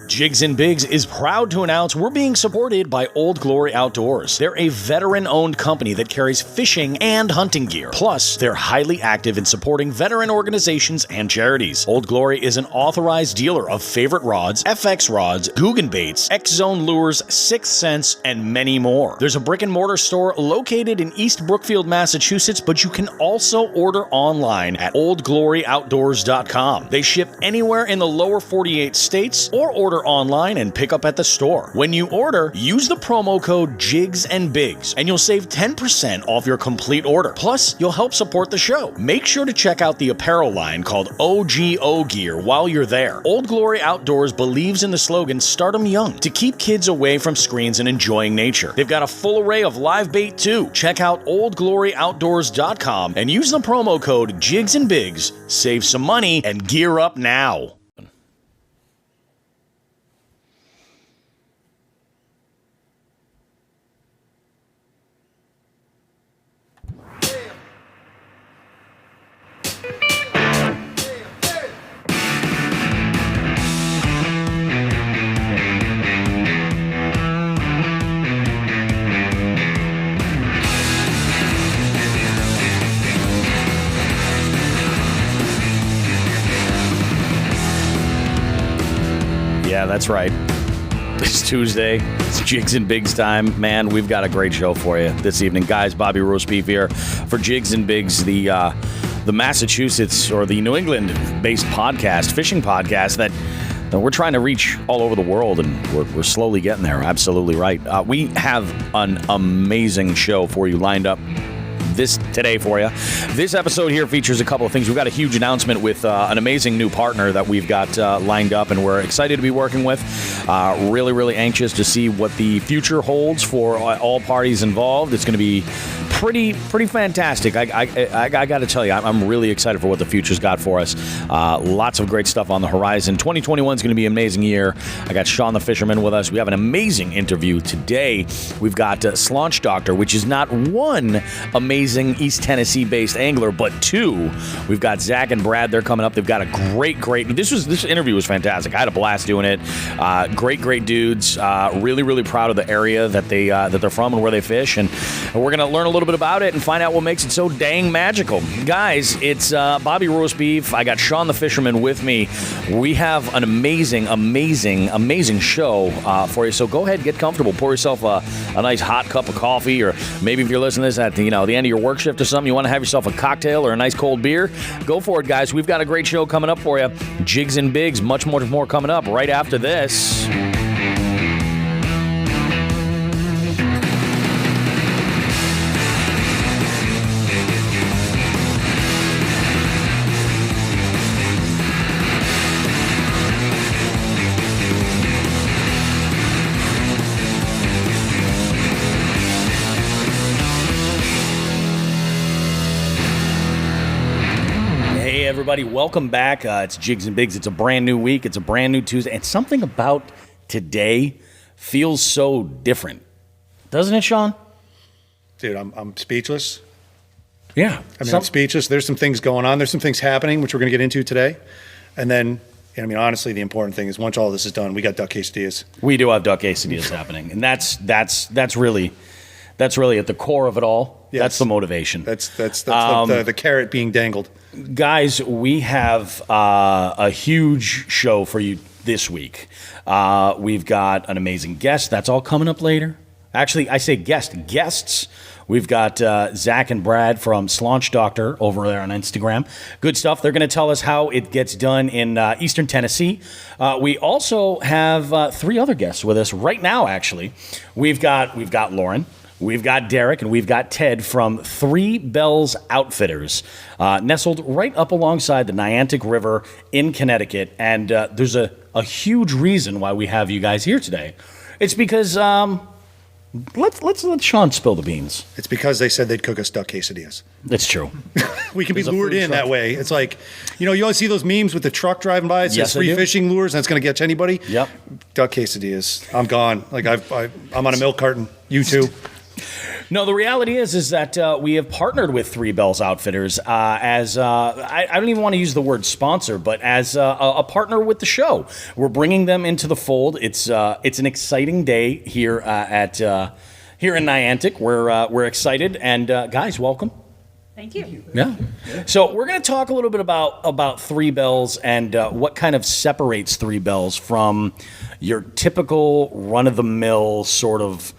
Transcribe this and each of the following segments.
Jigs and Bigs is proud to announce we're being supported by Old Glory Outdoors. They're a veteran-owned company that carries fishing and hunting gear. Plus, they're highly active in supporting veteran organizations and charities. Old Glory is an authorized dealer of favorite rods, FX rods, Guggen baits, X-Zone lures, Sixth Sense, and many more. There's a brick-and-mortar store located in East Brookfield, Massachusetts, but you can also order online at oldgloryoutdoors.com. They ship anywhere in the lower 48 states or order online and pick up at the store. When you order, use the promo code JIGS and Bigs and you'll save 10% off your complete order. Plus, you'll help support the show. Make sure to check out the apparel line called OGO Gear while you're there. Old Glory Outdoors believes in the slogan "Start 'em young" to keep kids away from screens and enjoying nature. They've got a full array of live bait too. Check out oldgloryoutdoors.com and use the promo code JIGS and Bigs. Save some money and gear up now. Yeah, that's right. It's Tuesday. It's Jigs and Bigs time. Man, we've got a great show for you this evening. Guys, Bobby Roast Beef here for Jigs and Bigs, the Massachusetts or the New England-based podcast, fishing podcast that we're trying to reach all over the world, and we're slowly getting there. Absolutely right. We have an amazing show for you lined up today for you. This episode here features a couple of things. We've got a huge announcement with an amazing new partner that we've got lined up, and we're excited to be working with. Really, really anxious to see what the future holds for all parties involved. It's going to be pretty fantastic. I got to tell you, I'm really excited for what the future's got for us. Lots of great stuff on the horizon. 2021 is going to be an amazing year. I got Sean the Fisherman with us. We have an amazing interview today. We've got Slaunch Doctor, which is not one amazing East Tennessee-based angler, but two. We've got Zach and Brad. They're coming up. They've got a great. This interview was fantastic. I had a blast doing it. Great dudes. Really proud of the area that they're from and where they fish, and we're gonna learn a little bit about it and find out what makes it so dang magical. Guys, it's Bobby Roast Beef. I got Sean the Fisherman with me. We have an amazing show for you. So go ahead, get comfortable, pour yourself a nice hot cup of coffee, or maybe if you're listening to this at the end of your work shift or something, you want to have yourself a cocktail or a nice cold beer, go for it, guys. We've got a great show coming up for you. Jigs and Bigs, much more coming up right after this. Everybody, welcome back. It's Jigs and Bigs. It's a brand new week. It's a brand new Tuesday. And something about today feels so different. Doesn't it, Sean? Dude, I'm speechless. Yeah. I'm speechless. There's some things going on. There's some things happening, which we're going to get into today. And then, honestly, the important thing is once all this is done, we got duck quesadillas. We do have duck quesadillas happening. And that's really at the core of it all. Yes. That's the motivation. That's the carrot being dangled. Guys, we have a huge show for you this week. We've got an amazing guest. That's all coming up later. Actually, I say guests. We've got Zach and Brad from Slaunch Doctor over there on Instagram. Good stuff. They're going to tell us how it gets done in Eastern Tennessee. We also have three other guests with us right now, actually. We've got Lauren. We've got Derek, and we've got Ted from Three Bells Outfitters, nestled right up alongside the Niantic River in Connecticut. And there's a huge reason why we have you guys here today. It's because let's let Sean spill the beans. It's because they said they'd cook us duck quesadillas. It's true. We can be lured in that way. It's like, you always see those memes with the truck driving by. It says free fishing lures, and it's going to catch anybody. Yep. Duck quesadillas. I'm gone. Like I'm on a milk carton. You too. No, the reality is that we have partnered with Three Bells Outfitters as I don't even want to use the word sponsor, but as a partner with the show. We're bringing them into the fold. It's an exciting day here here in Niantic. We're excited, and guys, welcome. Thank you. Yeah. So we're going to talk a little bit about Three Bells and what kind of separates Three Bells from your typical run-of-the-mill sort of,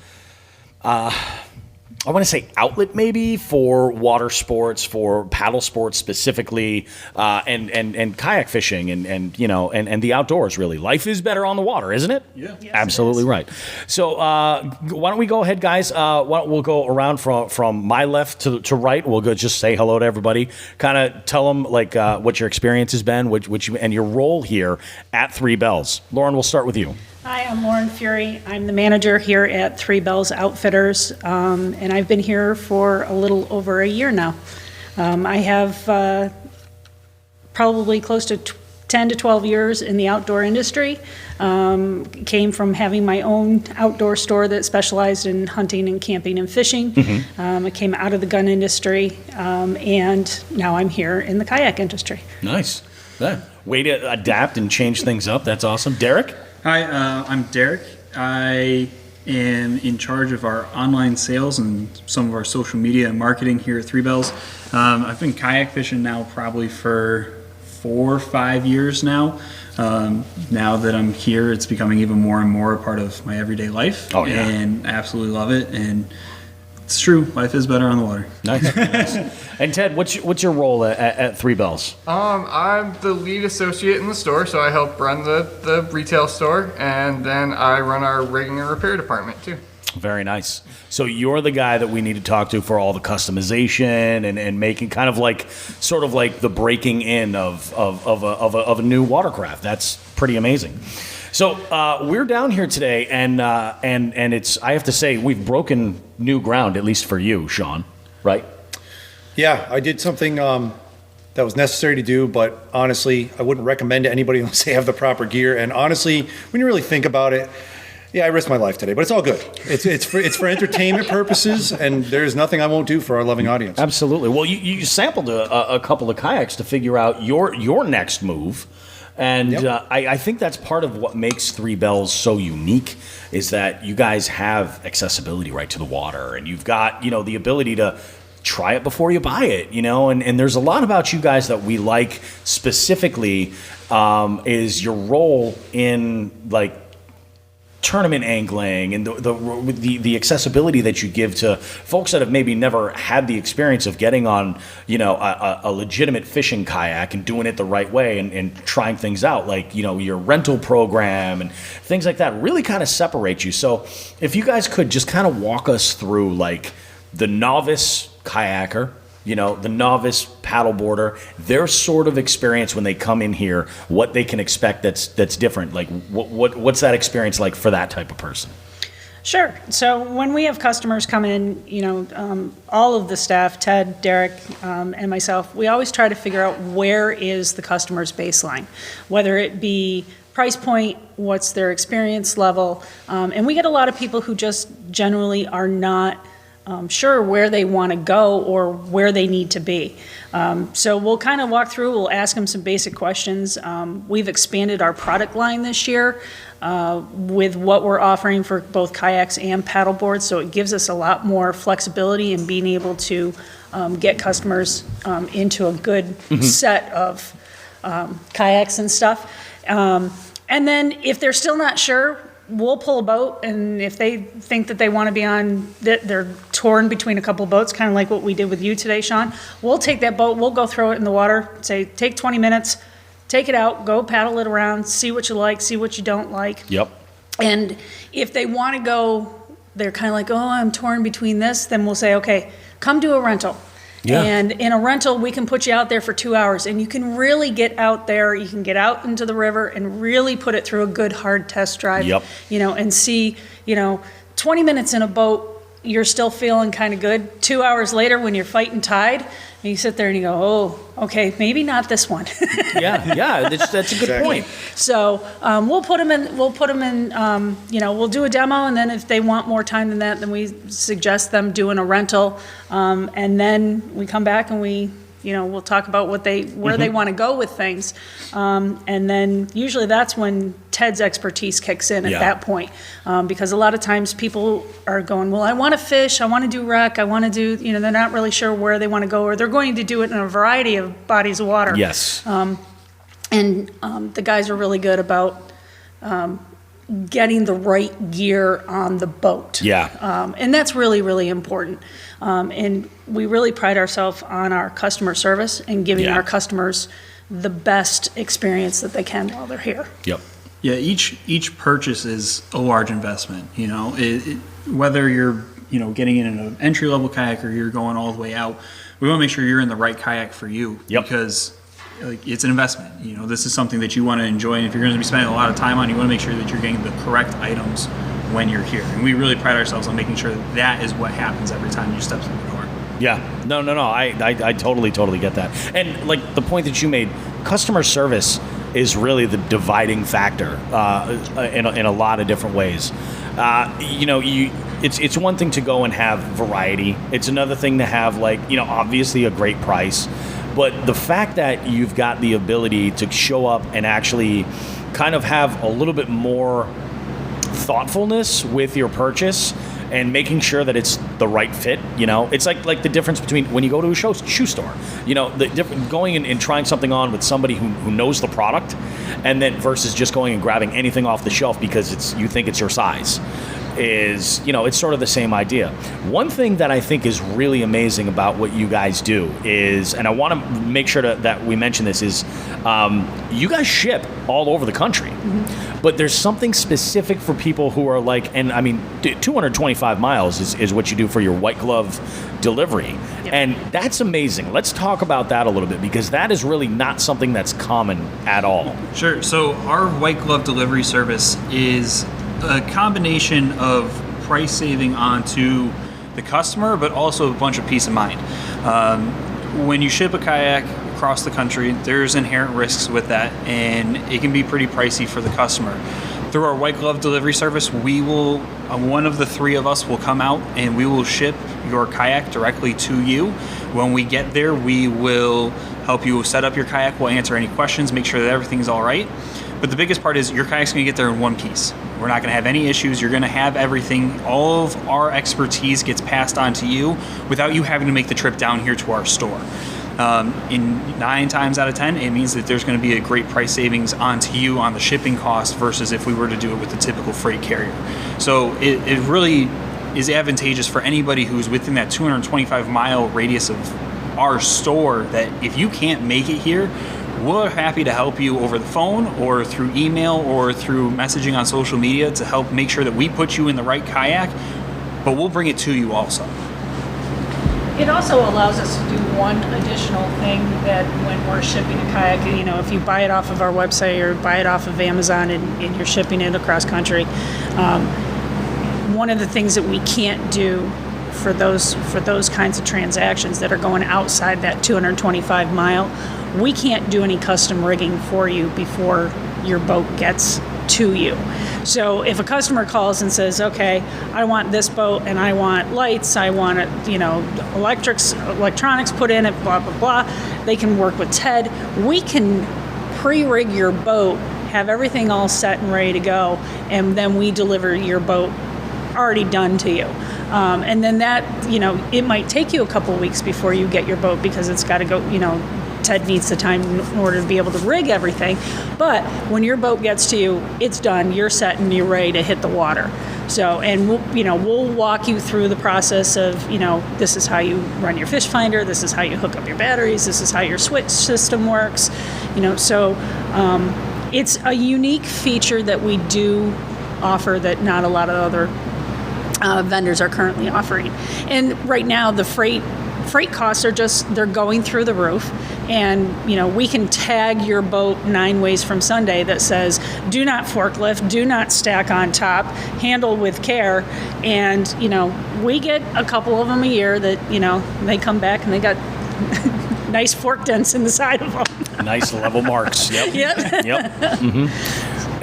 I want to say outlet maybe for water sports, for paddle sports specifically, and kayak fishing and the outdoors really. Life is better on the water, isn't it? Yeah. Yes, Absolutely right. So why don't we go ahead, guys? We'll go around from my left to right. We'll go just say hello to everybody. Kind of tell them what your experience has been, and your role here at Three Bells. Lauren, we'll start with you. Hi, I'm Lauren Fury. I'm the manager here at Three Bells Outfitters, and I've been here for a little over a year now. I have probably close to 10 to 12 years in the outdoor industry. Came from having my own outdoor store that specialized in hunting and camping and fishing. I came out of the gun industry, and now I'm here in the kayak industry. Nice. Yeah. Way to adapt and change things up. That's awesome. Derek? Hi, I'm Derek. I am in charge of our online sales and some of our social media and marketing here at Three Bells. I've been kayak fishing now probably for 4 or 5 years now. Now that I'm here, it's becoming even more and more a part of my everyday life. Oh, yeah. And I absolutely love it. And it's true, life is better on the water. Nice. Nice. And Ted, what's your role at Three Bells? I'm the lead associate in the store, so I help run the retail store, and then I run our rigging and repair department too. Very nice. So you're the guy that we need to talk to for all the customization and making kind of sort of like the breaking in of a new watercraft. That's pretty amazing. So we're down here today, and it's, I have to say, we've broken new ground, at least for you, Sean, right? Yeah, I did something that was necessary to do, but honestly, I wouldn't recommend to anybody unless they have the proper gear. And honestly, when you really think about it, yeah, I risked my life today, but it's all good. It's for entertainment purposes, and there's nothing I won't do for our loving audience. Absolutely. Well, you sampled a couple of kayaks to figure out your next move. And Yep. I think that's part of what makes Three Bells so unique is that you guys have accessibility right to the water, and you've got, the ability to try it before you buy it, and there's a lot about you guys that we like specifically is your role in tournament angling and the accessibility that you give to folks that have maybe never had the experience of getting on, a legitimate fishing kayak and doing it the right way and trying things out, your rental program and things like that really kind of separate you. So if you guys could just kind of walk us through the novice kayaker, the novice paddleboarder, their sort of experience when they come in here, what they can expect that's different. What's that experience like for that type of person? Sure. So when we have customers come in, all of the staff, Ted, Derek, and myself, we always try to figure out where is the customer's baseline, whether it be price point, what's their experience level, and we get a lot of people who just generally are not sure where they want to go or where they need to be. So we'll kind of walk through, we'll ask them some basic questions. We've expanded our product line this year with what we're offering for both kayaks and paddleboards, so it gives us a lot more flexibility in being able to get customers into a good set of kayaks and stuff. And then if they're still not sure, we'll pull a boat, and if they think that they want to be on, they're torn between a couple of boats, kind of like what we did with you today, Sean, we'll take that boat, we'll go throw it in the water, say, take 20 minutes, take it out, go paddle it around, see what you like, see what you don't like. Yep. And if they want to go, they're kind of like, oh, I'm torn between this, then we'll say, okay, come do a rental. Yeah. And in a rental, we can put you out there for 2 hours, and you can really get out there. You can get out into the river and really put it through a good hard test drive. Yep. And see, 20 minutes in a boat, you're still feeling kind of good. 2 hours later, when you're fighting tide, And you sit there and you go, oh, okay, maybe not this one. Yeah, that's a good Exactly. point. So we'll put them in. We'll do a demo, and then if they want more time than that, then we suggest them doing a rental, and then we come back and we'll talk about where they want to go with things, and then usually that's when Ted's expertise kicks in at Yeah. that point, because a lot of times people are going, well, I want to fish, I want to do rec, I want to do, they're not really sure where they want to go, or they're going to do it in a variety of bodies of water. Yes. And the guys are really good about getting the right gear on the boat. Yeah. And that's really, really important. And we really pride ourselves on our customer service and giving Yeah. our customers the best experience that they can while they're here. Yep. Yeah, each purchase is a large investment. Whether you're getting in an entry level kayak or you're going all the way out, we want to make sure you're in the right kayak for you. Yep. Because it's an investment. This is something that you want to enjoy, and if you're going to be spending a lot of time on, you want to make sure that you're getting the correct items when you're here. And we really pride ourselves on making sure that is what happens every time you step through the door. Yeah. No. I totally get that. And like the point that you made, customer service is really the dividing factor in a lot of different ways. It's one thing to go and have variety. It's another thing to have obviously a great price. But the fact that you've got the ability to show up and actually kind of have a little bit more thoughtfulness with your purchase and making sure that it's the right fit, it's like the difference between when you go to a shoe store, going and trying something on with somebody who knows the product, and then versus just going and grabbing anything off the shelf because you think it's your size. It's sort of the same idea. One thing that I think is really amazing about what you guys do is, and I want to make sure that we mention this, is you guys ship all over the country. Mm-hmm. But there's something specific for people who are 225 miles is what you do for your white glove delivery. Yep. And that's amazing. Let's talk about that a little bit, because that is really not something that's common at all. Sure. So our white glove delivery service is a combination of price saving onto the customer, but also a bunch of peace of mind. When you ship a kayak across the country, there's inherent risks with that, and it can be pretty pricey for the customer. Through our white glove delivery service, we will, one of the three of us will come out and we will ship your kayak directly to you. When we get there, we will help you set up your kayak. We'll answer any questions, make sure that everything's all right. But the biggest part is your kayak's going to get there in one piece. We're not going to have any issues. You're going to have everything. All of our expertise gets passed on to you without you having to make the trip down here to our store. In 9 times out of 10, it means that there's going to be a great price savings onto you on the shipping cost versus if we were to do it with the typical freight carrier. So it really is advantageous for anybody who's within that 225-mile radius of our store, that if you can't make it here, we're happy to help you over the phone or through email or through messaging on social media to help make sure that we put you in the right kayak, but we'll bring it to you also. It also allows us to do one additional thing that when we're shipping a kayak, if you buy it off of our website or buy it off of Amazon and you're shipping it across country, one of the things that we can't do for those kinds of transactions that are going outside that 225 mile, we can't do any custom rigging for you before your boat gets to you. So if a customer calls and says, okay, I want this boat and I want lights, I want electronics put in it, blah, blah, blah, they can work with Ted. We can pre-rig your boat, have everything all set and ready to go, and then we deliver your boat already done to you. And then that, it might take you a couple of weeks before you get your boat because it's got to go, Ted needs the time in order to be able to rig everything. But when your boat gets to you, it's done, you're set and you're ready to hit the water. So, and we'll walk you through the process of, this is how you run your fish finder, this is how you hook up your batteries, this is how your switch system works, so it's a unique feature that we do offer that not a lot of other vendors are currently offering. And right now the freight costs are they're going through the roof, and we can tag your boat 9 ways from Sunday that says do not forklift, do not stack on top, handle with care, and we get a couple of them a year that they come back and they got nice fork dents in the side of them. Nice level marks. Yep. Yep. Yep.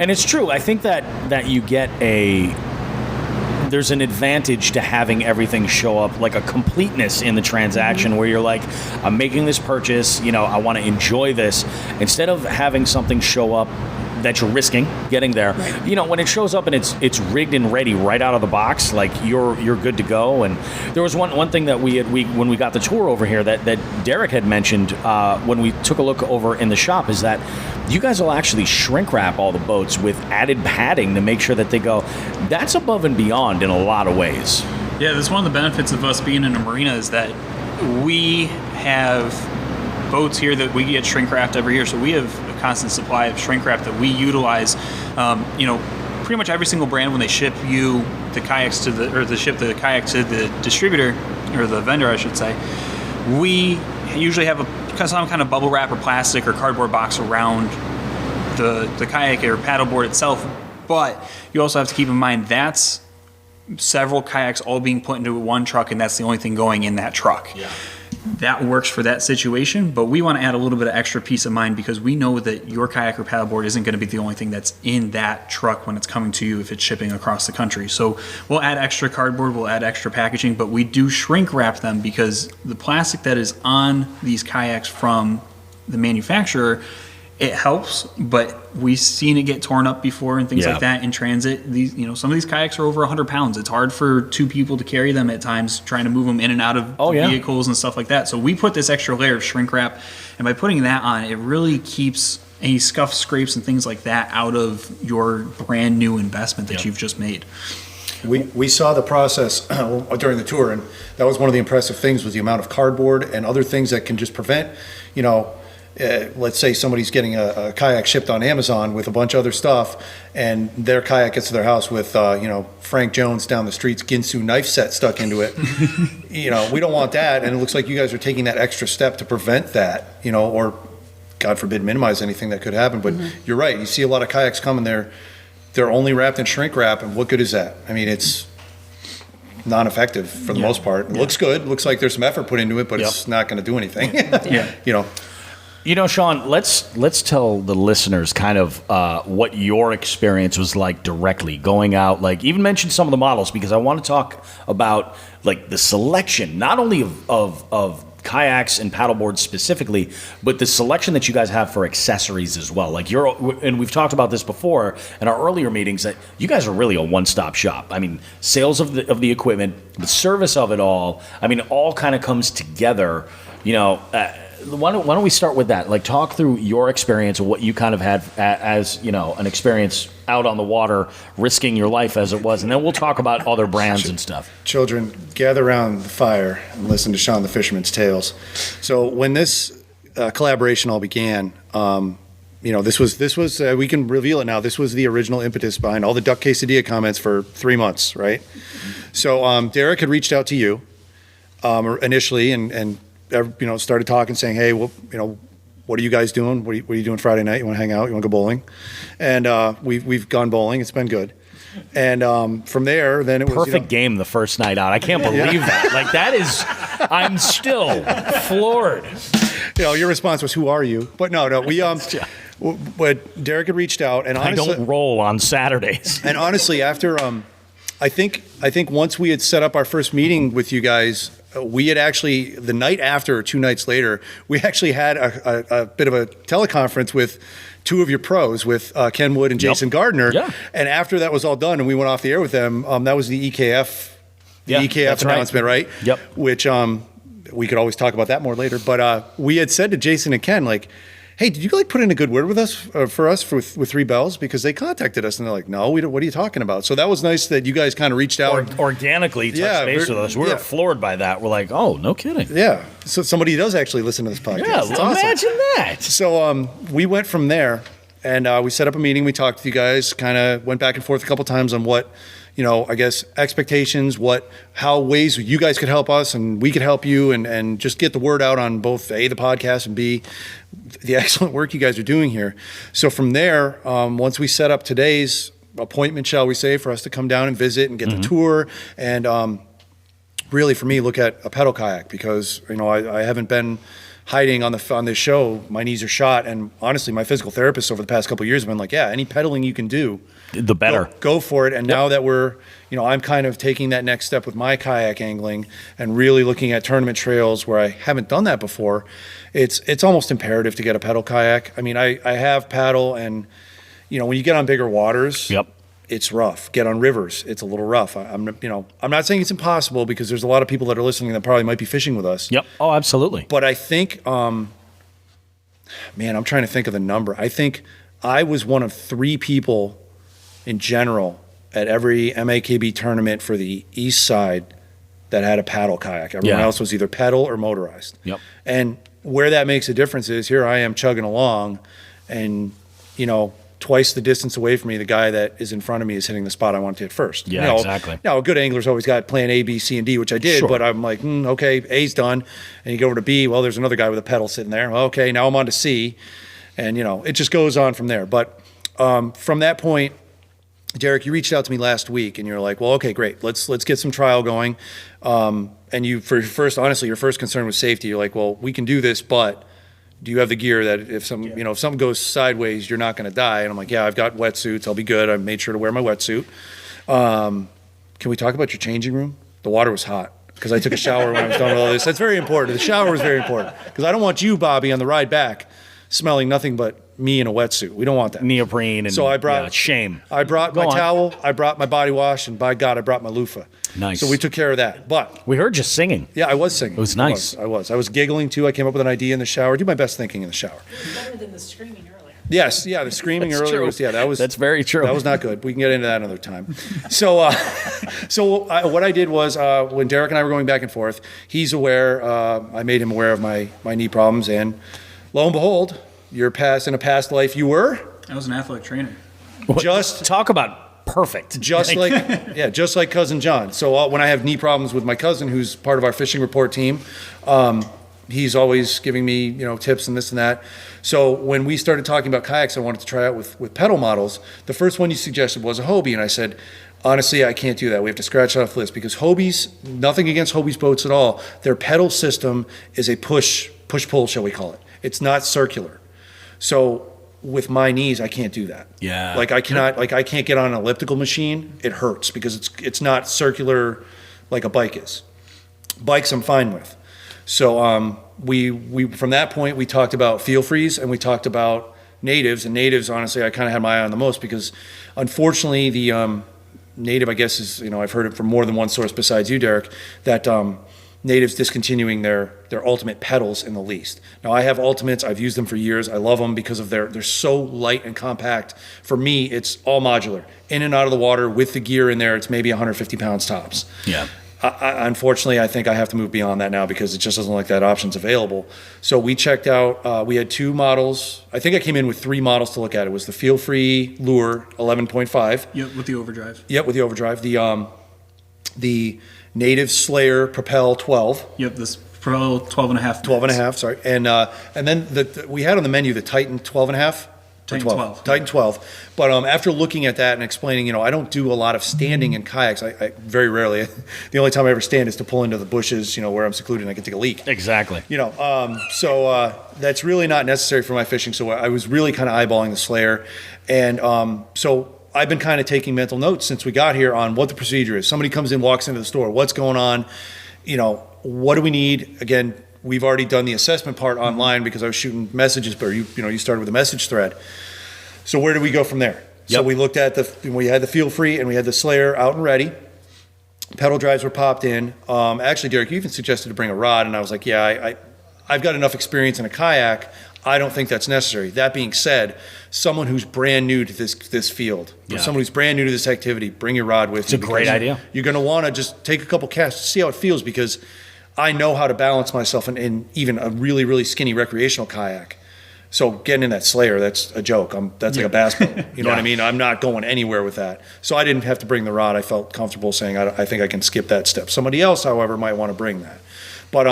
And it's true. I think that you get there's an advantage to having everything show up, like a completeness in the transaction where you're like, I'm making this purchase, I want to enjoy this, instead of having something show up that you're risking getting there. Right. When it shows up and it's rigged and ready right out of the box, like you're good to go. And there was one thing that when we got the tour over here that Derek had mentioned when we took a look over in the shop, is that you guys will actually shrink wrap all the boats with added padding to make sure that they go. That's above and beyond in a lot of ways. Yeah, that's one of the benefits of us being in a marina, is that we have boats here that we get shrink wrapped every year. So we have a constant supply of shrink wrap that we utilize. Pretty much every single brand, when they ship you the kayaks ship the kayak to the distributor, or the vendor, I should say, we usually have some kind of bubble wrap or plastic or cardboard box around the kayak or paddleboard itself. But you also have to keep in mind that's several kayaks all being put into one truck, and that's the only thing going in that truck. Yeah. That works for that situation, but we want to add a little bit of extra peace of mind, because we know that your kayak or paddleboard isn't going to be the only thing that's in that truck when it's coming to you if it's shipping across the country. So we'll add extra cardboard, we'll add extra packaging, but we do shrink wrap them, because the plastic that is on these kayaks from the manufacturer, it helps, but we've seen it get torn up before and things like that in transit. These, some of these kayaks are over 100 pounds. It's hard for two people to carry them at times, trying to move them in and out of vehicles and stuff like that. So we put this extra layer of shrink wrap, and by putting that on, it really keeps any scuffs, scrapes, and things like that out of your brand new investment that you've just made. We saw the process during the tour, and that was one of the impressive things, was the amount of cardboard and other things that can just prevent, let's say somebody's getting a kayak shipped on Amazon with a bunch of other stuff, and their kayak gets to their house with, Frank Jones down the street's Ginsu knife set stuck into it. We don't want that, and it looks like you guys are taking that extra step to prevent that, or God forbid minimize anything that could happen. But you're right, you see a lot of kayaks coming there, they're only wrapped in shrink wrap, and what good is that? I mean, it's non-effective for the most part. It looks good, looks like there's some effort put into it, but it's not going to do anything. Sean, let's tell the listeners kind of what your experience was like directly going out. Like, even mention some of the models, because I want to talk about like the selection, not only of kayaks and paddleboards specifically, but the selection that you guys have for accessories as well. Like and we've talked about this before in our earlier meetings, that you guys are really a one-stop shop. I mean, sales of the equipment, the service of it all. I mean, it all kind of comes together. Why don't we start with that? Like, talk through your experience of what you kind of had as, an experience out on the water, risking your life as it was, and then we'll talk about other brands and stuff. Children, gather around the fire and listen to Sean the Fisherman's Tales. So when this collaboration all began, this was we can reveal it now. This was the original impetus behind all the Duck Quesadilla comments for 3 months, right? So Derek had reached out to you initially, and started talking, saying, hey, well, what are you guys doing? What are you doing Friday night? You want to hang out? You want to go bowling? And we've gone bowling. It's been good. And from there, then it was perfect game the first night out. I can't believe that. Like, that is, I'm still floored. Your response was, who are you? But no, we but Derek had reached out, and honestly, I don't roll on Saturdays. And honestly, after I think once we had set up our first meeting with you guys, we had actually, the night after or 2 nights later, we actually had a bit of a teleconference with two of your pros, with Ken Wood and Jason Gardner. Yeah. And after that was all done and we went off the air with them, that was the EKF announcement, right? Yep. Which we could always talk about that more later. But we had said to Jason and Ken, like, hey, did you put in a good word with us with Three Bells? Because they contacted us and they're like, no, what are you talking about? So that was nice that you guys kind of reached out. Organically touched base with us. We were floored by that. We're like, oh, no kidding. Yeah. So somebody does actually listen to this podcast. Yeah, imagine that. So we went from there, and we set up a meeting. We talked to you guys, kind of went back and forth a couple times on what, I guess, expectations, how ways you guys could help us and we could help you, and just get the word out on both A, the podcast, and B, the excellent work you guys are doing here. So from there, once we set up today's appointment, shall we say, for us to come down and visit and get the tour, and really for me look at a pedal kayak because I haven't been hiding on this show. My knees are shot, and honestly, my physical therapist over the past couple of years have been like, yeah, any pedaling you can do, The better. go for it. And now that we're, I'm kind of taking that next step with my kayak angling and really looking at tournament trails where I haven't done that before. It's almost imperative to get a pedal kayak. I mean, I have paddle, and when you get on bigger waters, Yep. it's rough. Get on rivers, it's a little rough. I'm not saying it's impossible because there's a lot of people that are listening that probably might be fishing with us. Yep. Oh, absolutely. But I think, I'm trying to think of the number. I think I was one of 3 people in general at every MAKB tournament for the East Side that had a paddle kayak. Everyone Yeah. else was either pedal or motorized. Yep. And where that makes a difference is here I am chugging along, and twice the distance away from me, the guy that is in front of me is hitting the spot I want to hit first. Yeah, exactly. Now, a good angler's always got plan A, B, C, and D, which I did, Sure. but I'm like, okay, A's done. And you go over to B, well, there's another guy with a pedal sitting there. Okay, now I'm on to C. And, it just goes on from there. But from that point, Derek, you reached out to me last week, and you're like, well, okay, great. Let's get some trial going. And your first concern was safety. You're like, well, we can do this, but do you have the gear that if something goes sideways, you're not going to die? And I'm like, yeah, I've got wetsuits. I'll be good. I made sure to wear my wetsuit. Can we talk about your changing room? The water was hot because I took a shower when I was done with all this. That's very important. The shower was very important because I don't want you, Bobby, on the ride back smelling nothing but me in a wetsuit. We don't want that. Neoprene and So I brought shame. I brought Go my on. towel. I brought my body wash, and by God, I brought my loofah. Nice. So we took care of that. But We heard you singing. yeah, I was singing. It was nice. I was giggling too. I came up with an idea in the shower. I do my best thinking in the shower. It was better than the screaming earlier. Yes, yeah, the screaming That's earlier true. was That's very true. That was not good. We can get into that another time. So, what I did was when Derek and I were going back and forth, he's aware. I made him aware of my knee problems, and lo and behold, in a past life, you were I was an athletic trainer. just Talk about perfect. just like cousin John. So when I have knee problems with my cousin, who's part of our fishing report team, he's always giving me tips and this and that. So when we started talking about kayaks, I wanted to try out with pedal models. The first one you suggested was a Hobie, and I said, honestly, I can't do that. We have to scratch it off the list because Hobies, nothing against Hobie's boats at all. Their pedal system is a push-pull, shall we call it. It's not circular. So with my knees, I can't do that. Yeah. I can't get on an elliptical machine. It hurts because it's not circular like a bike is. Bikes I'm fine with. So we from that point we talked about feel freeze and we talked about natives. And natives, honestly, I kind of had my eye on the most because unfortunately the native, I guess, is I've heard it from more than one source besides you, Derek, that natives discontinuing their ultimate pedals in the least. Now I have ultimates. I've used them for years. I love them because of they're so light and compact. For me, it's all modular. In and out of the water with the gear in there, it's maybe 150 pounds tops. Yeah. Unfortunately, I think I have to move beyond that now because it just doesn't look like that option's available. So we checked out, we had 2 models. I think I came in with 3 models to look at. It was the Feel Free Lure 11.5. Yep, with the overdrive. Yep, with the overdrive. The Native Slayer Propel 12. Yep, this Pro 12 and a half. 12 and a half, sorry. And then we had on the menu the Titan 12 and a half. Titan 12. Titan 12. But after looking at that and explaining, I don't do a lot of standing in kayaks. I very rarely. The only time I ever stand is to pull into the bushes, where I'm secluded and I can take a leak. Exactly. So that's really not necessary for my fishing. So I was really kind of eyeballing the Slayer. And so I've been kind of taking mental notes since we got here on what the procedure is. Somebody comes in, walks into the store. What's going on? What do we need? Again, we've already done the assessment part online because I was shooting messages, but you started with a message thread. So where do we go from there? So Yep. we looked at we had the Feel Free and we had the Slayer out and ready. Pedal drives were popped in. Actually, Derek, you even suggested to bring a rod, and I was like, yeah, I've got enough experience in a kayak. I don't think that's necessary. That being said, someone who's brand new to this field, or Yeah. someone who's brand new to this activity, bring your rod with you. It's a great because idea. You're going to want to just take a couple casts to see how it feels because I know how to balance myself in even a really, really skinny recreational kayak. So getting in that Slayer, that's a joke. That's like a bass boat. You know what I mean? I'm not going anywhere with that. So I didn't have to bring the rod. I felt comfortable saying I think I can skip that step. Somebody else, however, might want to bring that. But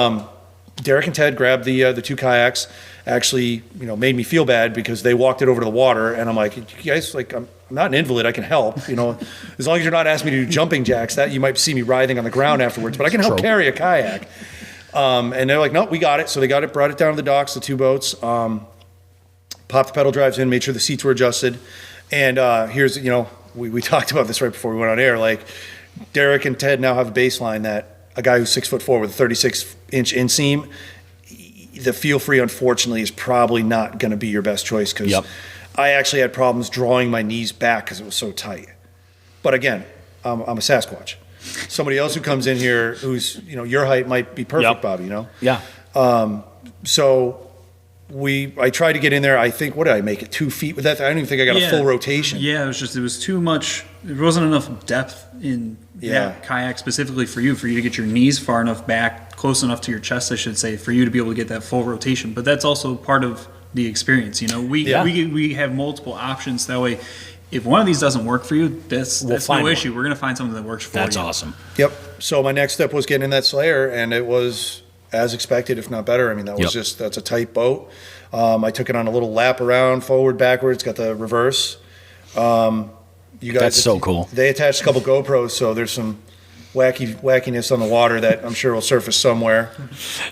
Derek and Ted grabbed the two kayaks. Actually, made me feel bad because they walked it over to the water, and I'm like, you guys, like, I'm not an invalid. I can help. As long as you're not asking me to do jumping jacks, that you might see me writhing on the ground afterwards. But I can help carry a kayak. And they're like, no, we got it. So they got it, brought it down to the docks, the two boats. Popped the pedal drives in, made sure the seats were adjusted. And here's, we talked about this right before we went on air. Like, Derek and Ted now have a baseline that a guy who's 6'4" with a 36-inch inseam, the Feel Free, unfortunately, is probably not going to be your best choice because I actually had problems drawing my knees back because it was so tight. But again, I'm a Sasquatch. Somebody else who comes in here who's, your height might be perfect, Bobby, Yeah. So I tried to get in there. I think, what did I make it, 2 feet with that? I don't even think I got a full rotation. Yeah, it was too much. There wasn't enough depth in that kayak specifically for you to get your knees far enough back, close enough to your chest, I should say, for you to be able to get that full rotation. But that's also part of the experience. We have multiple options. That way, if one of these doesn't work for you, that's no issue. We're going to find something that works for you. That's awesome. Yep. So my next step was getting in that Slayer, and it was as expected, if not better. I mean, that's a tight boat. I took it on a little lap around, forward, backwards, got the reverse. You guys, that's so cool. They attached a couple GoPros, so there's some wackiness on the water that I'm sure will surface somewhere.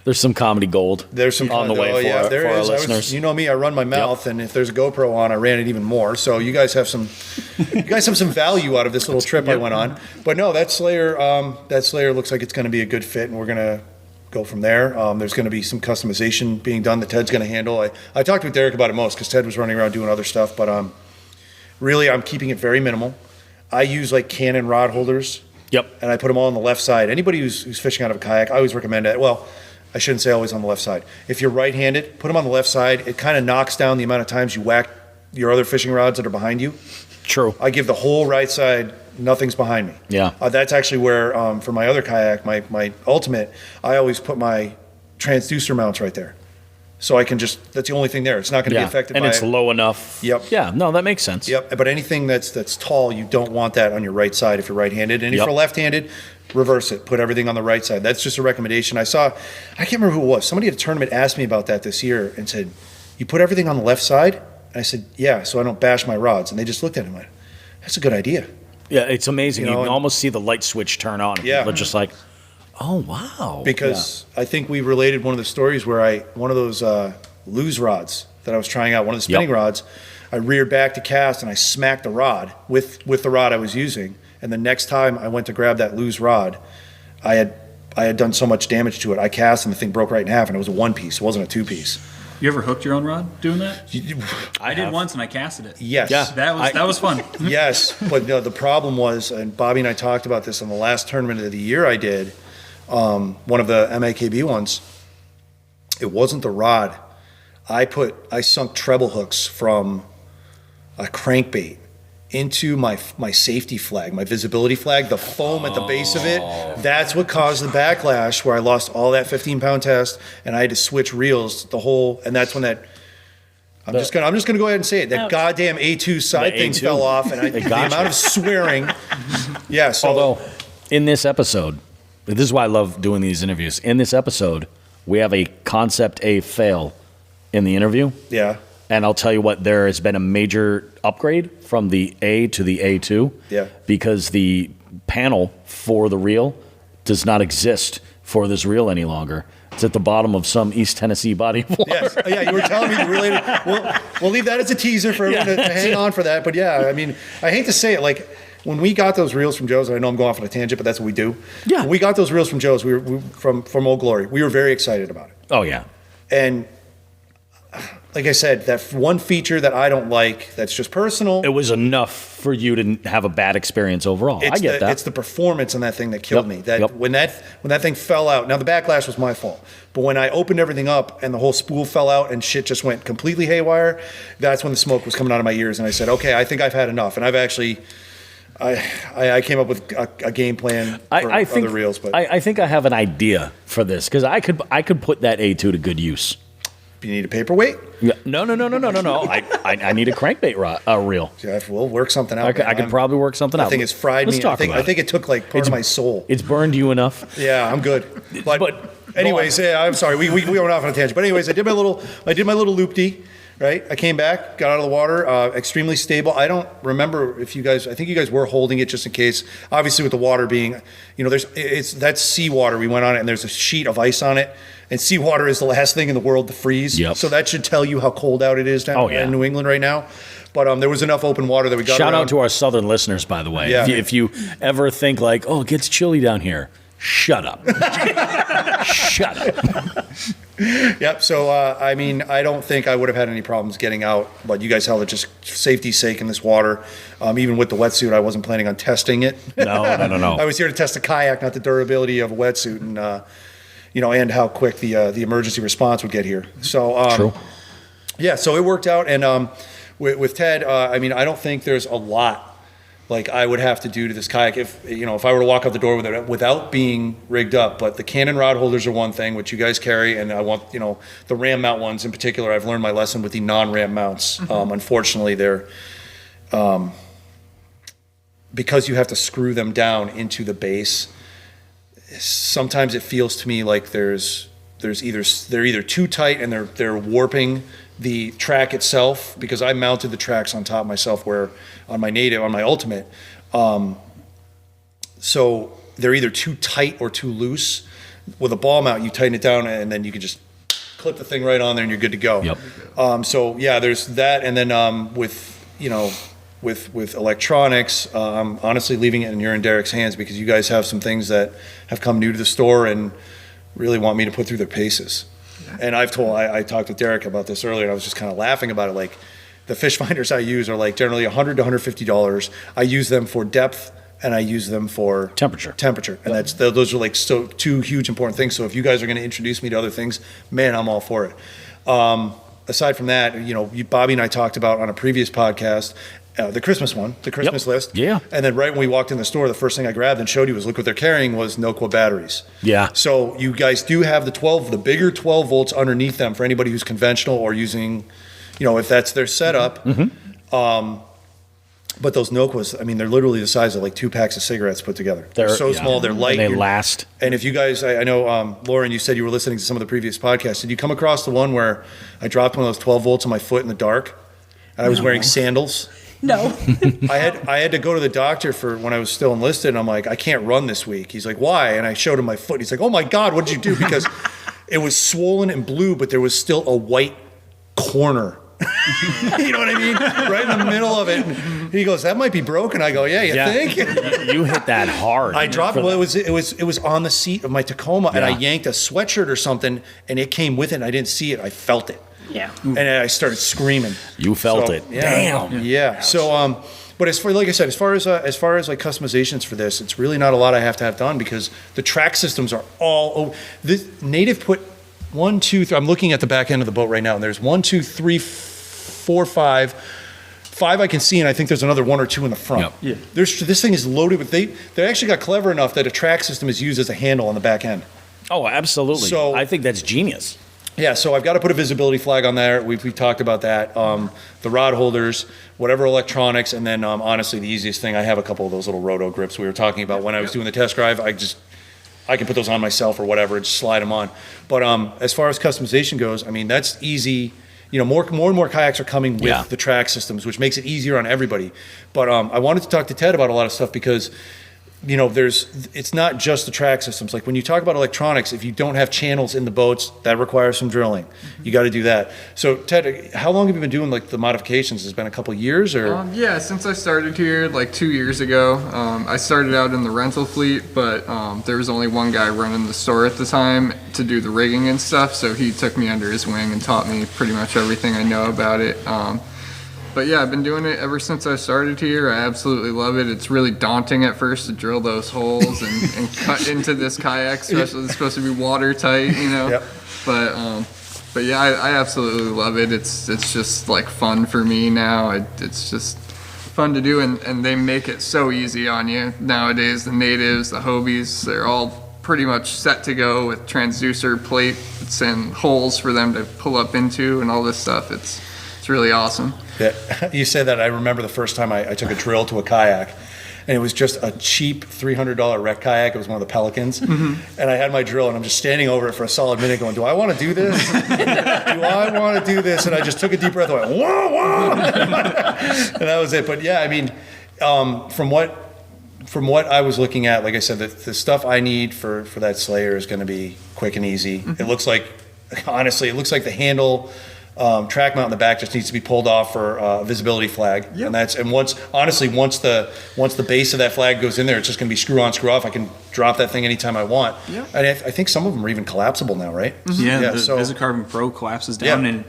There's some comedy gold. There's some on the way for our listeners. You know me, I run my mouth, and if there's a GoPro on, I ran it even more. So you guys have some value out of this little trip I went on. But no, that Slayer looks like it's going to be a good fit, and we're going to go from there. There's going to be some customization being done that Ted's going to handle. I talked with Derek about it most because Ted was running around doing other stuff, but really I'm keeping it very minimal. I use like Canon rod holders. Yep. And I put them all on the left side. Anybody who's fishing out of a kayak, I always recommend it. Well, I shouldn't say always on the left side. If you're right-handed, put them on the left side. It kind of knocks down the amount of times you whack your other fishing rods that are behind you. True. I give the whole right side, nothing's behind me. Yeah. That's actually where, for my other kayak, my Ultimate, I always put my transducer mounts right there. So I can that's the only thing there. It's not going to be affected by it. And it's low enough. Yep. Yeah, no, that makes sense. Yep. But anything that's tall, you don't want that on your right side if you're right-handed. And if you're left-handed, reverse it. Put everything on the right side. That's just a recommendation. I can't remember who it was. Somebody at a tournament asked me about that this year and said, you put everything on the left side? And I said, yeah, so I don't bash my rods. And they just looked at it and went, that's a good idea. Yeah, it's amazing. You can almost see the light switch turn on. Yeah. People are just like, oh, wow. Because I think we related one of the stories where one of those loose rods that I was trying out, one of the spinning rods, I reared back to cast and I smacked the rod with the rod I was using. And the next time I went to grab that loose rod, I had done so much damage to it. I cast and the thing broke right in half, and it was a 1-piece. It wasn't a 2-piece. You ever hooked your own rod doing that? I did once, and I casted it. Yes. Yeah. That was fun. Yes, but the problem was, and Bobby and I talked about this on the last tournament of the year I did, one of the MAKB ones, it wasn't the rod. I sunk treble hooks from a crankbait into my safety flag, my visibility flag, the foam at the base of it. That's what caused the backlash where I lost all that 15-pound test and I had to switch reels and that's when I'm just gonna go ahead and say it. That goddamn A2 side thing fell off, and the amount of swearing. Yeah. So, although in this episode, this is why I love doing these interviews. In this episode, we have a concept A fail in the interview. Yeah. And I'll tell you what, there has been a major upgrade from the A to the A2. Yeah. Because the panel for the reel does not exist for this reel any longer. It's at the bottom of some East Tennessee body of water. Yes. Oh, yeah, you were telling me you related. We'll leave that as a teaser for everyone to hang on for that. But yeah, I mean, I hate to say it, like when we got those reels from Joe's, and I know I'm going off on a tangent, but that's what we do. Yeah. When we got those reels from Joe's, we from Old Glory, we were very excited about it. Oh, yeah. And like I said, that one feature that I don't like, that's just personal. It was enough for you to have a bad experience overall. I get that. It's the performance on that thing that killed me. When that thing fell out, now the backlash was my fault, but when I opened everything up and the whole spool fell out and shit just went completely haywire, that's when the smoke was coming out of my ears, and I said, okay, I think I've had enough. And I've actually, I came up with a game plan for other reels. But I think I have an idea for this, because I could put that A2 to good use. You need a paperweight? Yeah. No. I need a crankbait reel. Yeah, we'll work something out. I could probably work something out. I think it's fried me. I think it took like part of my soul. It's burned you enough. Yeah, I'm good. But Anyways, yeah, I'm sorry. We went off on a tangent. But anyways, I did my little loop-de, right? I came back, got out of the water, extremely stable. I don't remember if I think you guys were holding it just in case. Obviously, with the water being, that's seawater. We went on it, and there's a sheet of ice on it. And seawater is the last thing in the world to freeze. Yep. So that should tell you how cold out it is down in New England right now. But there was enough open water that we got Shout around. out to our southern listeners, by the way. Yeah. If you ever think like, oh, it gets chilly down here, shut up. Shut up. Yep. So, I don't think I would have had any problems getting out, but you guys held it just for safety's sake in this water. Even with the wetsuit, I wasn't planning on testing it. No. I was here to test the kayak, not the durability of a wetsuit, and and how quick the emergency response would get here. So, True. Yeah. So it worked out, and with Ted, I don't think there's a lot like I would have to do to this kayak if I were to walk out the door with it without being rigged up. But the Canon rod holders are one thing, which you guys carry, and I want the ram mount ones in particular. I've learned my lesson with the non-ram mounts. Unfortunately, they're because you have to screw them down into the base. Sometimes it feels to me like they're either too tight and they're warping the track itself, because I mounted the tracks on top myself where on my Ultimate. So they're either too tight or too loose. With a ball mount, you tighten it down and then you can just clip the thing right on there and you're good to go. Yep. So yeah, there's that. And then with electronics, I'm honestly leaving it in your and Derek's hands, because you guys have some things that have come new to the store and really want me to put through their paces. And I talked with Derek about this earlier, and I was just kind of laughing about it. Like, the fish finders I use are like generally $100 to $150. I use them for depth and I use them for Temperature. And those are like so two huge important things. So if you guys are going to introduce me to other things, man, I'm all for it. Aside from that, Bobby and I talked about on a previous podcast, the Christmas list. Yeah. And then right when we walked in the store, the first thing I grabbed and showed you was, look what they're carrying, was Noqua batteries. Yeah. So you guys do have the bigger 12 volts underneath them for anybody who's conventional or using, if that's their setup. Mm-hmm. But those Noquas, they're literally the size of like 2 packs of cigarettes put together. They're so small, they're light. And they last. And if you guys, I know, Lauren, you said you were listening to some of the previous podcasts. Did you come across the one where I dropped one of those 12 volts on my foot in the dark? And I was wearing sandals. No. I had to go to the doctor for when I was still enlisted, and I'm like, I can't run this week. He's like, why? And I showed him my foot. He's like, oh my God, what did you do? Because it was swollen and blue, but there was still a white corner. You know what I mean? Right in the middle of it. And he goes, that might be broken. I go, yeah, you think? You hit that hard. I dropped it. Well, it was on the seat of my Tacoma, and I yanked a sweatshirt or something, and it came with it, and I didn't see it. I felt it. Yeah. And I started screaming. You felt it. Yeah. Damn. Yeah. So, but like I said, as far as like customizations for this, it's really not a lot I have to have done, because the track systems are all. The Native put 1, 2, 3. I'm looking at the back end of the boat right now, and there's 1, 2, 3, 4, 5. 5 I can see, and I think there's another 1 or 2 in the front. Yep. Yeah. This thing is loaded with. They actually got clever enough that a track system is used as a handle on the back end. Oh, absolutely. So- I think that's genius. Yeah, so I've got to put a visibility flag on there. We've talked about that. The rod holders, whatever electronics, and then honestly, the easiest thing, I have a couple of those little roto grips we were talking about when I was doing the test drive. I can put those on myself or whatever and just slide them on. But as far as customization goes, that's easy. More and more kayaks are coming with the track systems, which makes it easier on everybody. But I wanted to talk to Ted about a lot of stuff, because it's not just the track systems. Like when you talk about electronics, if you don't have channels in the boats, that requires some drilling. You got to do that. So Ted, how long have you been doing like the modifications? Has it been a couple of years or? Yeah, since I started here like 2 years ago. I started out in the rental fleet, but there was only one guy running the store at the time to do the rigging and stuff. So he took me under his wing and taught me pretty much everything I know about it. But yeah, I've been doing it ever since I started here. I absolutely love it. It's really daunting at first to drill those holes and cut into this kayak, especially it's supposed to be watertight, Yep. But yeah, I absolutely love it. It's just like fun for me now. It's just fun to do, and they make it so easy on you nowadays. The Natives, the Hobies, they're all pretty much set to go with transducer plates and holes for them to pull up into and all this stuff. It's really awesome. Yeah, you said that. I remember the first time I took a drill to a kayak, and it was just a cheap $300 wreck kayak. It was one of the Pelicans, and I had my drill, and I'm just standing over it for a solid minute, going, "Do I want to do this? Do I want to do this?" And I just took a deep breath, and went, "Whoa, whoa," and that was it. But yeah, I mean, from what I was looking at, like I said, the stuff I need for that Slayer is going to be quick and easy. It looks like, honestly, it looks like the handle. Track mount in the back just needs to be pulled off for visibility flag, and once the base of that flag goes in there, it's just going to be screw on, screw off. I can drop that thing anytime I want. And I think some of them are even collapsible now, right? The Visicarbon Pro collapses down, and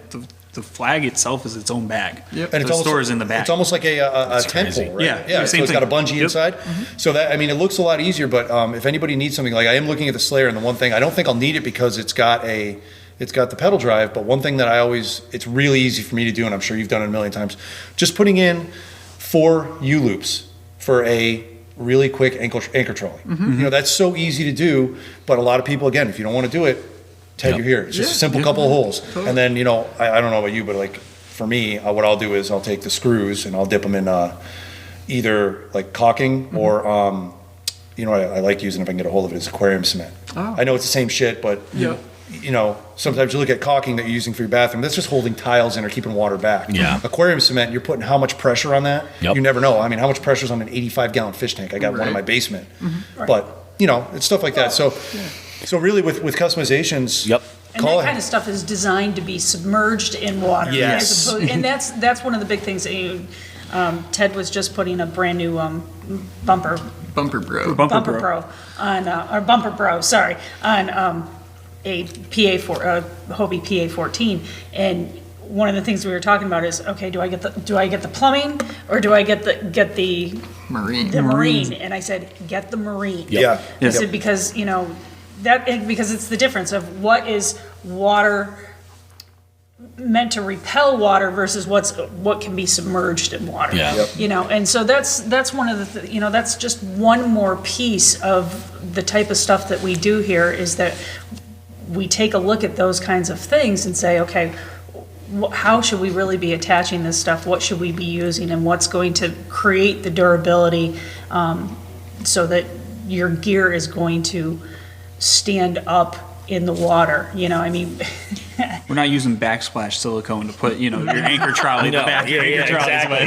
the flag itself is its own bag. And the stores in the back. It's almost like a tent pole, right? So same it's got a thing. bungee inside. So that, I mean, it looks a lot easier. But if anybody needs something, like I am looking at the Slayer, and the one thing I don't think I'll need it because it's got the pedal drive, but one thing that it's really easy for me to do, and I'm sure you've done it a million times, just putting in 4 U-loops for a really quick anchor trolley. That's so easy to do, but a lot of people, again, if you don't want to do it, Ted, you're here. It's just a simple couple of holes. Totally. And then, I don't know about you, but like for me, what I'll do is I'll take the screws and I'll dip them in either like caulking or, I like using, if I can get a hold of it, is aquarium cement. Oh. I know it's the same shit, but sometimes you look at caulking that you're using for your bathroom, that's just holding tiles in or keeping water back. Aquarium cement, you're putting how much pressure on that? You never know. I mean, how much pressure is on an 85-gallon fish tank? I got one in my basement. But, it's stuff like that. So really with customizations, and that kind of stuff is designed to be submerged in water. Yes. And that's one of the big things. Ted was just putting a brand new Bumper Pro on a Hobie PA14, and one of the things we were talking about is, okay, do I get the plumbing or do I get the marine? And I said, get the marine. I said, because because it's the difference of what is water meant to repel water versus what can be submerged in water. And so that's one of the that's just one more piece of the type of stuff that we do here, is that we take a look at those kinds of things and say, okay, how should we really be attaching this stuff? What should we be using, and what's going to create the durability so that your gear is going to stand up in the water? I mean, we're not using backsplash silicone to put, your anchor trolley in the back. Exactly.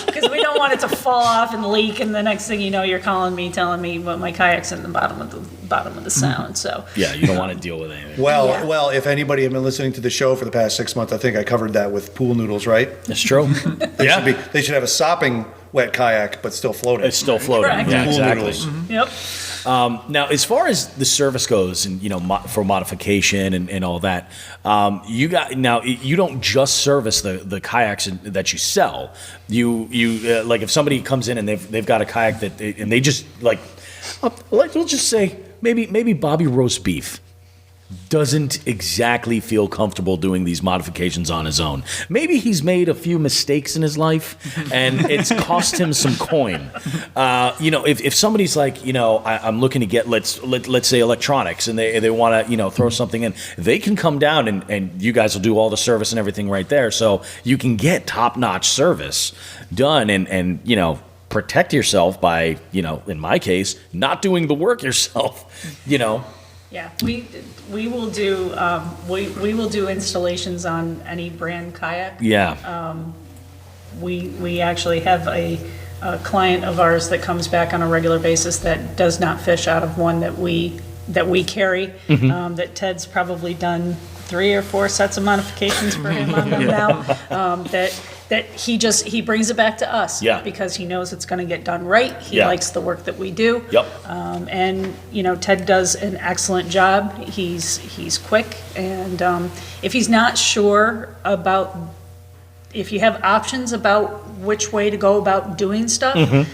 Because we don't want it to fall off and leak, and the next thing you know, you're calling me, telling me what my kayak's in the bottom of the sound. So you don't want to deal with anything. Well, if anybody had been listening to the show for the past 6 months, I think I covered that with pool noodles, right? That's true. They should have a sopping wet kayak, but still floating. It's still floating. Correct. Yeah, pool exactly. noodles. Yep. Now, as far as the service goes, and for modification and all that, you don't just service the kayaks that you sell. You like if somebody comes in and they've got a kayak and they just like we'll just say maybe Bobby Roast Beef doesn't exactly feel comfortable doing these modifications on his own. Maybe he's made a few mistakes in his life, and it's cost him some coin. If somebody's like, I'm looking to get let's say electronics, and they want to throw something in, they can come down and you guys will do all the service and everything right there, so you can get top-notch service done and protect yourself by in my case not doing the work yourself. Yeah, we will do we will do installations on any brand kayak. We actually have a client of ours that comes back on a regular basis that does not fish out of one that we carry. That Ted's probably done 3 or 4 sets of modifications for him on them now. That he brings it back to us because he knows it's going to get done right. He likes the work that we do. And Ted does an excellent job. He's quick, and if he's not sure about, if you have options about which way to go about doing stuff,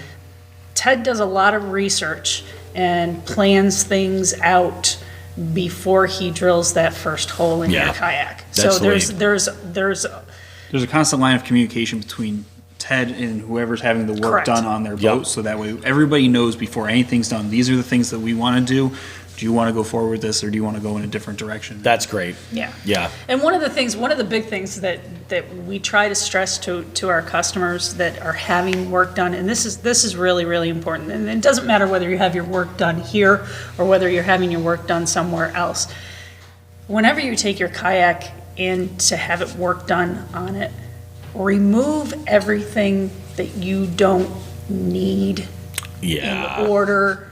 Ted does a lot of research and plans things out before he drills that first hole in your kayak. So there's a constant line of communication between Ted and whoever's having the work done on their boat, so that way everybody knows before anything's done, these are the things that we want to do. do you want to go forward with this or do you want to go in a different direction? That's great. Yeah. Yeah. And one of the big things that we try to stress to our customers that are having work done, and this is really, really important, and it doesn't matter whether you have your work done here or whether you're having your work done somewhere else. Whenever you take your kayak in to have it work done on it, remove everything that you don't need Yeah. in order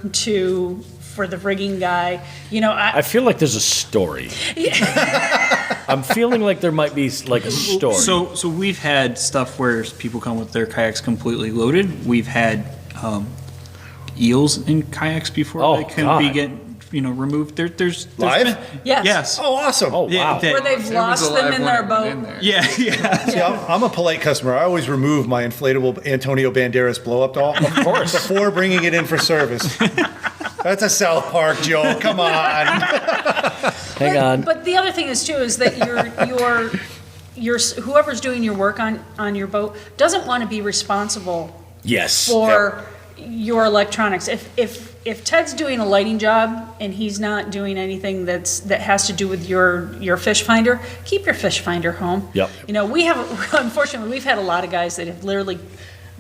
for the rigging guy. I feel like there's a story. I'm feeling like there might be like a story. So we've had stuff where people come with their kayaks completely loaded. We've had eels in kayaks before Oh, they can God. be getting removed. There's Live? been- Yes. Yes. Oh, awesome. Oh, Yeah, wow. that- Where they've There was lost a them live in one their that went boat. in there. Yeah. See, I'm a polite customer. I always remove my inflatable Antonio Banderas blow-up doll. Of course. Before bringing it in for service. That's a South Park joke. Come on. Hang on. But the other thing is too, is that your whoever's doing your work on your boat doesn't want to be responsible Yes. for your electronics. If Ted's doing a lighting job and he's not doing anything that has to do with your fish finder, keep your fish finder home. Yep. Unfortunately, we've had a lot of guys that have literally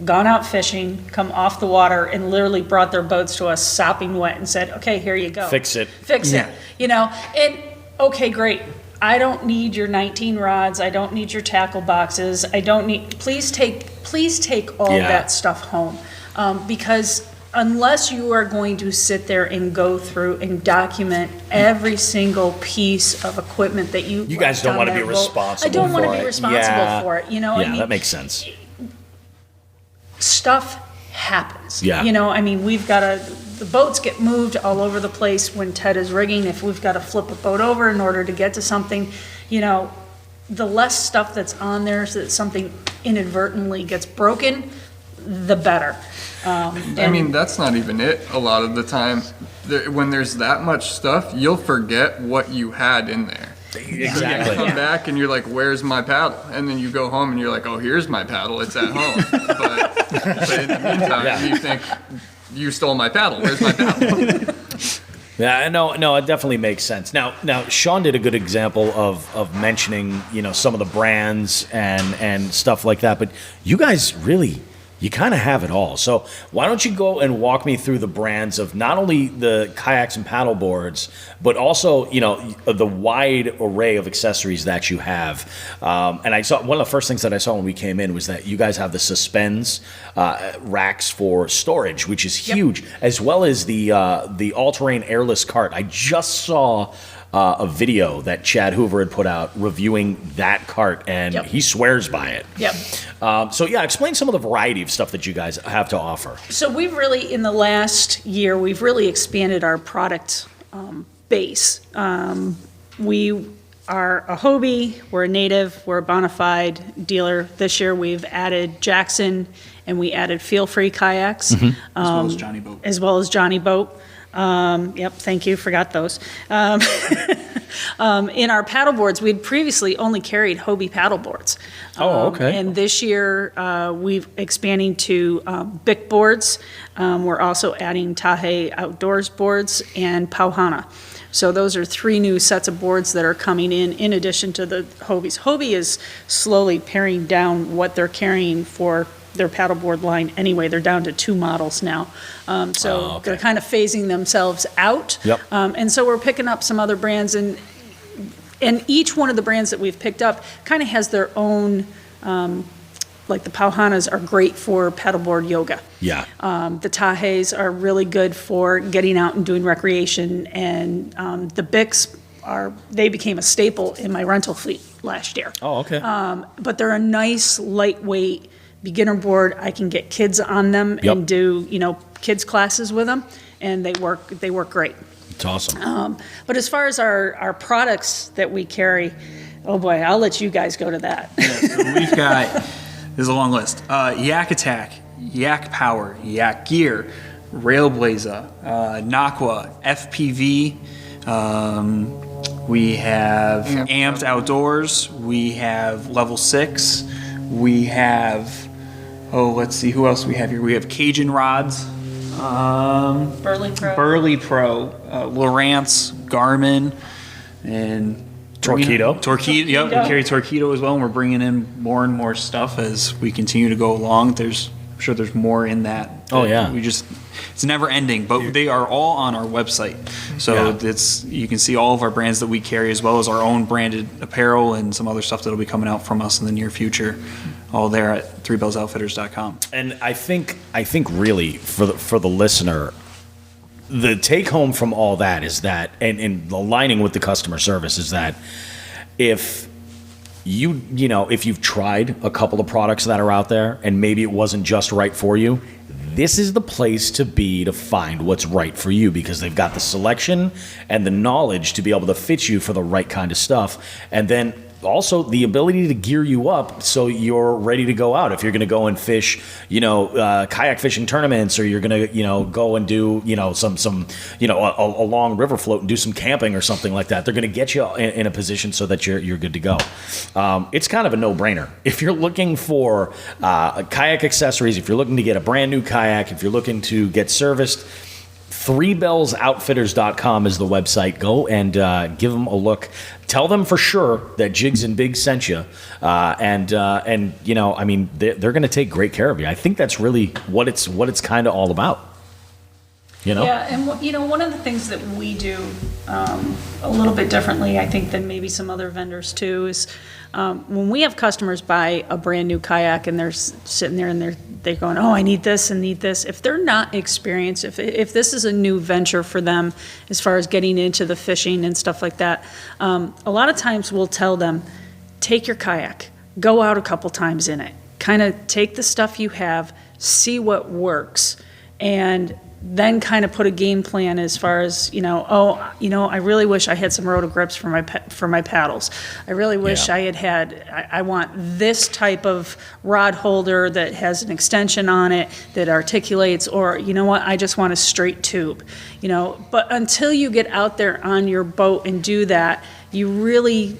gone out fishing, come off the water, and literally brought their boats to us sopping wet and said, okay, here you go. Fix it. Fix Yeah. it. And okay, great. I don't need your 19 rods. I don't need your tackle boxes. I don't need, please take all Yeah. that stuff home. Because unless you are going to sit there and go through and document every single piece of equipment that you guys don't left want on to be that boat, responsible I don't want to for be it. responsible Yeah. for it. Yeah, that makes sense. Stuff happens. Yeah. The boats get moved all over the place when Ted is rigging. If we've got to flip a boat over in order to get to something, the less stuff that's on there so that something inadvertently gets broken, the better. I mean, that's not even it a lot of the time. When there's that much stuff, you'll forget what you had in there. Exactly. You come back and you're like, where's my paddle? And then you go home and you're like, oh, here's my paddle. It's at home. But in the meantime, Yeah. you think, you stole my paddle. Where's my paddle? Yeah, no, it definitely makes sense. Now, Sean did a good example of mentioning, some of the brands and stuff like that. But you guys really, you kind of have it all. So why don't you go and walk me through the brands of not only the kayaks and paddle boards, but also, the wide array of accessories that you have. And I saw one of the first things that I saw when we came in was that you guys have the suspends racks for storage, which is huge, as well as the all-terrain airless cart. I just saw a video that Chad Hoover had put out reviewing that cart, and he swears by it. Yep. So explain some of the variety of stuff that you guys have to offer. So we've really, in the last year, we've really expanded our product base. We are a Hobie, we're a native, we're a bona fide dealer. This year we've added Jackson and we added Feel Free kayaks. As well as Johnny Boat. As well as Johnny Boat. Yep, thank you, forgot those. In our paddle boards, we'd previously only carried Hobie paddle boards. Oh, okay. And this year, we've expanding to Bic boards. We're also adding Tahe Outdoors boards and Pauhana. So those are 3 new sets of boards that are coming in addition to the Hobies. Hobie is slowly paring down what they're carrying for their paddleboard line anyway. They're down to 2 models now. They're kind of phasing themselves out. Yep. And so we're picking up some other brands, and each one of the brands that we've picked up kind of has their own, like the Pauhanas are great for paddleboard yoga. Yeah. The Tahes are really good for getting out and doing recreation, and the Bics they became a staple in my rental fleet last year. Oh, okay. But they're a nice, lightweight beginner board. I can get kids on them and do, kids classes with them, and they work great. It's awesome. But as far as our products that we carry, oh boy, I'll let you guys go to that. So we've got, there's a long list. Yak Attack, Yak Power, Yak Gear, Railblazer, Naqua, FPV. We have Amped Outdoors. We have Level 6. We have, let's see, who else we have here? We have Cajun rods. Burley Pro. Burley Pro, Lowrance, Garmin, and Torqeedo. Torqeedo. Yep, we carry Torqeedo as well, and we're bringing in more and more stuff as we continue to go along. I'm sure there's more in that. Oh, yeah. It's never ending, but they are all on our website. So you can see all of our brands that we carry, as well as our own branded apparel and some other stuff that'll be coming out from us in the near future. All there at threebellsoutfitters.com. And I think really for the listener, the take home from all that is that, and aligning with the customer service, is that if if you've tried a couple of products that are out there and maybe it wasn't just right for you, this is the place to be to find what's right for you, because they've got the selection and the knowledge to be able to fit you for the right kind of stuff. And then also the ability to gear you up so you're ready to go out. If you're going to go and fish, kayak fishing tournaments, or you're going to, go and do, some a long river float and do some camping or something like that, they're going to get you in a position so that you're good to go. It's kind of a no-brainer. If you're looking for kayak accessories, if you're looking to get a brand new kayak, if you're looking to get serviced, threebellsoutfitters.com is the website. Go and give them a look. Tell them for sure that Jigs and Biggs sent you, and they're going to take great care of you. I think that's really what it's kind of all about. Yeah, and one of the things that we do a little bit differently, I think, than maybe some other vendors too, is when we have customers buy a brand new kayak and they're sitting there and they're going, oh, I need this and need this. If they're not experienced, if this is a new venture for them as far as getting into the fishing and stuff like that, a lot of times we'll tell them, take your kayak, go out a couple times in it, kind of take the stuff you have, see what works, and then kind of put a game plan as far as, I really wish I had some roto grips for my paddles. I really wish I want this type of rod holder that has an extension on it that articulates, or I just want a straight tube. But until you get out there on your boat and do that, you really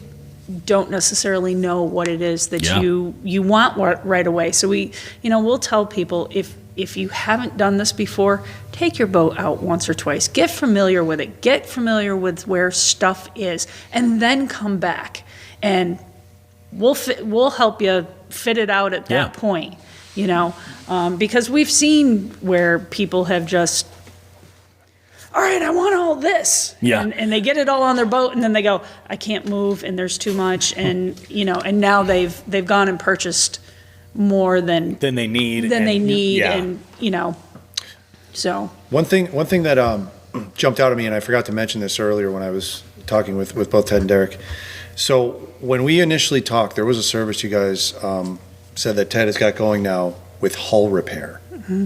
don't necessarily know what it is that you want right away. So we'll tell people, if you haven't done this before, take your boat out once or twice. Get familiar with it. Get familiar with where stuff is, and then come back, and we'll help you fit it out at that point. Because we've seen where people have just, all right, I want all this. Yeah. And they get it all on their boat, and then they go, I can't move, and there's too much, and and now they've gone and purchased more than they need, and so one thing that jumped out at me, and I forgot to mention this earlier when I was talking with both Ted and Derek. So when we initially talked, there was a service you guys said that Ted has got going now with hull repair. Mm-hmm.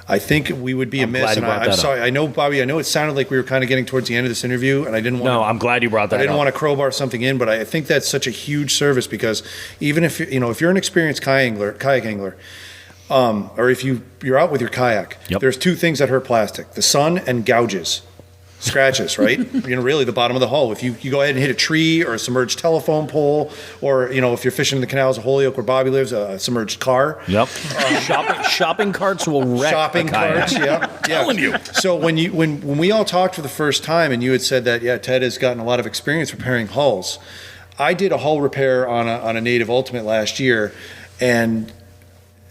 I think we would be amiss, and I'm sorry. I know, Bobby. I know it sounded like we were kind of getting towards the end of this interview, and I didn't want. No, I'm glad you brought that up. I didn't want to crowbar something in, but I think that's such a huge service, because even if if you're an experienced kayak angler, or if you're out with your kayak, there's two things that hurt plastic: the sun and gouges. Scratches, right? Really the bottom of the hull. If you go ahead and hit a tree or a submerged telephone pole, or if you're fishing in the canals of Holyoke where Bobby lives, a submerged car. Yep. Shopping carts will wreck. Shopping carts. Yeah. Telling you. So when we all talked for the first time, and you had said that Ted has gotten a lot of experience repairing hulls. I did a hull repair on a Native Ultimate last year, and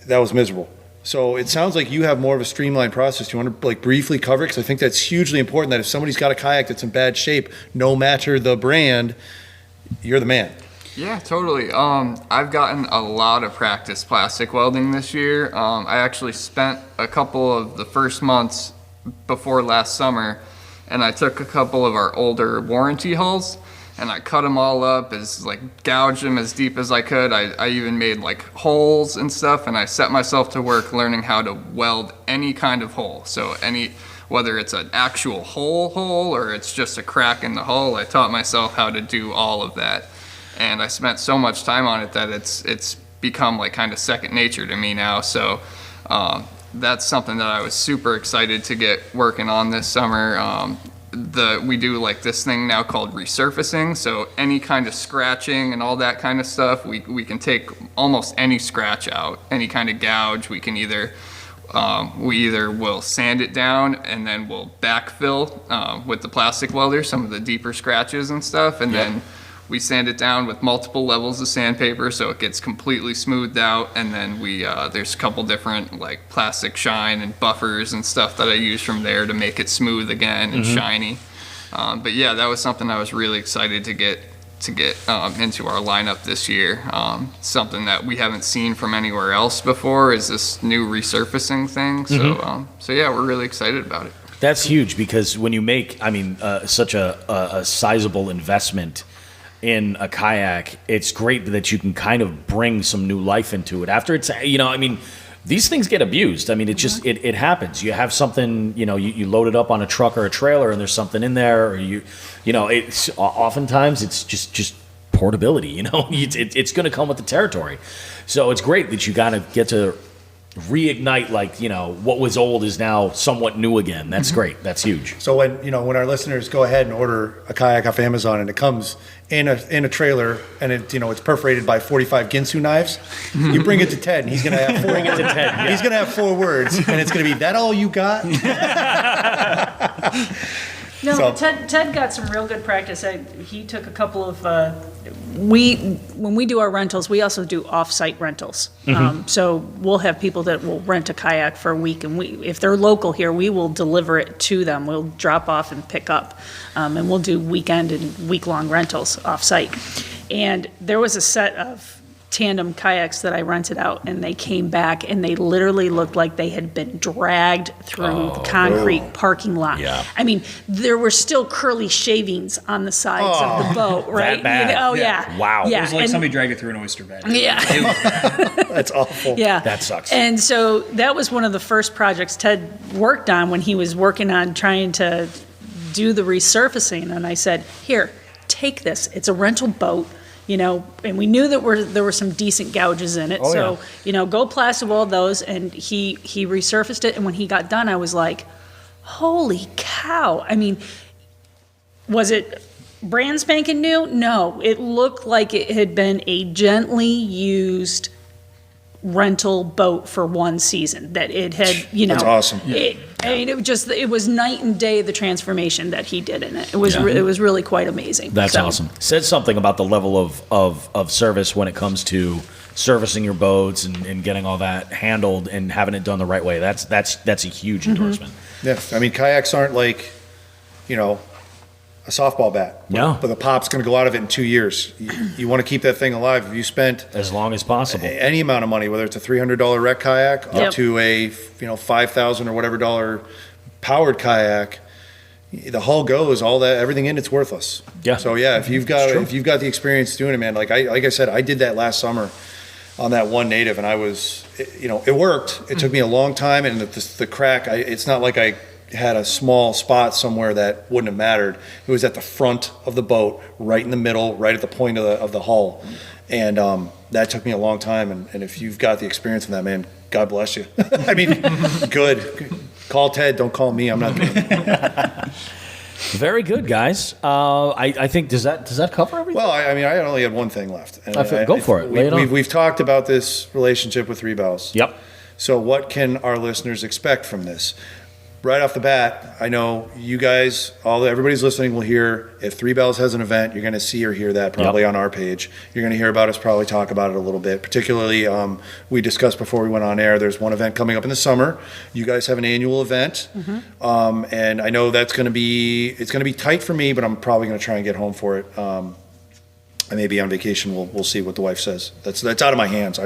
that was miserable. So it sounds like you have more of a streamlined process. Do you want to briefly cover it? Because I think that's hugely important, that if somebody's got a kayak that's in bad shape, no matter the brand, you're the man. Yeah, totally. I've gotten a lot of practice plastic welding this year. I actually spent a couple of the first months before last summer, and I took a couple of our older warranty hulls, and I cut them all up, gouged them as deep as I could. I even made holes and stuff, and I set myself to work learning how to weld any kind of hole. So whether it's an actual hole or it's just a crack in the hull, I taught myself how to do all of that. And I spent so much time on it that it's become kind of second nature to me now. So that's something that I was super excited to get working on this summer. We do this thing now called resurfacing. So any kind of scratching and all that kind of stuff, we can take almost any scratch out, any kind of gouge. We can either we either will sand it down and then we'll backfill with the plastic welder some of the deeper scratches and stuff, and then we sand it down with multiple levels of sandpaper so it gets completely smoothed out, and then we there's a couple different like plastic shine and buffers and stuff that I use from there to make it smooth again and shiny. But yeah, that was something I was really excited to get into our lineup this year. Something that we haven't seen from anywhere else before is this new resurfacing thing. So yeah, we're really excited about it. That's huge, because when you make, such a sizable investment in a kayak, it's great that you can kind of bring some new life into it. After it's, these things get abused. It just, it happens. You have something, you load it up on a truck or a trailer and there's something in there, or it's oftentimes it's just portability, it's going to come with the territory. So it's great that you got to get to reignite, what was old is now somewhat new again. That's great. That's huge. So when our listeners go ahead and order a kayak off Amazon and it comes in a trailer and it's perforated by 45 Ginsu knives, you bring it to Ted and he's gonna have four. Bring it to Ted. Yeah. He's gonna have 4 words and it's gonna be, "That all you got?" No, So- Ted got some real good practice. He took a couple of, when we do our rentals, we also do off-site rentals. So we'll have people that will rent a kayak for a week, and if they're local here, we will deliver it to them. We'll drop off and pick up, and we'll do weekend and week-long rentals off-site. And there was a set of tandem kayaks that I rented out, and they came back and they literally looked like they had been dragged through the concrete parking lot. Yeah. There were still curly shavings on the sides of the boat, right? bad? Oh yeah. Wow. Yeah. It was like and- somebody dragged it through an oyster bed. Yeah. It was bad. That's awful. Yeah. That sucks. And so that was one of the first projects Ted worked on when he was working on trying to do the resurfacing. And I said, "Here, take this. It's a rental boat." And we knew that there were some decent gouges in it. Oh, So, go plaster wall those. And he resurfaced it. And when he got done, I was like, holy cow. Was it brand spanking new? No. It looked like it had been a gently used rental boat for one season, that it had, That's awesome. it was night and day, the transformation that he did in it. It was it was really quite amazing. That's So, awesome. Says something about the level of service when it comes to servicing your boats and getting all that handled and having it done the right way. That's a huge endorsement. Yeah, kayaks aren't like, a softball bat. No. But the pop's going to go out of it in 2 years. You want to keep that thing alive. If you spent As long as possible. any amount of money, whether it's a $300 rec kayak Yep. up to a $5,000 or whatever dollar powered kayak, the hull goes, all that, everything in it's worthless. Yeah. So yeah, if you've got the experience doing it, man, like I said, I did that last summer on that one native, and it worked. It took me a long time, and the crack, it's not like I had a small spot somewhere that wouldn't have mattered. It was at the front of the boat, right in the middle, right at the point of the hull. And that took me a long time. And if you've got the experience of that, man, God bless you. Good. Call Ted, don't call me. I'm not doing it. Very good, guys. I think, does that cover everything? Well, I only had one thing left. And Go for it. Lay it on. We've talked about this relationship with Three Bells. Yep. So what can our listeners expect from this? Right off the bat, I know you guys, everybody's listening will hear, if Three Bells has an event, you're going to see or hear that probably on our page. You're going to hear about us probably talk about it a little bit. Particularly, we discussed before we went on air, there's one event coming up in the summer. You guys have an annual event. And I know it's going to be tight for me, but I'm probably going to try and get home for it. I may be on vacation. We'll see what the wife says. That's out of my hands.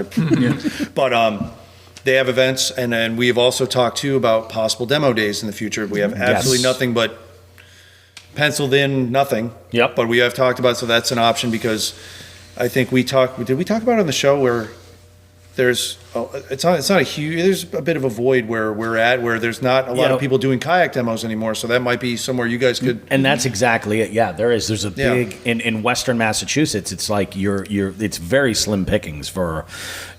But they have events, and then we have also talked too about possible demo days in the future. We have absolutely nothing but penciled in nothing. Yep. But we have talked about, so that's an option, because I think did we talk about it on the show where there's there's a bit of a void where we're at, where there's not a lot of people doing kayak demos anymore. So that might be somewhere you guys could. And that's exactly it. Yeah, there's a big in Western Massachusetts. It's like it's very slim pickings for,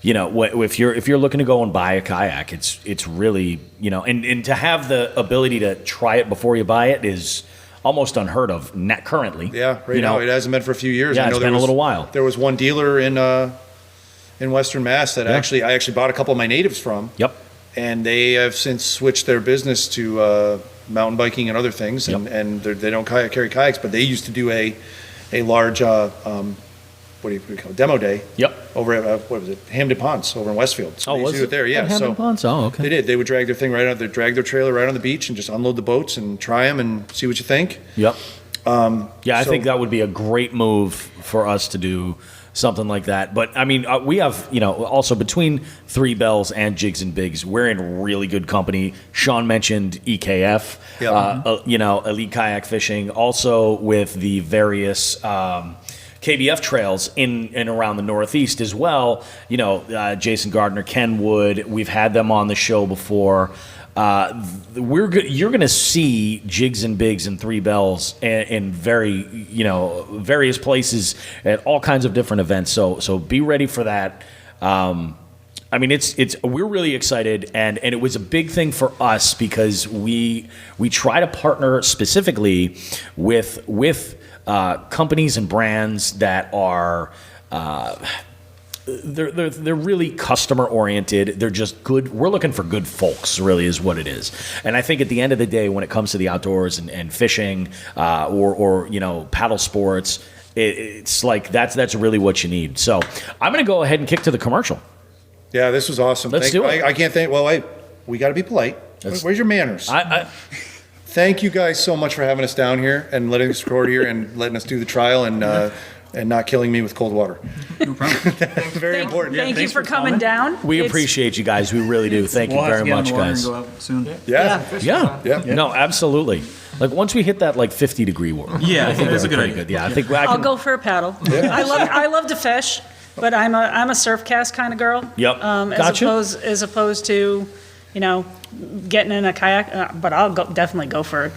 if you're looking to go and buy a kayak, it's really, and to have the ability to try it before you buy it is almost unheard of currently. Yeah, right now it hasn't been for a few years. Yeah, I know it's been a little while. There was one dealer in Western Mass that I actually bought a couple of my natives from. Yep. and they have since switched their business to mountain biking and other things, and they don't carry kayaks, but they used to do a large what do you call it, demo day. Yep. Over at what was it, Hamden Ponds over in Westfield. So they used to do it there. Yeah. At Hamden Ponds? Oh, okay. They did. They would drag their thing right out. They drag their trailer right on the beach and just unload the boats and try them and see what you think. Yep. I so- think that would be a great move for us to do something like that. But I mean, we have, also between Three Bells and Jigs and Bigs, we're in really good company. Sean mentioned EKF, Elite Kayak Fishing, also with the various KBF trails in and around the Northeast as well. Jason Gardner, Ken Wood, we've had them on the show before. You're going to see Jigs and Bigs and Three Bells in various places at all kinds of different events. So be ready for that. We're really excited, and it was a big thing for us because we try to partner specifically with companies and brands that are. They're really customer oriented. They're just good. We're looking for good folks, really, is what it is. And I think at the end of the day, when it comes to the outdoors and fishing or paddle sports, it's like that's really what you need. So I'm going to go ahead and kick to the commercial. Yeah, this was awesome. Let's do it. I can't thank. Well, we got to be polite. Where's your manners? Thank you guys so much for having us down here and letting us record here and letting us do the trial and not killing me with cold water. No problem. That's very important. Thank you thanks for for coming coming. down. We It's- appreciate you guys. We really do. Thank you We'll have very to get in much, the water guys. And go out soon. Yeah. No, absolutely. Like once we hit that 50-degree warm. Yeah, I think that's we're a good pretty idea. good. Yeah, I think I'll go for a paddle. I love to fish, but I'm a surf cast kind of girl. Yep. Gotcha. As opposed to, getting in a kayak. But I'll definitely go for a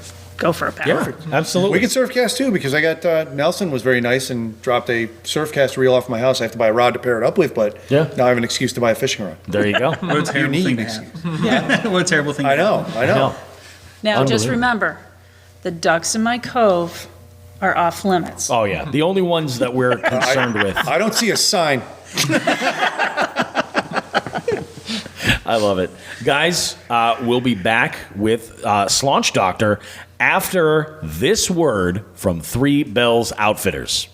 paddle. Yeah, absolutely. We can surf cast too because I got Nelson was very nice and dropped a surf cast reel off my house. I have to buy a rod to pair it up with, but Yeah. now I have an excuse to buy a fishing rod. There you go. What a terrible need thing to an have. What a terrible thing. I to know. No. Now, just Unbelievable. remember, the ducks in my cove are off limits. Oh yeah, the only ones that we're concerned with. I don't see a sign. I love it. Guys, we'll be back with Slaunch Doctor after this word from Three Bells Outfitters.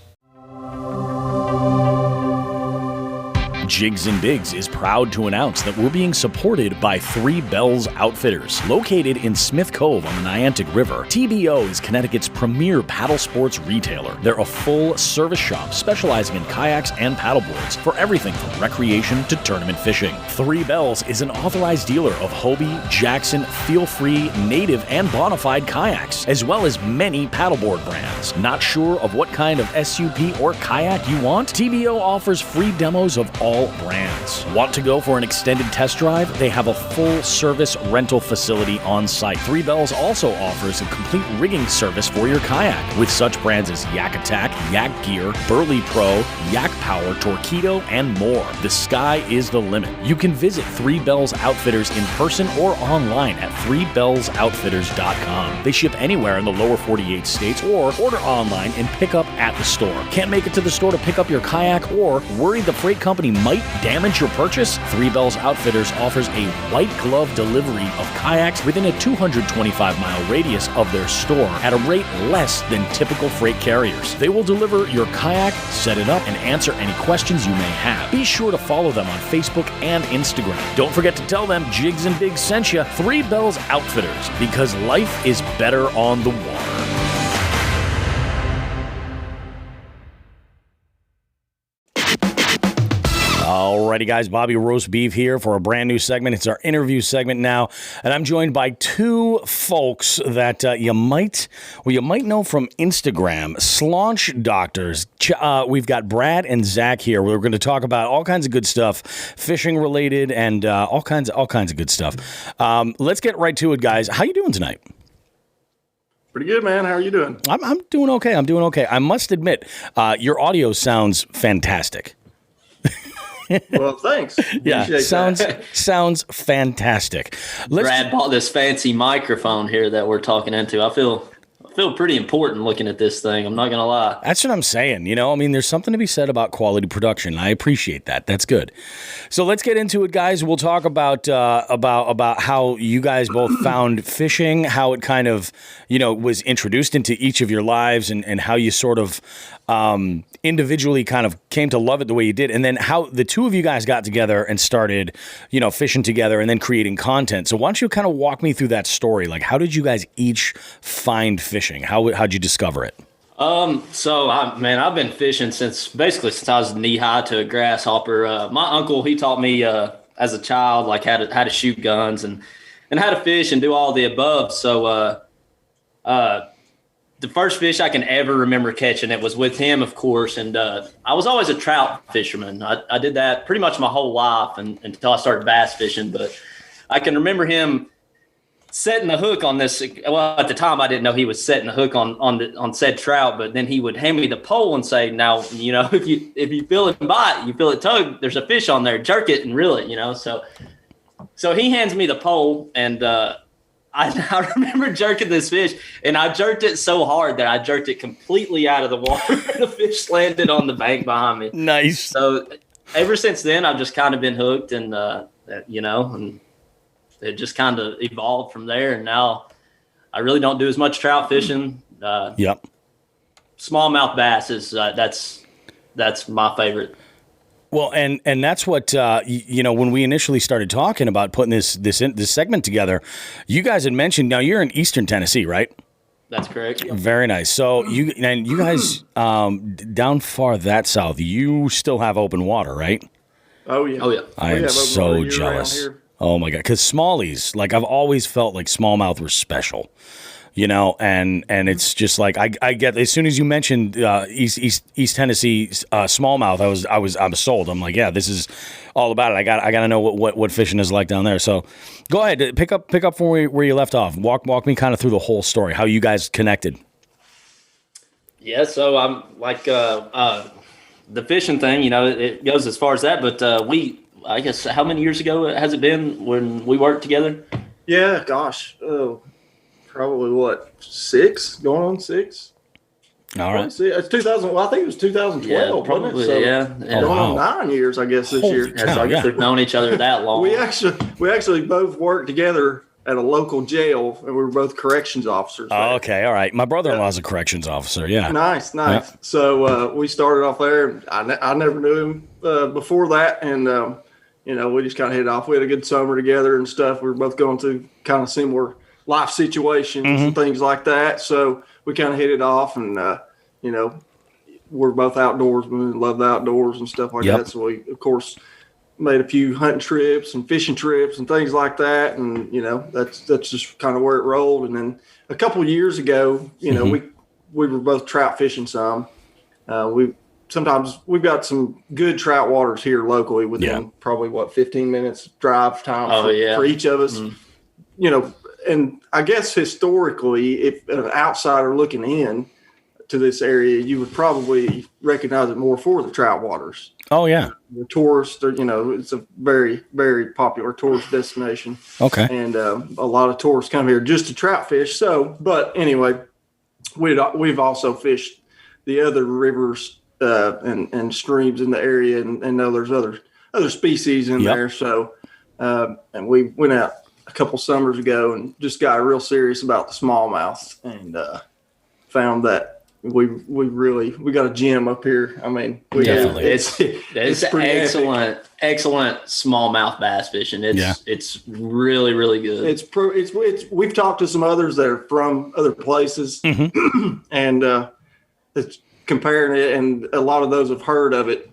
Jigs and Bigs is proud to announce that we're being supported by Three Bells Outfitters. Located in Smith Cove on the Niantic River, TBO is Connecticut's premier paddle sports retailer. They're a full service shop specializing in kayaks and paddleboards for everything from recreation to tournament fishing. Three Bells is an authorized dealer of Hobie, Jackson, Feel Free, Native, and Bonafide kayaks, as well as many paddleboard brands. Not sure of what kind of SUP or kayak you want? TBO offers free demos of all brands. Want to go for an extended test drive? They have a full-service rental facility on site. Three Bells also offers a complete rigging service for your kayak with such brands as Yak Attack, Yak Gear, Burley Pro, Yak Power, Torpedo, and more. The sky is the limit. You can visit Three Bells Outfitters in person or online at threebellsoutfitters.com. They ship anywhere in the lower 48 states or order online and pick up at the store. Can't make it to the store to pick up your kayak or worried the freight company might damage your purchase? Three Bells Outfitters offers a white glove delivery of kayaks within a 225-mile radius of their store at a rate less than typical freight carriers. They will deliver your kayak, set it up, and answer any questions you may have. Be sure to follow them on Facebook and Instagram. Don't forget to tell them Jigs and Bigs sent you. Three Bells Outfitters, because life is better on the water. Alrighty, guys, Bobby Roast Beef here for a brand new segment. It's our interview segment now, and I'm joined by two folks that you might know from Instagram, Slaunch Doctors. We've got Brad and Zach here. We're going to talk about all kinds of good stuff, fishing related, and all kinds of good stuff. Let's get right to it, guys. How you doing tonight? Pretty good, man. How are you doing? I'm doing okay. I must admit, your audio sounds fantastic. Well, thanks. Yeah, Appreciate that. sounds fantastic. Brad bought this fancy microphone here that we're talking into. I feel feel pretty important looking at this thing. I'm not gonna lie. That's what I'm saying. I mean, there's something to be said about quality production. I appreciate that. That's good. So let's get into it, guys. We'll talk about how you guys both found fishing, how it kind of, was introduced into each of your lives, and how you sort of individually kind of came to love it the way you did, and then how the two of you guys got together and started, fishing together and then creating content. So why don't you kind of walk me through that story? Like, how did you guys each find fishing? How'd you discover it? I've been fishing since I was knee high to a grasshopper. My uncle, he taught me as a child, like how to shoot guns and how to fish and do all the above. So the first fish I can ever remember catching, it was with him, of course. And I was always a trout fisherman. I did that pretty much my whole life until I started bass fishing. But I can remember him setting the hook on this. Well, at the time I didn't know he was setting the hook on said trout, but then he would hand me the pole and say, "Now, if you feel it bite, you feel it tug, there's a fish on there, jerk it and reel it." So he hands me the pole, and I remember jerking this fish, and I jerked it so hard that I jerked it completely out of the water. The fish landed on the bank behind me. Nice. So ever since then, I've just kind of been hooked, and and it just kind of evolved from there. And now I really don't do as much trout fishing. Yep. Smallmouth bass is that's my favorite. Well, and that's what when we initially started talking about putting this segment together, you guys had mentioned. Now you're in Eastern Tennessee, right? That's correct. Very nice. So you guys down far that south, you still have open water, right? Oh yeah. Oh yeah. I am so jealous. Oh my God, because smallies, like I've always felt like smallmouth were special. And it's just like I get, as soon as you mentioned East Tennessee smallmouth, I'm sold. I'm like, yeah, this is all about it. I got to know what fishing is like down there. So go ahead, pick up from where you left off. Walk me kind of through the whole story, how you guys connected. Yeah, so I'm like the fishing thing. It goes as far as that. But I guess, how many years ago has it been when we worked together? Yeah, gosh. Oh, probably 6, going on 6. All right. See, it's 2000. Well, I think it was 2012. Yeah, probably. Wasn't it? So Yeah. going on 9 years, I guess, this year. Yeah, so I guess we've known each other that long. We actually both worked together at a local jail, and we were both corrections officers. Oh, okay, all right. My brother-in-law's a corrections officer. Yeah. Nice. Yeah. So we started off there. I never knew him before that, and we just kind of hit it off. We had a good summer together and stuff. We were both going through kind of similar life situations and things like that. So we kind of hit it off, and we're both outdoorsmen and love the outdoors and stuff like that. So we, of course, made a few hunting trips and fishing trips and things like that. And, that's just kind of where it rolled. And then a couple of years ago, we were both trout fishing some. We've got some good trout waters here locally within probably 15 minutes drive time for each of us. And I guess historically, if an outsider looking in to this area, you would probably recognize it more for the trout waters. Oh yeah. The tourists, it's a very, very popular tourist destination. Okay. And a lot of tourists come here just to trout fish. So, but anyway, we've also fished the other rivers and streams in the area, and know there's other species in there. So, and we went out a couple summers ago and just got real serious about the smallmouth, and found that we got a gem up here. I mean, Definitely. It's pretty excellent smallmouth bass fishing. It's really, really good. It's we've talked to some others that are from other places, and it's comparing it, and a lot of those have heard of it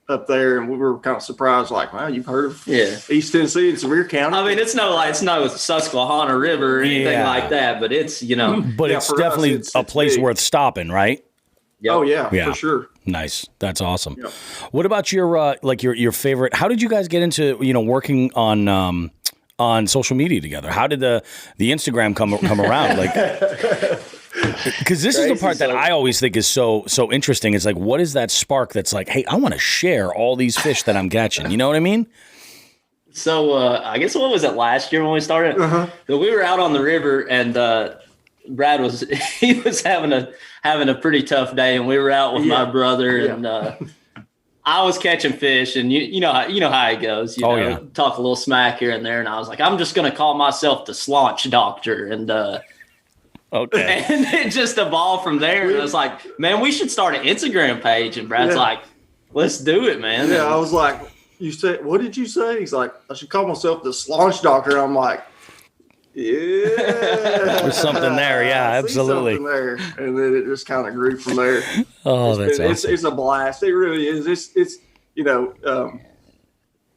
up there, and we were kind of surprised, like, wow, you've heard of East Tennessee and Sevier County? I mean, it's no Susquehanna River or anything like that, but it's but it's definitely it's a place big. worth stopping, right? Yep. Oh yeah, for sure. Nice. That's awesome. Yep. What about your your favorite? How did you guys get into working on social media together? How did the Instagram come around? Like, because this is the part that I always think is so interesting. It's like, what is that spark that's like, hey, I want to share all these fish that I'm catching. You know what I mean? So I guess what was it last year when we started? So we were out on the river, and Brad was he was having a pretty tough day, and we were out with my brother, and I was catching fish, and you know how it goes. You know, talk a little smack here and there, and I was like, I'm just gonna call myself the Slaunch doctor, and okay, and it just evolved from there. And I was like, man, we should start an Instagram page, and Brad's like, let's do it, man. Yeah, I was like, you said, what did you say? He's like, I should call myself the Slaunch doctor. I'm like, yeah, there's something there. Yeah, I see absolutely. something there, and then it just kind of grew from there. Oh, that's awesome. It's a blast. It really is. It's you know,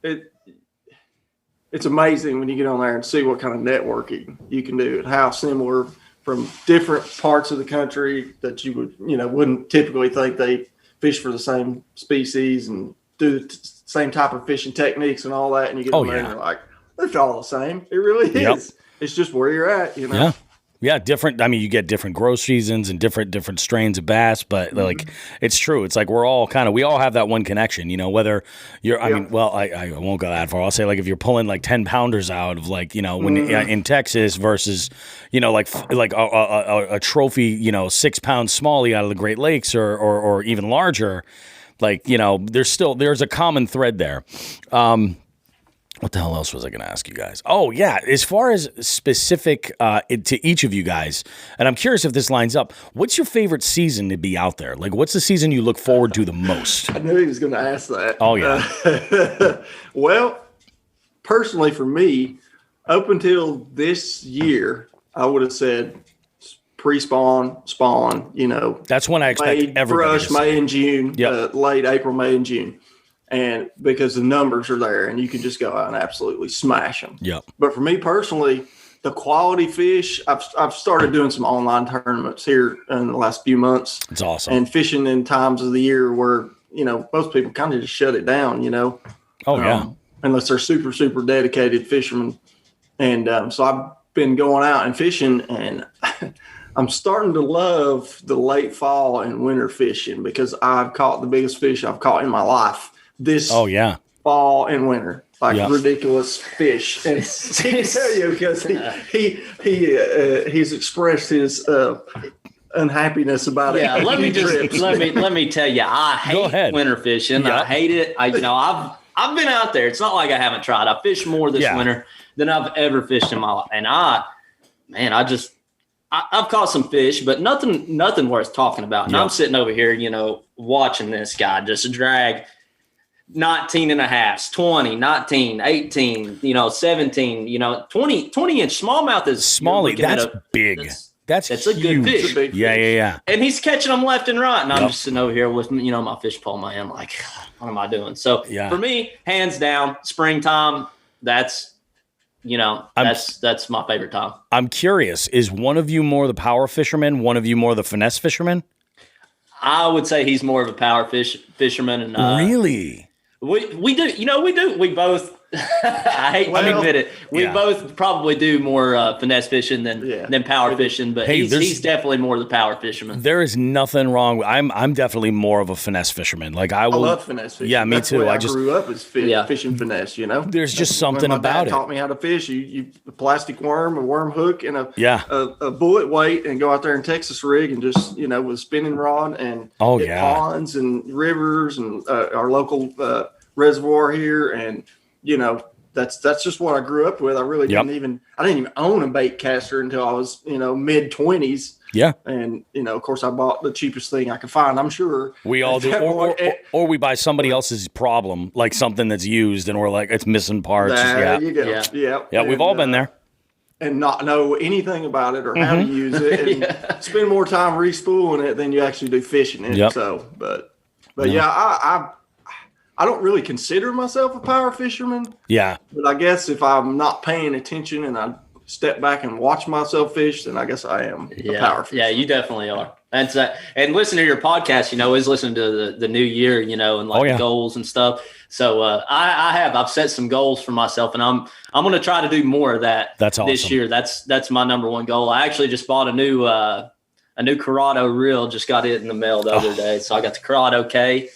it's amazing when you get on there and see what kind of networking you can do and how similar from different parts of the country that you wouldn't typically think they fish for the same species and do the same type of fishing techniques and all that, and you get on there and you're like, it's all the same. It really is. Yep. It's just where you're at, you know. Yeah, different. I mean, you get different growth seasons and different strains of bass, but like it's true. It's like we all have that one connection, you know. Whether you're, I mean, well, I won't go that far. I'll say like if you're pulling like 10 pounders out of like when in Texas versus like a trophy 6 pound smallie out of the Great Lakes or even larger, like there's a common thread there. What the hell else was I going to ask you guys? Oh, yeah. As far as specific to each of you guys, and I'm curious if this lines up, what's your favorite season to be out there? Like, what's the season you look forward to the most? I knew he was going to ask that. Oh, yeah. Well, personally for me, up until this year, I would have said pre-spawn, spawn, That's when I expect everybody to May and June, Yep. Late April, May and June. And because the numbers are there and you can just go out and absolutely smash them. Yep. But for me personally, the quality fish, I've started doing some online tournaments here in the last few months. It's awesome. And fishing in times of the year where, most people kind of just shut it down, Oh, yeah. Unless they're super, super dedicated fishermen. And so I've been going out and fishing, and I'm starting to love the late fall and winter fishing because I've caught the biggest fish I've caught in my life this fall and winter, ridiculous fish. And he can tell you because he's expressed his unhappiness about it. Yeah, let me tell you, I hate winter fishing. Yeah. I hate it. I've been out there. It's not like I haven't tried. I fished more this winter than I've ever fished in my life, and I've caught some fish, but nothing worth talking about. And I'm sitting over here, watching this guy just drag 19 and a half, 20, 19, 18, 17, 20 inch smallmouth is smallie. That's big. That's a good fish. Yeah. And he's catching them left and right. And I'm just sitting over here with, my fish pole in my hand, like, what am I doing? So for me, hands down, springtime, that's my favorite time. I'm curious, is one of you more the power fisherman? One of you more the finesse fisherman? I would say he's more of a power fisherman. And really? We do. We do. We both. I hate to admit it. We both probably do more finesse fishing than power fishing, but he's definitely more the power fisherman. There is nothing wrong. I'm definitely more of a finesse fisherman. Like I love finesse fishing. Yeah, me That's too. The way I grew up as fishing finesse. There's just something when my about dad it. Taught me how to fish. You a plastic worm, a worm hook, and a bullet weight, and go out there and Texas rig, and just with a spinning rod and hit ponds and rivers and our local reservoir here, and that's just what I grew up with. I really didn't even own a bait caster until I was mid 20s. Yeah, and of course I bought the cheapest thing I could find. I'm sure we all do, or we buy somebody else's problem, like something that's used, and we're like it's missing parts. There you go. Yeah. We've all been there. And not know anything about it or how to use it, and spend more time respooling it than you actually do fishing it. So, but I don't really consider myself a power fisherman. Yeah. But I guess if I'm not paying attention and I step back and watch myself fish, then I guess I am a power fisherman. Yeah, you definitely are. And listen to your podcast, is listening to the new year, and goals and stuff. So I've set some goals for myself, and I'm going to try to do more of that. That's awesome. This year. That's my number one goal. I actually just bought a new Corrado reel. Just got it in the mail the other day. So I got the Corrado K.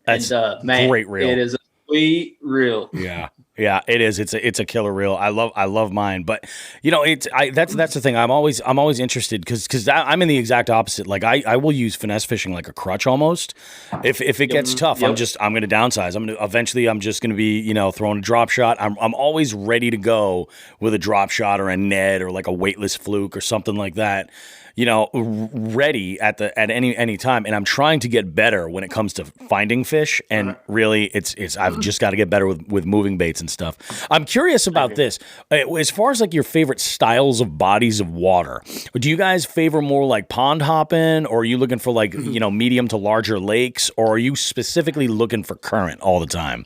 That's great reel. It is a sweet reel. Yeah. Yeah, it is. It's a killer reel. I love mine, but that's the thing. I'm always interested because I'm in the exact opposite. Like I will use finesse fishing like a crutch almost. If it gets tough, I'm going to downsize. I'm just going to be throwing a drop shot. I'm always ready to go with a drop shot or a Ned or like a weightless fluke or something like that. Ready at any time, and I'm trying to get better when it comes to finding fish. And really, it's I've just got to get better with moving baits and stuff. I'm curious about this, as far as like your favorite styles of bodies of water. Do you guys favor more like pond hopping, or are you looking for like medium to larger lakes, or are you specifically looking for current all the time?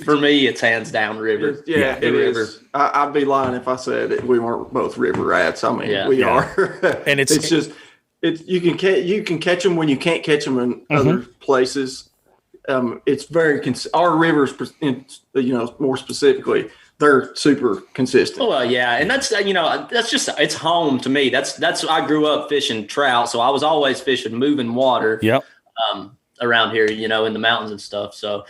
For me, it's hands down river. Yeah, it river. is. I'd be lying if I said it, we weren't both river rats. I mean, we are. And it's just you can catch them when you can't catch them in other places. It's very our rivers, more specifically, they're super consistent. Oh, well, yeah, and that's just it's home to me. That's I grew up fishing trout, so I was always fishing moving water. Yep. Around here, in the mountains and stuff. So.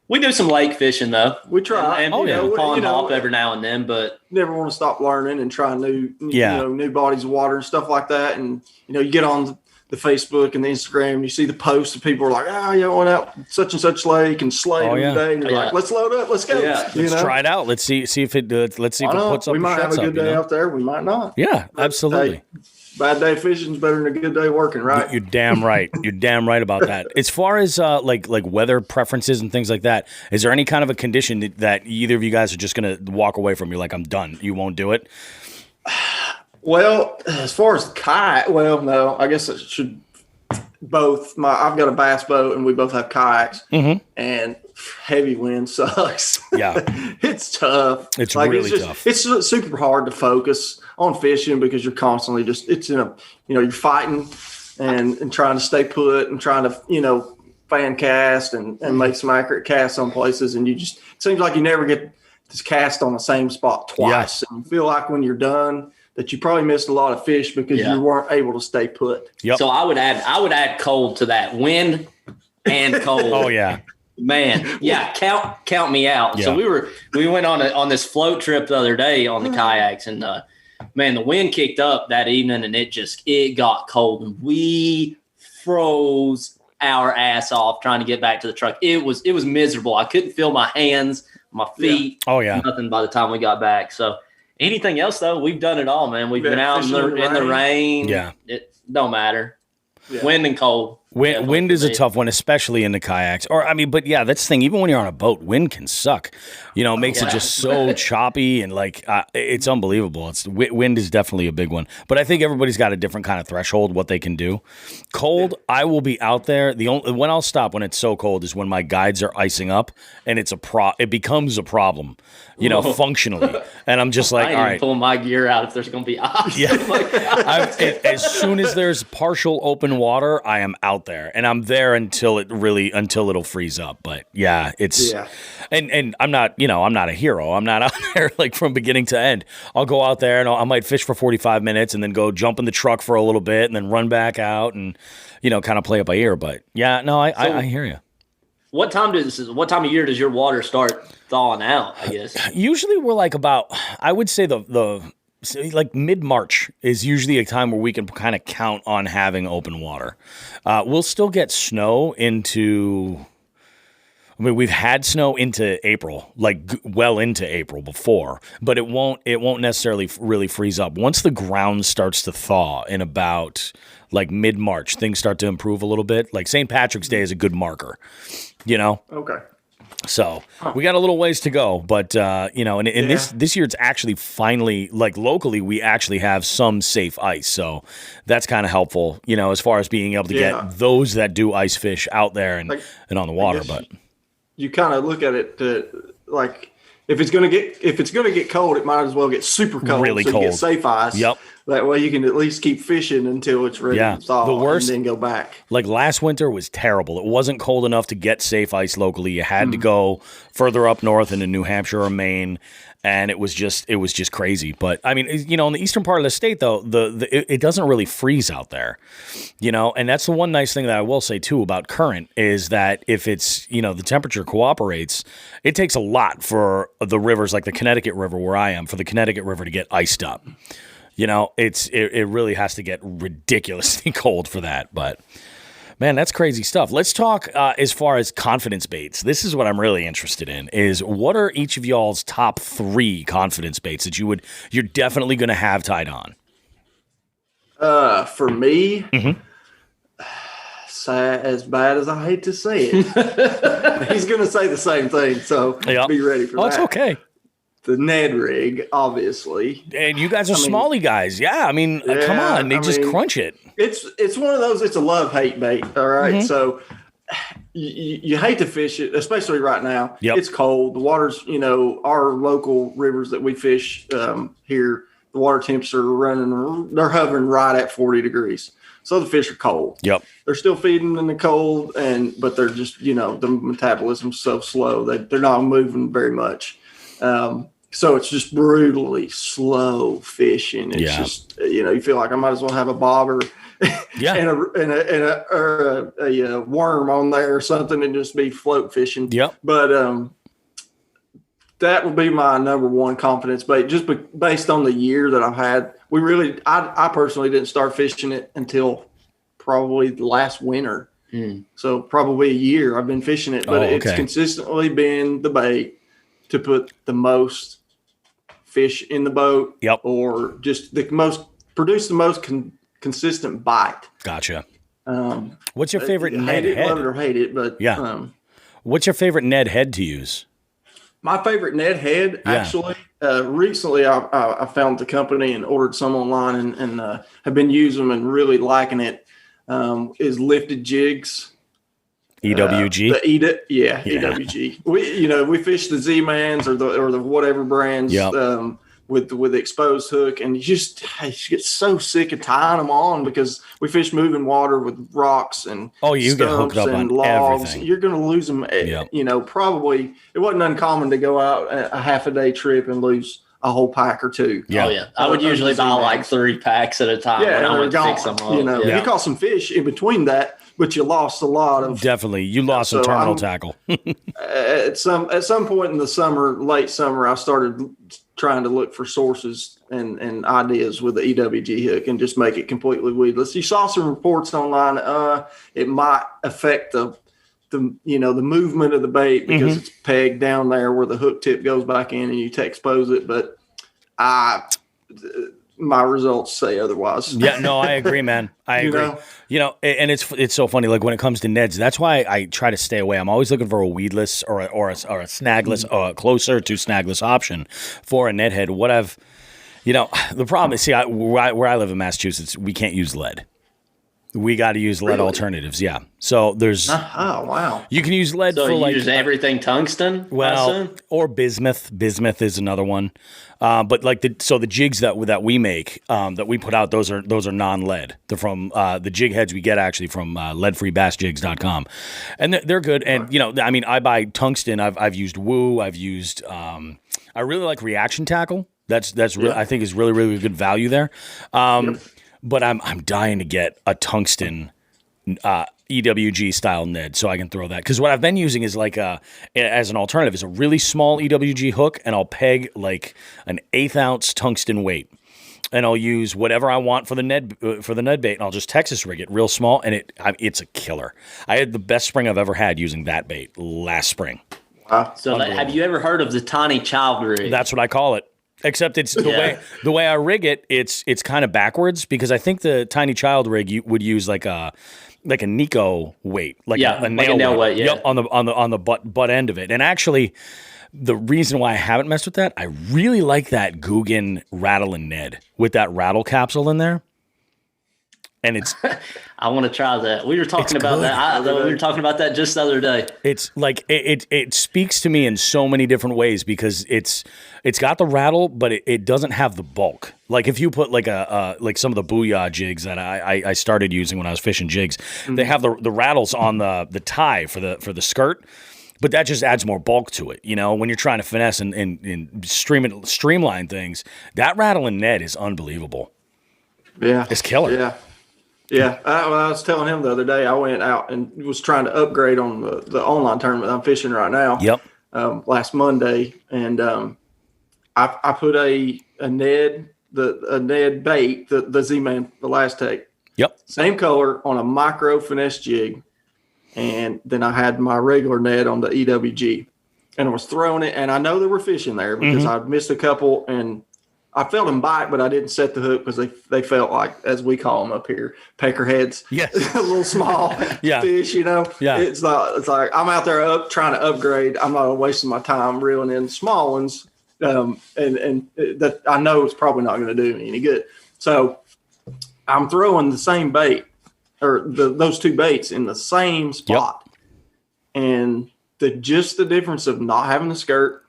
We do some lake fishing though. We try, and pond hop every now and then, but never want to stop learning and try new bodies of water and stuff like that. And you get on the Facebook and the Instagram, and you see the posts, and people are like, I went out such and such lake and slayed today, and you're like, let's load up, let's go. Yeah. Let's try it out. Let's see if it puts up. We might have a good day out there. We might not. Yeah, absolutely. Bad day fishing is better than a good day working, right? You're damn right. You're damn right about that. As far as like weather preferences and things like that, is there any kind of a condition that either of you guys are just going to walk away from? You're like, I'm done. You won't do it? Well, as far as the kayak, no. I guess it should both. I've got a bass boat, and we both have kayaks, and heavy wind sucks. Yeah. It's tough. It's really tough. It's super hard to focus on fishing because you're constantly you're fighting and trying to stay put and trying to, fan cast and make some accurate casts on places. And it seems like you never get this cast on the same spot twice. Yeah. And you feel like when you're done that you probably missed a lot of fish because you weren't able to stay put. Yep. So I would add cold to that, wind and cold. Oh yeah. Man, yeah, count me out. Yeah. So we went on this float trip the other day on the kayaks, and man, the wind kicked up that evening, and it got cold, and we froze our ass off trying to get back to the truck. It was miserable. I couldn't feel my hands, my feet. Oh yeah, nothing by the time we got back. So anything else though, we've done it all, man. We've been out in the rain. Yeah, it don't matter. Yeah. Wind and cold. Wind is a tough one, especially in the kayaks. But yeah, that's the thing. Even when you're on a boat, wind can suck. It makes it just so choppy and it's unbelievable. Wind is definitely a big one. But I think everybody's got a different kind of threshold what they can do. Cold, I will be out there. When I'll stop when it's so cold is when my guides are icing up, and it becomes a problem, functionally. And I'm just like, I ain't all even right, pulling my gear out if there's going to be ice. Yeah. As soon as there's partial open water, I am out there, and I'm there until it'll freeze up. But yeah, and I'm not a hero. I'm not out there like from beginning to end. I'll go out there and I might fish for 45 minutes and then go jump in the truck for a little bit and then run back out and kind of play it by ear. But yeah, no, I hear you. What time of year does your water start thawing out, I guess? Usually we're like I would say like mid-March is usually a time where we can kind of count on having open water. We'll still get snow we've had snow into April, like well into April before, but it won't necessarily really freeze up. Once the ground starts to thaw in about like mid-March, things start to improve a little bit. Like St. Patrick's Day is a good marker, Okay. So we got a little ways to go, but this year it's actually finally, like locally, we actually have some safe ice, so that's kind of helpful, as far as being able to get those that do ice fish out there and on the water. But you kind of look at it like if it's gonna get cold, it might as well get super cold, really cold. You get safe ice. Yep. That way you can at least keep fishing until it's ready to thaw. The worst, and then go back. Like last winter was terrible. It wasn't cold enough to get safe ice locally. You had to go further up north into New Hampshire or Maine. And it was just crazy. But I mean, you know, in the eastern part of the state, though, it doesn't really freeze out there, you know. And that's the one nice thing that I will say too about current is that if it's, you know, the temperature cooperates, it takes a lot for the rivers like the Connecticut River where I am, for the Connecticut River to get iced up. You know, it really has to get ridiculously cold for that. But man, that's crazy stuff. Let's talk as far as confidence baits. This is what I'm really interested in, is what are each of y'all's top 3 confidence baits that you're definitely going to have tied on? For me, as bad as I hate to say it, he's going to say the same thing, so be ready for that. Oh, it's okay. The Ned rig, obviously. And you guys are smally guys. Yeah, I mean, come on. They just crunch it. It's one of those, it's a love-hate bait, all right? So you hate to fish it, especially right now. Yep. It's cold. The water's, you know, our local rivers that we fish here, the water temps are they're hovering right at 40 degrees. So the fish are cold. Yep. They're still feeding in the cold, but they're just, you know, the metabolism's so slow that they're not moving very much. So it's just brutally slow fishing. It's just, you know, you feel like I might as well have a bobber and a worm on there or something and just be float fishing. Yep. But that would be my number one confidence bait, just based on the year that I've had. I personally didn't start fishing it until probably last winter. So probably a year I've been fishing it, but it's consistently been the bait to put the most fish in the boat, or just produce the most consistent bite. Gotcha. What's your favorite Ned head? head? Love it or hate it, but what's your favorite Ned head to use? My favorite Ned head, actually, recently I found the company and ordered some online and have been using them and really liking it. Is Lifted Jigs. EWG. EWG. We fish the Z-Mans or the whatever brands with the exposed hook, and you get so sick of tying them on because we fish moving water with rocks and you get hooked up on logs. everything. You're going to lose them. You know, probably it wasn't uncommon to go out a half a day trip and lose a whole pack or 2. Yeah. Oh yeah, I would usually buy like 3 packs at a time when I would fix them up. You know, you caught some fish in between that, but you lost a lot of. Definitely, you lost some terminal tackle. At some point in the summer, late summer, I started trying to look for sources and ideas with the EWG hook and just make it completely weedless. You saw some reports online. It might affect the movement of the bait because it's pegged down there where the hook tip goes back in and you expose it. But my results say otherwise. Yeah, no, I agree, man. I agree. You know, and it's so funny. Like when it comes to Neds, that's why I try to stay away. I'm always looking for a weedless or a snagless, closer to snagless option for a Ned head. The problem is, where I live in Massachusetts, we can't use lead. We got to use lead alternatives. Yeah. So there's. Oh wow. You can use lead so for you like use everything tungsten. Well, or bismuth. Bismuth is another one. But like the jigs that we make that we put out, those are non-lead. They're from the jig heads we get actually from leadfreebassjigs.com, and they're good. And you know, I mean, I buy tungsten. I've used Woo. I've used. I really like Reaction Tackle. That's really, I think is really really good value there. But I'm dying to get a tungsten EWG style Ned so I can throw that. Because what I've been using is like as an alternative is a really small EWG hook, and I'll peg like an 1/8 ounce tungsten weight, and I'll use whatever I want for the Ned bait, and I'll just Texas rig it real small, and it's a killer. I had the best spring I've ever had using that bait last spring. Wow. So have you ever heard of the tiny child rig? That's what I call it. Except it's the way I rig it. It's kind of backwards because I think the tiny child rig you would use like a Nico weight, a nail weight. Yeah. Yep, on the butt end of it. And actually, the reason why I haven't messed with that, I really like that Guggen Rattlin' Ned with that rattle capsule in there. And it's. I want to try that. We were talking about that. We were talking about that just the other day. It's like it speaks to me in so many different ways because it's got the rattle, but it doesn't have the bulk. Like if you put like like some of the Booyah jigs that I started using when I was fishing jigs, they have the rattles on the tie for the skirt. but that just adds more bulk to it. You know, when you're trying to finesse and streamline things, that rattling Ned is unbelievable. Yeah. It's killer. Yeah. Yeah. I was telling him the other day, I went out and was trying to upgrade on the online tournament I'm fishing right now. Yep. Last Monday. And I put a Ned, a Ned bait, the Z-Man, the last take. Yep. Same color on a micro finesse jig. And then I had my regular Ned on the EWG. And I was throwing it, and I know there were fish in there because I'd missed a couple, and I felt them bite, but I didn't set the hook because they felt like, as we call them up here, peckerheads. Yes. A little small fish, you know. Yeah. It's like I'm out there trying to upgrade. I'm not wasting my time reeling in small ones, and that I know it's probably not going to do me any good. So I'm throwing the same bait, or those two baits in the same spot, and the difference of not having the skirt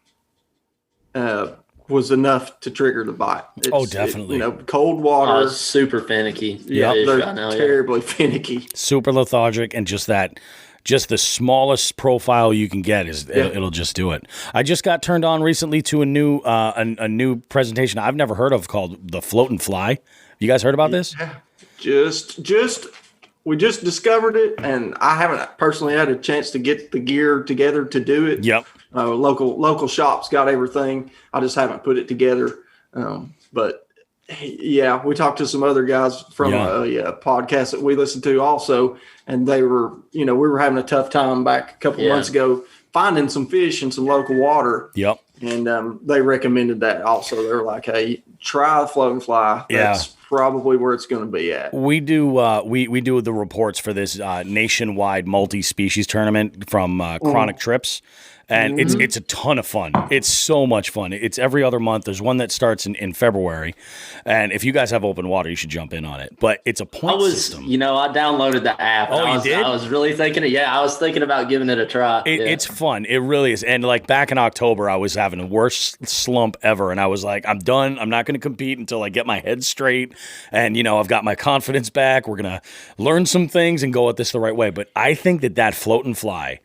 was enough to trigger the bite. Definitely. Cold water. Super finicky. Yeah, they're terribly finicky. Super lethargic, and just the smallest profile you can get it'll just do it. I just got turned on recently to a new presentation I've never heard of called the Float and Fly. You guys heard about this? Yeah. We just discovered it, and I haven't personally had a chance to get the gear together to do it. Yep. Local shops got everything. I just haven't put it together. But yeah, we talked to some other guys from a podcast that we listened to also, and they were, we were having a tough time back a couple months ago finding some fish in some local water. Yep. And they recommended that also. They were like, hey, try the Float and Fly. That's probably where it's going to be at. We do we do the reports for this nationwide multi-species tournament from Chronic Trips. And it's a ton of fun. It's so much fun. It's every other month. There's one that starts in February. And if you guys have open water, you should jump in on it. But it's a point system. I downloaded the app. Oh, you did? I was really thinking I was thinking about giving it a try. It's fun. It really is. And like back in October, I was having the worst slump ever. And I was like, I'm done. I'm not going to compete until I get my head straight. And, I've got my confidence back. We're going to learn some things and go at this the right way. But I think that Float and Fly,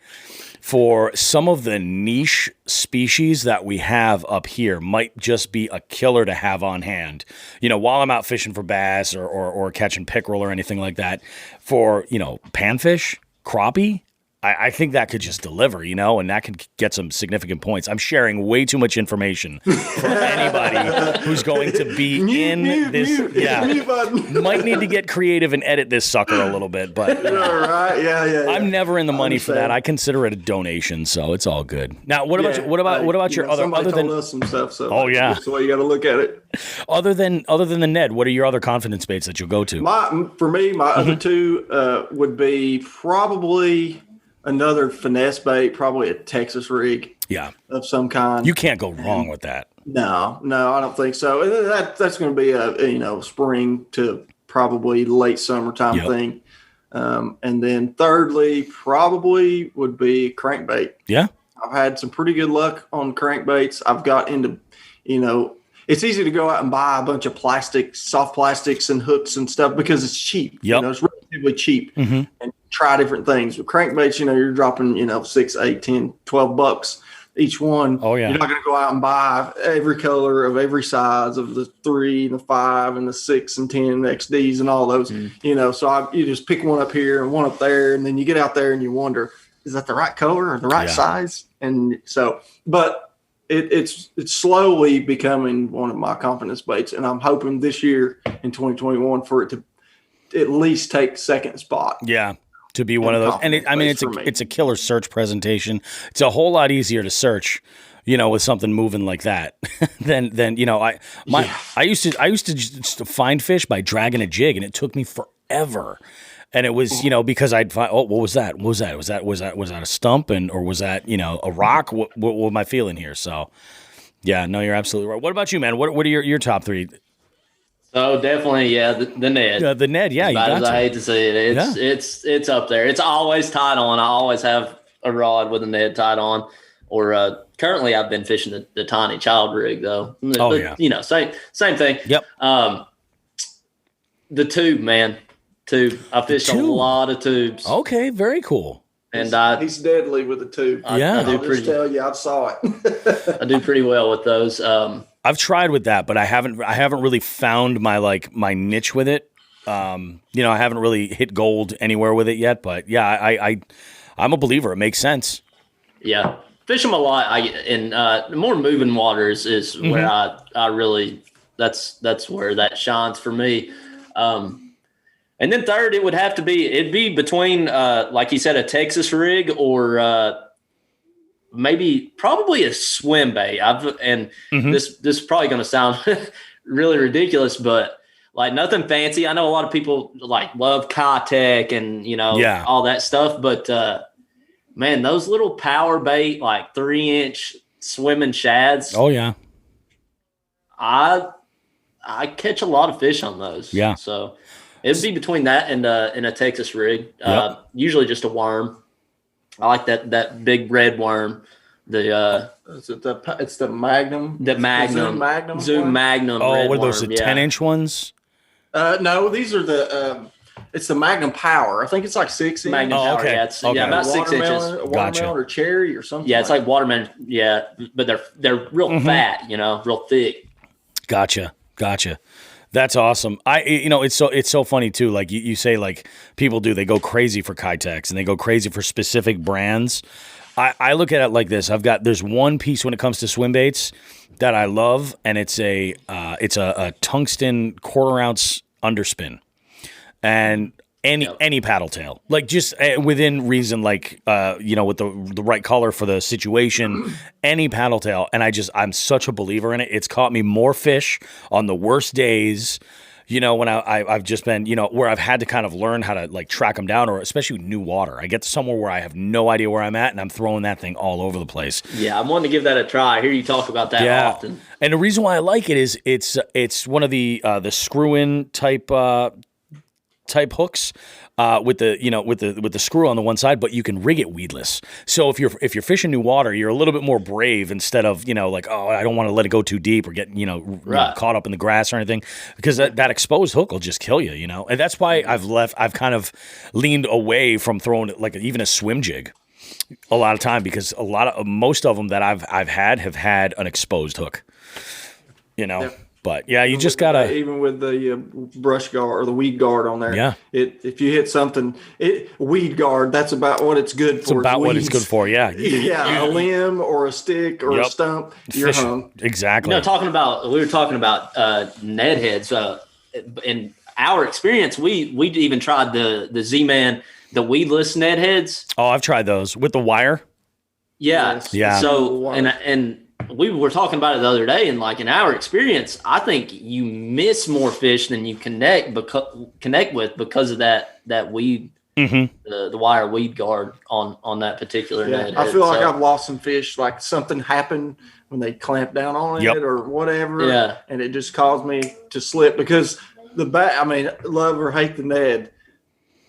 for some of the niche species that we have up here, might just be a killer to have on hand. While I'm out fishing for bass or catching pickerel or anything like that, for, panfish, crappie, I think that could just deliver, and that could get some significant points. I'm sharing way too much information for anybody who's going to be in this. Might need to get creative and edit this sucker a little bit, but right. Yeah. I'm never in the money for that. I consider it a donation, so it's all good. Now, what about your other than us some stuff? So that's the way you got to look at it. Other than the Ned, what are your other confidence baits that you'll go to? My other two would be probably another finesse bait, probably a Texas rig of some kind. You can't go wrong with that. No, I don't think so. That's going to be a spring to probably late summertime thing. And then thirdly, probably would be crankbait. Yeah. I've had some pretty good luck on crankbaits. I've got into, it's easy to go out and buy a bunch of soft plastics and hooks and stuff because it's cheap. Yep. It's relatively cheap. And try different things. With crankbaits, you're dropping, $6, $8, $10, $12 each one. Oh, yeah. You're not going to go out and buy every color of every size of the 3 and the 5 and the 6 and 10 XDs and all those, So you just pick one up here and one up there, and then you get out there and you wonder, is that the right color or the right size? And so, but it's slowly becoming one of my confidence baits, and I'm hoping this year in 2021 for it to at least take second spot. Yeah. To be one of those, and it's a killer search presentation. It's a whole lot easier to search, with something moving like that than I used to just find fish by dragging a jig, and it took me forever. And it was, because I'd find, what was that? What was that? Was that a stump, or was that a rock? What am I feeling here? So, yeah, no, you're absolutely right. What about you, man? What are your top three? So definitely, the Ned. The Ned, you got as I hate to say it, it's up there. It's always tied on. I always have a rod with a Ned tied on. Or currently, I've been fishing the tiny child rig though. Same thing. Yep. The tube, man. Tube. I fished a lot of tubes. Okay, very cool. And he's deadly with the tube. Yeah. I'll just tell you, I saw it. I do pretty well with those. I've tried with that, but I haven't really found my niche with it. I haven't really hit gold anywhere with it yet, but yeah, I'm a believer. It makes sense. Yeah, fish them a lot. In more moving waters is where I really that's where that shines for me. And then third, it'd be between like you said, a Texas rig or probably a swim bait. This is probably going to sound really ridiculous, but like nothing fancy. I know a lot of people like love Kitech and all that stuff, but man, those little power bait, like 3-inch swimming shads. Oh yeah. I catch a lot of fish on those. Yeah. So it'd be between that and a Texas rig. Yep. Usually just a worm. I like that big red worm. It's the Magnum. The Magnum. Zoom Magnum. Oh, red what are those? worm, The 10-inch ones? No, these are it's the Magnum Power. I think it's like 6 inch. Magnum Power. okay. Yeah, it's Okay. about 6 inches. Watermelon Gotcha. or cherry or something. Yeah, it's like watermelon. Yeah, but they're real fat. Real thick. Gotcha. That's awesome. It's so funny too. Like you say, like people do, they go crazy for Kitechs and they go crazy for specific brands. I look at it like this. There's one piece when it comes to swim baits that I love, and it's a tungsten 1/4 ounce underspin, and any paddle tail, like just within reason, like with the right color for the situation, any paddle tail. And I'm such a believer in it. It's caught me more fish on the worst days. When I've just been, where I've had to kind of learn how to like track them down, or especially with new water. I get to somewhere where I have no idea where I'm at, and I'm throwing that thing all over the place. Yeah, I'm wanting to give that a try. I hear you talk about that often. And the reason why I like it is it's one of the screw-in type hooks. With the screw on the one side, but you can rig it weedless. So if you're fishing new water, you're a little bit more brave instead of like, oh, I don't want to let it go too deep or get caught up in the grass or anything, because that exposed hook will just kill you. And that's why I've kind of leaned away from throwing it like even a swim jig a lot of time, because most of them that I've had have had an exposed hook. Yep. But yeah, you just gotta even with the brush guard or the weed guard on there. Yeah, if you hit something, weed guard. That's about what it's good for. It's about what it's good for. Yeah, a limb or a stick or a stump. You're hung. Exactly. We were talking about Ned heads. In our experience, we even tried the Z-Man, the weedless Ned heads. Oh, I've tried those with the wire. Yeah. Yes. Yeah. So and we were talking about it the other day, and like in our experience, I think you miss more fish than you connect with because of that weed, the wire weed guard on that particular net. I feel like I've lost some fish. Like something happened when they clamped down on it or whatever, and it just caused me to slip because love or hate the Ned.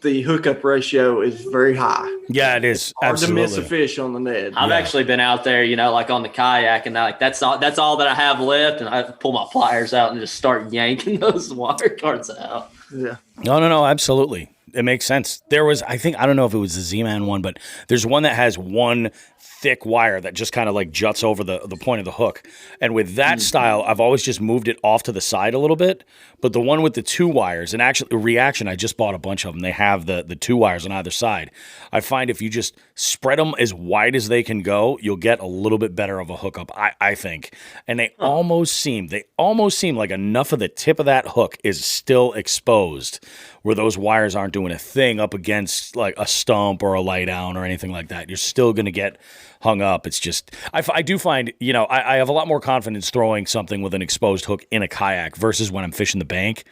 The hookup ratio is very high. Yeah, it is. Hard Absolutely. to miss a fish on the Ned. I've actually been out there, like on the kayak, and that's all that I have left, and I pull my pliers out and just start yanking those wire cards out. Yeah. No, absolutely. It makes sense. There was, I don't know if it was the Z-Man one, but there's one that has one thick wire that just kind of like juts over the point of the hook. And with that style, I've always just moved it off to the side a little bit. But the one with the 2 wires, and actually Reaction, I just bought a bunch of them. They have the 2 wires on either side. I find if you just spread them as wide as they can go, you'll get a little bit better of a hookup, I think. And they almost seem like enough of the tip of that hook is still exposed where those wires aren't doing a thing up against like a stump or a lay down or anything like that. You're still going to get hung up. It's just, I do find, I have a lot more confidence throwing something with an exposed hook in a kayak versus when I'm fishing the bank.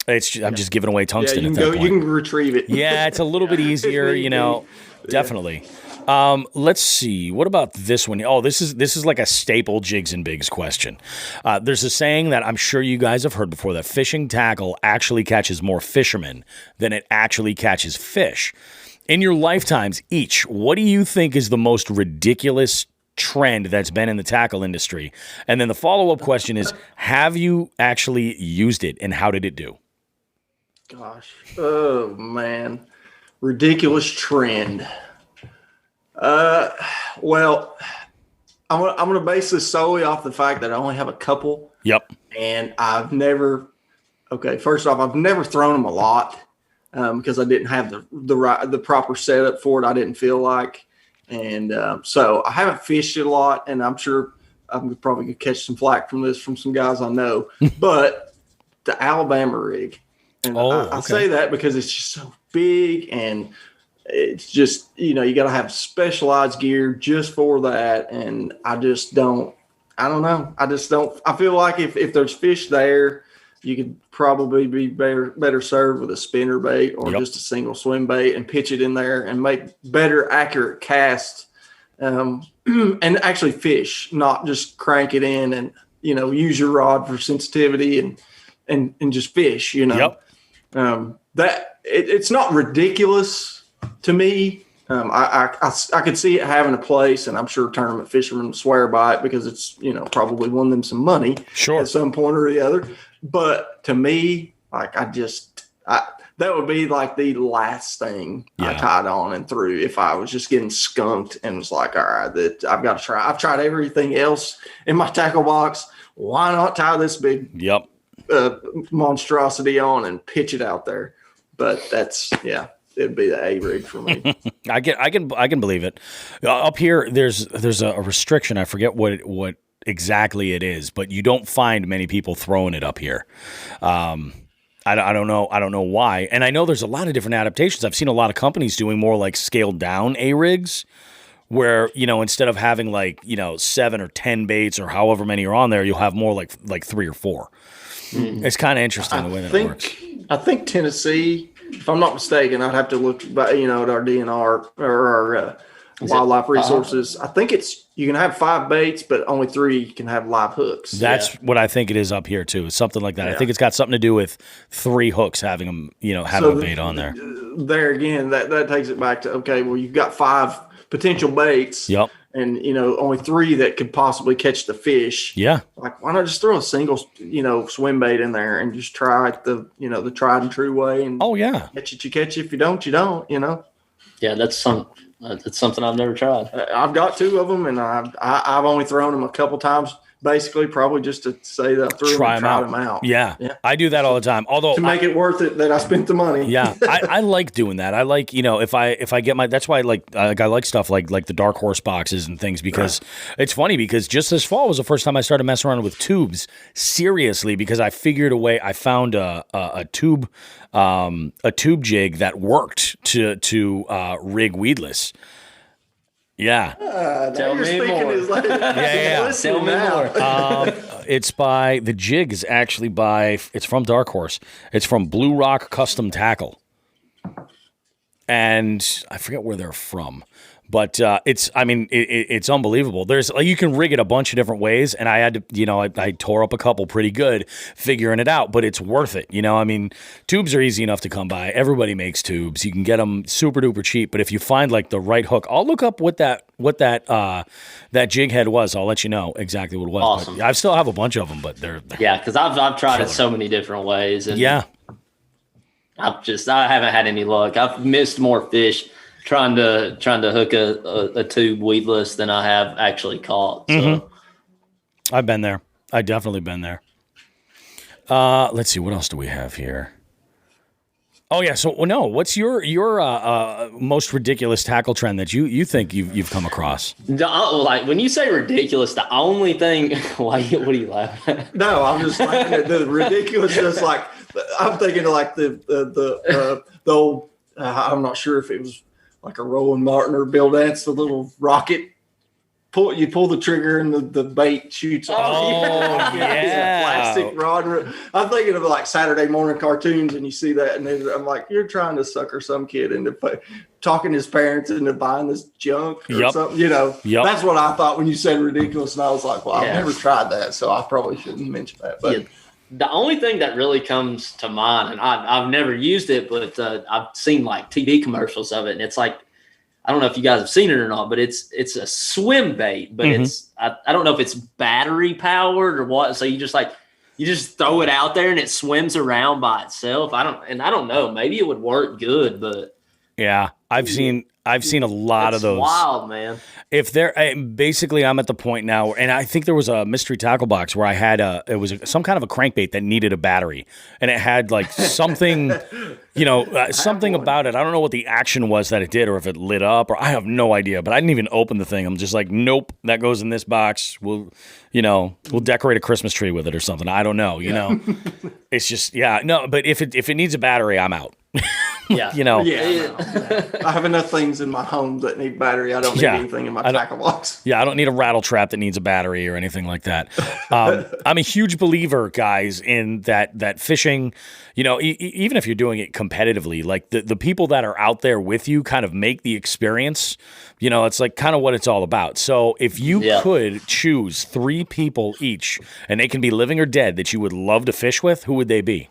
I'm just giving away tungsten at that point. You can retrieve it. Yeah, it's a little bit easier, definitely. Let's see. What about this one? Oh, this is like a staple Jigs and Bigs question. There's a saying that I'm sure you guys have heard before, that fishing tackle actually catches more fishermen than it actually catches fish. In your lifetimes each, what do you think is the most ridiculous trend that's been in the tackle industry? And then the follow-up question is, have you actually used it, and how did it do? Gosh. Oh, man. ridiculous trend. Well, I'm gonna base this solely off the fact that I only have a couple. Yep. And first off, I've never thrown them a lot because I didn't have the proper setup for it. I didn't feel like, and so I haven't fished it a lot. And I'm sure I'm probably gonna catch some flack from some guys I know. But the Alabama rig, and I say that because it's just so big, and it's just you got to have specialized gear just for that. And I just don't. I don't know. I feel like if there's fish there, you could probably be better served with a spinner bait or just a single swim bait and pitch it in there and make better accurate casts and actually fish, not just crank it in and, use your rod for sensitivity and just fish, it's not ridiculous to me. I could see it having a place, and I'm sure tournament fishermen swear by it because it's probably won them some money at some point or the other. But to me, like that would be like the last thing I tied on and threw if I was just getting skunked and was like, all right, I've got to try. I've tried everything else in my tackle box. Why not tie this big monstrosity on and pitch it out there? But it'd be the A rig for me. I can believe it. Up here, there's a restriction. I forget what exactly it is, but you don't find many people throwing it up here. I don't know why. And I know there's a lot of different adaptations. I've seen a lot of companies doing more like scaled down A rigs, where instead of having 7 or 10 baits or however many are on there, you'll have more like 3 or 4. It's kind of interesting the way that works. I think Tennessee, if I'm not mistaken, I'd have to look at our DNR or our wildlife resources. I think you can have 5 baits, but only 3 can have live hooks. That's what I think it is up here too. It's something like that. Yeah. I think it's got something to do with 3 hooks having them, having a bait on there. There again, that takes it back to, okay, well, you've got 5 potential baits. Yep. And, only 3 that could possibly catch the fish. Yeah. Like, why not just throw a single, swim bait in there and just try it the tried and true way. And catch it, you catch it. If you don't, you don't, Yeah, that's something I've never tried. I've got 2 of them, and I've only thrown them a couple times, basically, probably just to say that I threw them and tried them out. Yeah, I do that all the time. Although to make it worth it that I spent the money. Yeah, I like doing that. I like, if I get that's why I like stuff like the Dark Horse boxes and things, because it's funny because just this fall was the first time I started messing around with tubes seriously, because I figured a way. I found a tube jig that worked to rig weedless. Yeah. Tell me more. Yeah. Tell me more. It's by the jig is actually it's from Dark Horse. It's from Blue Rock Custom Tackle, and I forget where they're from. But it's unbelievable. There's you can rig it a bunch of different ways, and I had to, I tore up a couple pretty good figuring it out, but it's worth it. Tubes are easy enough to come by. Everybody makes tubes. You can get them super duper cheap, but if you find the right hook, I'll look up what that jig head was. I'll let you know exactly what it was. Awesome. But I still have a bunch of them, but they're because I've tried it so many different ways, and I haven't had any luck. I've missed more fish trying to hook a tube weedless than I have actually caught. So I've been there. I definitely been there. Let's see, what else do we have here? Oh yeah, so no, what's your most ridiculous tackle trend that you think you've come across? Like when you say ridiculous, the only thing what are you laughing at? No, I'm just like the ridiculousness. Like I'm thinking like the old. I'm not sure if it was like a Roland Martin or Bill Dance, the little rocket. You pull the trigger and the bait shoots off. Oh, yeah. Plastic rod. I'm thinking of like Saturday morning cartoons, and you see that, and then I'm like, you're trying to sucker some kid into talking his parents into buying this junk or something. That's what I thought when you said ridiculous, and I was like, well, I've never tried that, so I probably shouldn't mention that. But the only thing that really comes to mind, and I've never used it, but I've seen like TV commercials of it, and it's like, I don't know if you guys have seen it or not, but it's a swim bait, but it's I don't know if it's battery powered or what. So you just throw it out there and it swims around by itself. I don't know. Maybe it would work good, but Yeah, I've seen a lot of That's those. wild, man. If they're basically, I'm at the point now, and I think there was a mystery tackle box where I had some kind of a crankbait that needed a battery, and it had like something, something about it. I don't know what the action was that it did, or if it lit up, or I have no idea. But I didn't even open the thing. I'm just like, nope, that goes in this box. We'll decorate a Christmas tree with it or something. I don't know. It's just no. But if it needs a battery, I'm out. Yeah. I have enough things in my home that need battery. I don't need anything in my tackle box. Yeah, I don't need a rattle trap that needs a battery or anything like that. I'm a huge believer, guys, in that fishing, even if you're doing it competitively, like the people that are out there with you kind of make the experience, it's like kind of what it's all about. So if you could choose 3 people each, and they can be living or dead, that you would love to fish with, who would they be?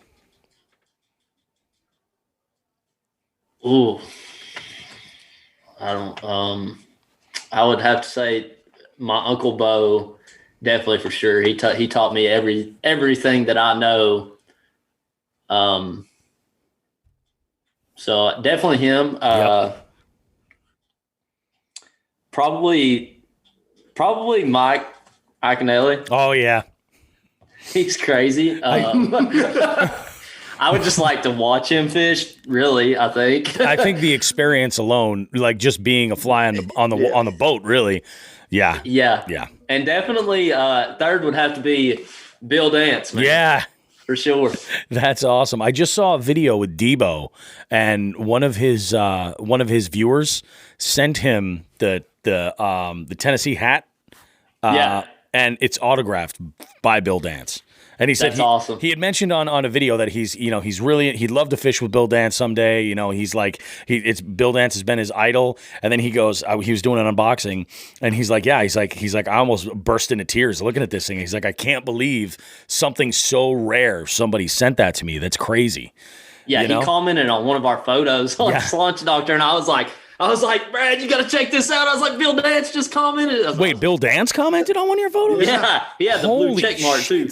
Ooh, I don't. I would have to say my Uncle Bo, definitely for sure. He taught me everything that I know. So definitely him. Probably Mike Iaconelli. Oh yeah, He's crazy. I would just like to watch him fish. Really, I think. I think the experience alone, like just being a fly on the boat, really. Yeah. Yeah. And definitely, third would have to be Bill Dance, man. Yeah. For sure. That's awesome. I just saw a video with Debo, and one of his viewers sent him the Tennessee hat. And it's autographed by Bill Dance. And he said awesome. He had mentioned on a video that he's really, he'd love to fish with Bill Dance someday. He's like, Bill Dance has been his idol. And then he goes, he was doing an unboxing, and he's like, I almost burst into tears looking at this thing. He's like, I can't believe something so rare, somebody sent that to me. That's crazy. Yeah, he commented on one of our photos on Slaunch Doctor, and I was like, Brad, you got to check this out. I was like, Bill Dance just commented. Wait, Bill Dance commented on one of your photos? Yeah, he had the blue check mark too.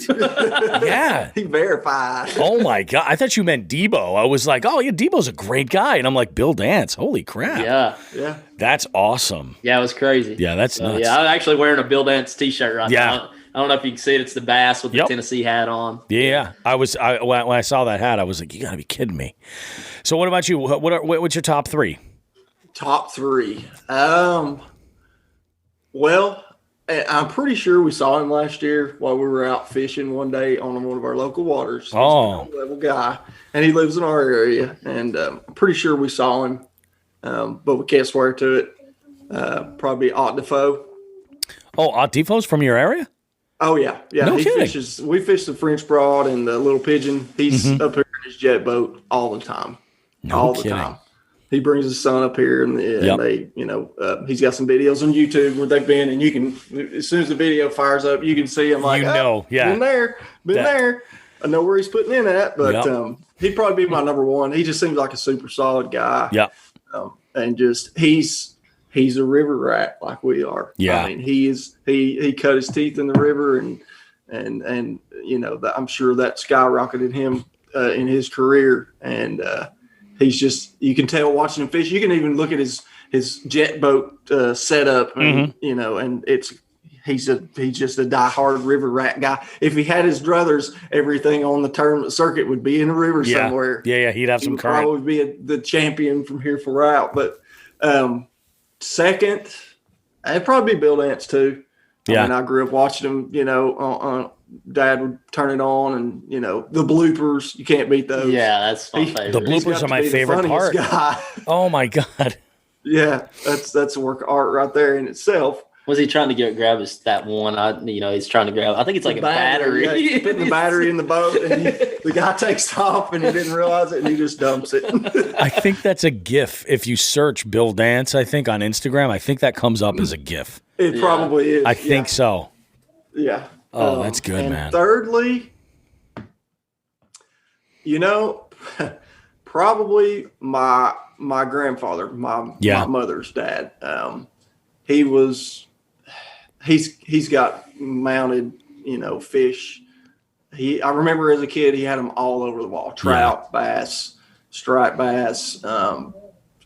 Yeah. He verified. Oh my God. I thought you meant Debo. I was like, oh yeah, Debo's a great guy. And I'm like, Bill Dance. Holy crap. Yeah. That's awesome. Yeah, it was crazy. Yeah, that's nuts. Yeah, I'm actually wearing a Bill Dance t-shirt right now. I don't know if you can see it. It's the bass with the Tennessee hat on. Yeah. When I saw that hat, I was like, you got to be kidding me. So what about you? What's your top 3? Top 3. Well, I'm pretty sure we saw him last year while we were out fishing one day on one of our local waters. He's a level guy, and he lives in our area. And I'm pretty sure we saw him, but we can't swear to it. Probably Ott Defoe. Oh, Ott Defoe's from your area? Oh yeah. No kidding. Fishes. We fish the French Broad and the Little Pigeon. He's up here in his jet boat all the time. No kidding. The time. He brings his son up here, and they, he's got some videos on YouTube where they've been, and you can, as soon as the video fires up, you can see him like, been there. I know where he's putting in at, but he'd probably be my number one. He just seems like a super solid guy. Yeah. And just he's a river rat like we are. Yeah. I mean, he cut his teeth in the river, and I'm sure that skyrocketed him in his career, and he's just, you can tell watching him fish. You can even look at his jet boat setup, and and he's just a diehard river rat guy. If he had his druthers, everything on the tournament circuit would be in a river somewhere. Yeah, he'd have some current. Probably be the champion from here for out. But second, it'd probably be Bill Dance too. Yeah. I mean, I grew up watching him. On Dad would turn it on, and the bloopers, you can't beat those. Yeah, that's my favorite. The bloopers are my favorite part. Guy. Oh my God. Yeah, that's a work of art right there in itself. Was he trying to grab that one? He's trying to grab. I think it's like a battery. Yeah, he's putting the battery in the boat, and the guy takes off, and he didn't realize it, and he just dumps it. I think that's a GIF. If you search Bill Dance, I think on Instagram, I think that comes up as a GIF. It probably is. I think so. Yeah. Oh, that's good, and man. Thirdly, probably my grandfather, my mother's dad. He's got mounted, fish. I remember as a kid, he had them all over the wall: trout, bass, striped bass,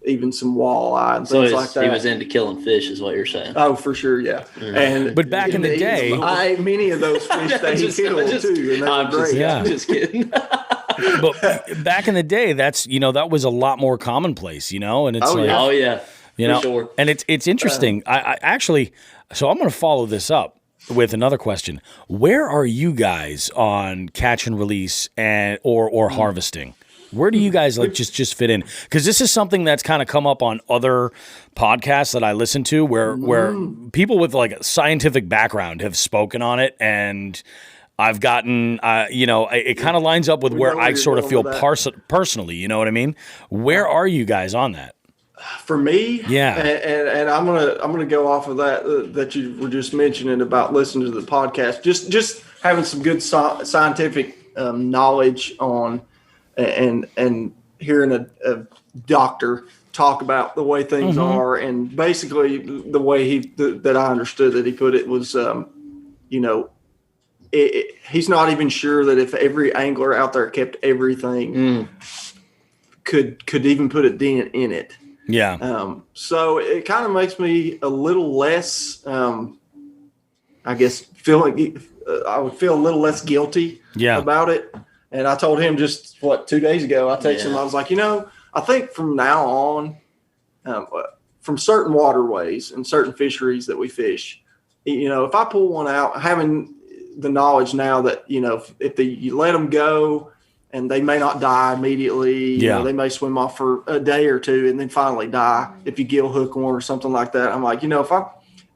even some walleye and So things like that. he was into killing fish, is what you're saying. Oh, for sure, yeah. And But back in the day, I ate many of those fish that he killed too, and they were great. Yeah. I'm just kidding. but back in the day, that's that was a lot more commonplace, and it's Oh yeah. For sure. and it's interesting. I actually, so I'm going to follow this up with another question. Where are you guys on catch and release or harvesting? Where do you guys just fit in? Because this is something that's kind of come up on other podcasts that I listen to, where people with like a scientific background have spoken on it, and I've gotten, it kind of lines up with where I sort of feel personally. You know what I mean? Where are you guys on that? For me, Yeah. and I'm gonna go off of that you were just mentioning about listening to the podcast. Just having some good scientific knowledge on, and hearing a doctor talk about the way things are, and basically the way that I understood that he put it was, he's not even sure that if every angler out there kept everything, could even put a dent in it. Yeah. So it kind of makes me a little less, I guess, I would feel a little less guilty about it. And I told him just 2 days ago, I texted him, I was like, I think from now on, from certain waterways and certain fisheries that we fish, if I pull one out, having the knowledge now that, if you let them go, and they may not die immediately. They may swim off for a day or two and then finally die if you gill hook one or something like that. I'm like, if I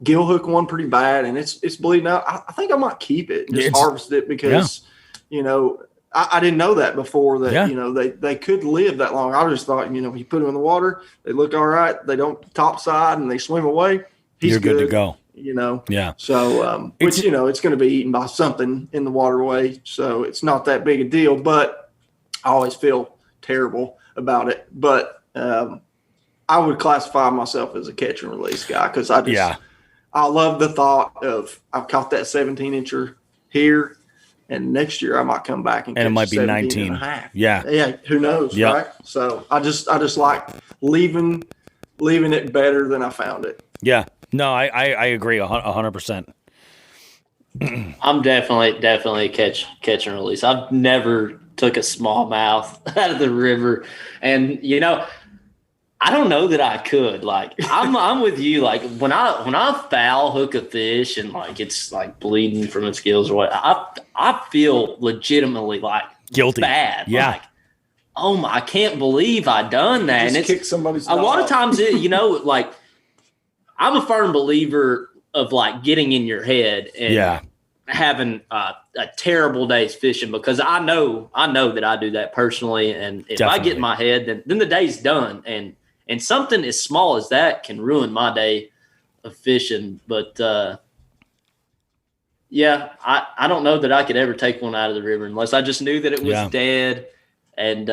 gill hook one pretty bad and it's bleeding out, I think I might keep it and just harvest it because, I didn't know that before that, they could live that long. I just thought, you put them in the water, they look all right, they don't topside and they swim away. You're good to go. Yeah. So, it's going to be eaten by something in the waterway. So it's not that big a deal, but I always feel terrible about it. But I would classify myself as a catch and release guy because I love the thought of I've caught that 17-incher here, and next year I might come back and catch it might be 19 and a half. Yeah. Who knows, right? So I just like leaving it better than I found it. Yeah. No, I agree 100%. I'm definitely catch and release. I've never took a smallmouth out of the river, and I don't know that I could. Like I'm with you. Like when I foul hook a fish and like it's like bleeding from its gills or what, I feel legitimately like guilty, bad. Yeah. Like, oh my, I can't believe I done that. Just and kick somebody's a lot of times like I'm a firm believer of like getting in your head and having a terrible day's fishing, because I know that I do that personally. And if I get in my head, then the day's done. And something as small as that can ruin my day of fishing. But I don't know that I could ever take one out of the river unless I just knew that it was dead and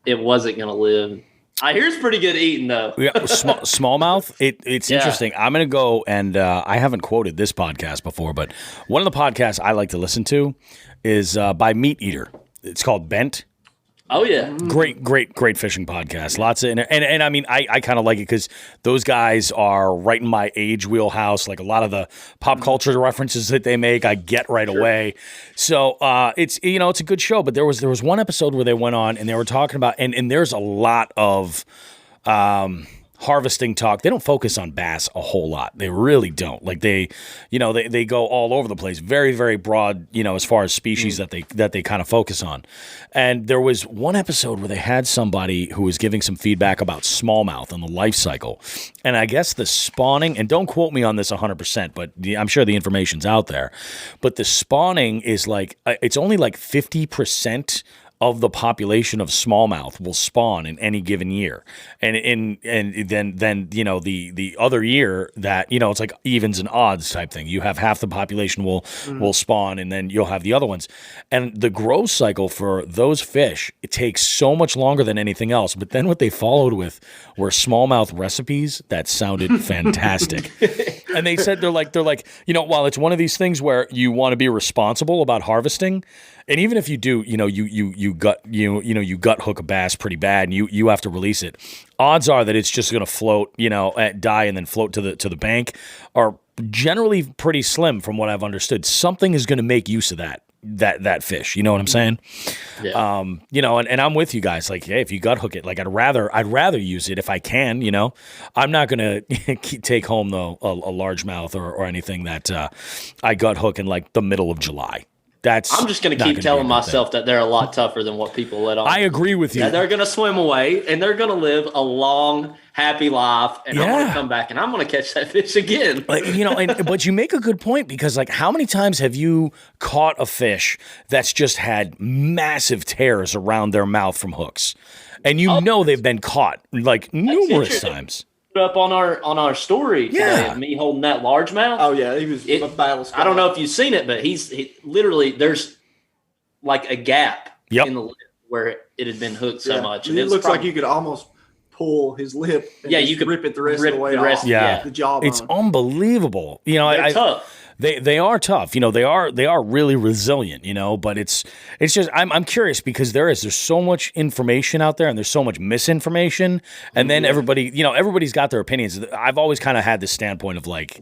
it wasn't going to live. I hear it's pretty good eating though. Smallmouth. It's interesting. I'm going to go and I haven't quoted this podcast before, but one of the podcasts I like to listen to is by Meat Eater. It's called Bent. Oh yeah, great fishing podcast. Lots of and I mean I kind of like it because those guys are right in my age wheelhouse. Like a lot of the pop culture references that they make, I get right away. So it's it's a good show. But there was one episode where they went on and they were talking about and there's a lot of harvesting talk. They don't focus on bass a whole lot. They really don't. Like they go all over the place. Very, very broad, as far as species that they kind of focus on. And there was one episode where they had somebody who was giving some feedback about smallmouth and the life cycle. And I guess the spawning, and don't quote me on this 100%, but I'm sure the information's out there. But the spawning is like, it's only like 50% of the population of smallmouth will spawn in any given year, and then the other year that it's like evens and odds type thing. You have half the population will spawn, and then you'll have the other ones. And the growth cycle for those fish, it takes so much longer than anything else. But then what they followed with were smallmouth recipes that sounded fantastic. And they said they're like, while it's one of these things where you want to be responsible about harvesting, and even if you do, you gut hook a bass pretty bad, and you have to release it. Odds are that it's just going to float, die and then float to the bank are generally pretty slim from what I've understood. Something is going to make use of that fish. You know what I'm saying? Yeah. And I'm with you guys. Like, hey, if you gut hook it, like I'd rather use it if I can. I'm not gonna take home though a largemouth or anything that I gut hook in like the middle of July. I'm just going to keep telling myself that they're a lot tougher than what people let on. I agree with you. Yeah, they're going to swim away, and they're going to live a long, happy life, and I'm going to come back, and I'm going to catch that fish again. But you make a good point, because, like, how many times have you caught a fish that's just had massive tears around their mouth from hooks? And they've been caught, like, numerous times. Up on our story today of me holding that largemouth. Oh yeah, he was a battle scar. I don't know if you've seen it, but he literally, there's like a gap in the lip where it had been hooked so much. And it looks like you could almost pull his lip. And you could rip it the rest of the way off. The jawbone. It's unbelievable. They're tough. They are tough. They are really resilient. But it's just I'm curious, because there's so much information out there, and there's so much misinformation, and then everybody's got their opinions. I've always kind of had this standpoint of like,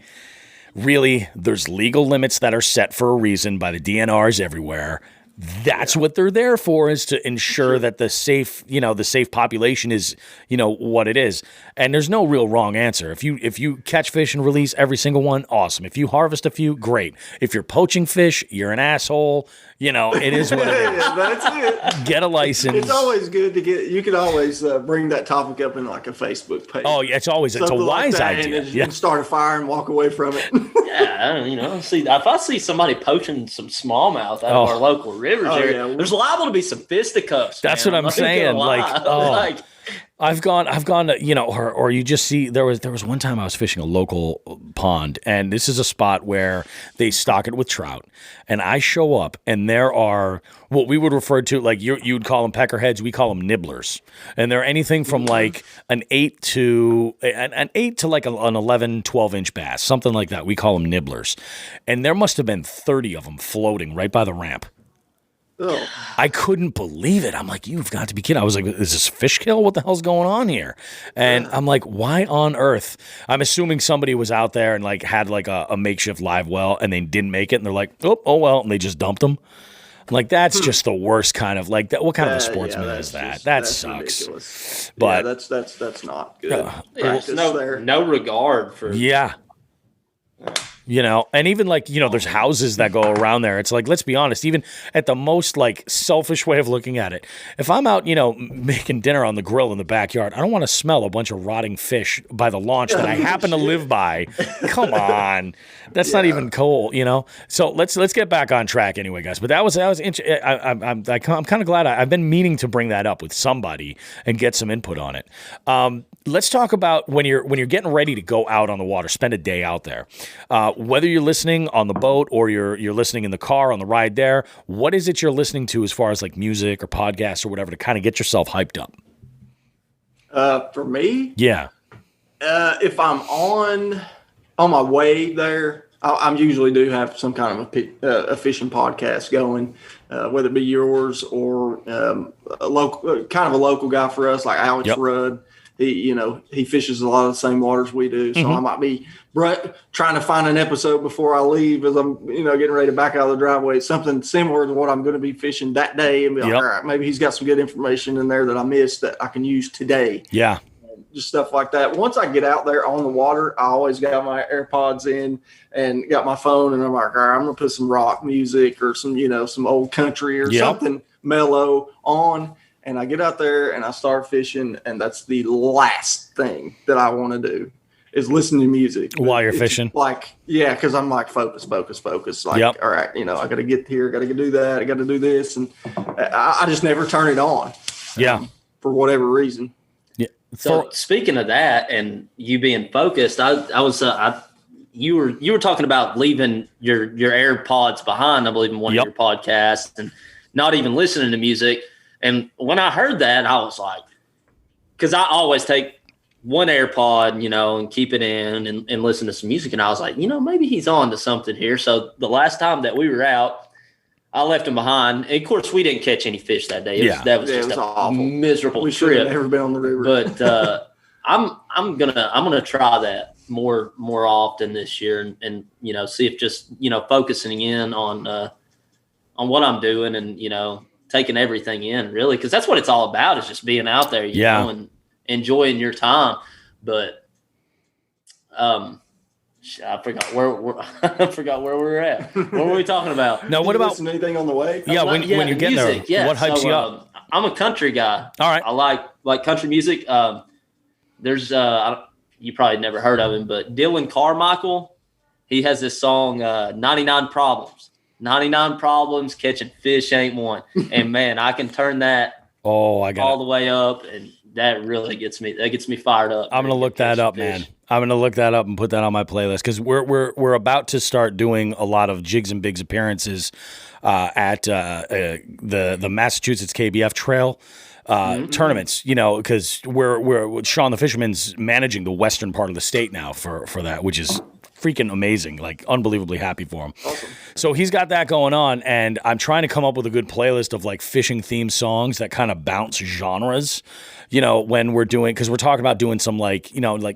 really, there's legal limits that are set for a reason by the DNRs everywhere. That's what they're there for, is to ensure that the safe population is, what it is. And there's no real wrong answer. If you catch fish and release every single one, awesome. If you harvest a few, great. If you're poaching fish, you're an asshole. It is what it is. That's it. Get a license. It's always good to get. You could always bring that topic up in like a Facebook page. Oh yeah, it's a wise idea. And start a fire and walk away from it. See, if I see somebody poaching some smallmouth out of our local rivers, there's liable to be some fisticuffs. That's what I'm saying. I've gone to, or you just see, there was one time I was fishing a local pond, and this is a spot where they stock it with trout, and I show up, and there are what we would refer to, like you'd call them peckerheads, we call them nibblers, and they're anything from like an 8 to like an 11, 12-inch bass, something like that. We call them nibblers, and there must have been 30 of them floating right by the ramp. Oh. I couldn't believe it. I'm like, you've got to be kidding. I was like, is this fish kill? What the hell's going on here? And I'm like, why on earth? I'm assuming somebody was out there and like had like a makeshift live well, and they didn't make it, and they're like, oh well, and they just dumped them. I'm like, that's just the worst kind of like that. What kind of a sportsman is that? That sucks. Ridiculous. But that's not good. No regard for and even like, there's houses that go around there. It's like, let's be honest, even at the most like selfish way of looking at it, if I'm out, making dinner on the grill in the backyard, I don't want to smell a bunch of rotting fish by the launch that I happen to live by. Come on. That's not even cool, So let's get back on track anyway, guys. But that was I'm kind of glad I've been meaning to bring that up with somebody and get some input on it. Let's talk about when you're getting ready to go out on the water, spend a day out there. Whether you're listening on the boat or you're listening in the car on the ride there, what is it you're listening to as far as like music or podcasts or whatever to kind of get yourself hyped up? For me, if I'm on my way there, I usually do have some kind of a fishing podcast going, whether it be yours or a local guy for us, like Alex Rudd. He fishes a lot of the same waters we do. So I might be trying to find an episode before I leave as I'm, getting ready to back out of the driveway. It's something similar to what I'm going to be fishing that day, and be like, all right, maybe he's got some good information in there that I missed that I can use today. Yeah. Just stuff like that. Once I get out there on the water, I always got my AirPods in and got my phone, and I'm like, all right, I'm going to put some rock music or some, some old country or something mellow on. And I get out there and I start fishing, and that's the last thing that I want to do is listen to music while you're fishing. Like, because I'm like focus. Like, all right, I got to get here, got to do that, I got to do this, and I just never turn it on. For whatever reason. Yeah. So speaking of that, and you being focused, you were talking about leaving your AirPods behind, I believe, in one of your podcasts, and not even listening to music. And when I heard that, I was like, because I always take one AirPod, and keep it in and listen to some music. And I was like, maybe he's on to something here. So the last time that we were out, I left him behind. And of course, we didn't catch any fish that day. That was just awful. Miserable We should have trip. never been on the river. But I'm gonna try that more often this year, and see if just focusing in on what I'm doing, and taking everything in, really, because that's what it's all about, is just being out there, you know, and enjoying your time. But I forgot where I forgot where we were at. What were we talking about? No, what about listen to anything on the way? Yeah, when you get music, there, what hypes you up? I'm a country guy. All right. I like country music. There's you probably never heard of him, but Dylan Carmichael, he has this song 99 Problems. 99 Problems, catching fish ain't one. And man, I can turn that all the way up, and that really gets me fired up. I'm gonna look that up, man. I'm gonna look that up and put that on my playlist, because we're about to start doing a lot of Jigs and Bigs appearances at the Massachusetts KBF Trail tournaments. Because we're Sean the Fisherman's managing the western part of the state now for that, which is freaking amazing, like unbelievably happy for him. Awesome. So he's got that going on, and I'm trying to come up with a good playlist of like fishing themed songs that kind of bounce genres, when we're doing, because we're talking about doing some like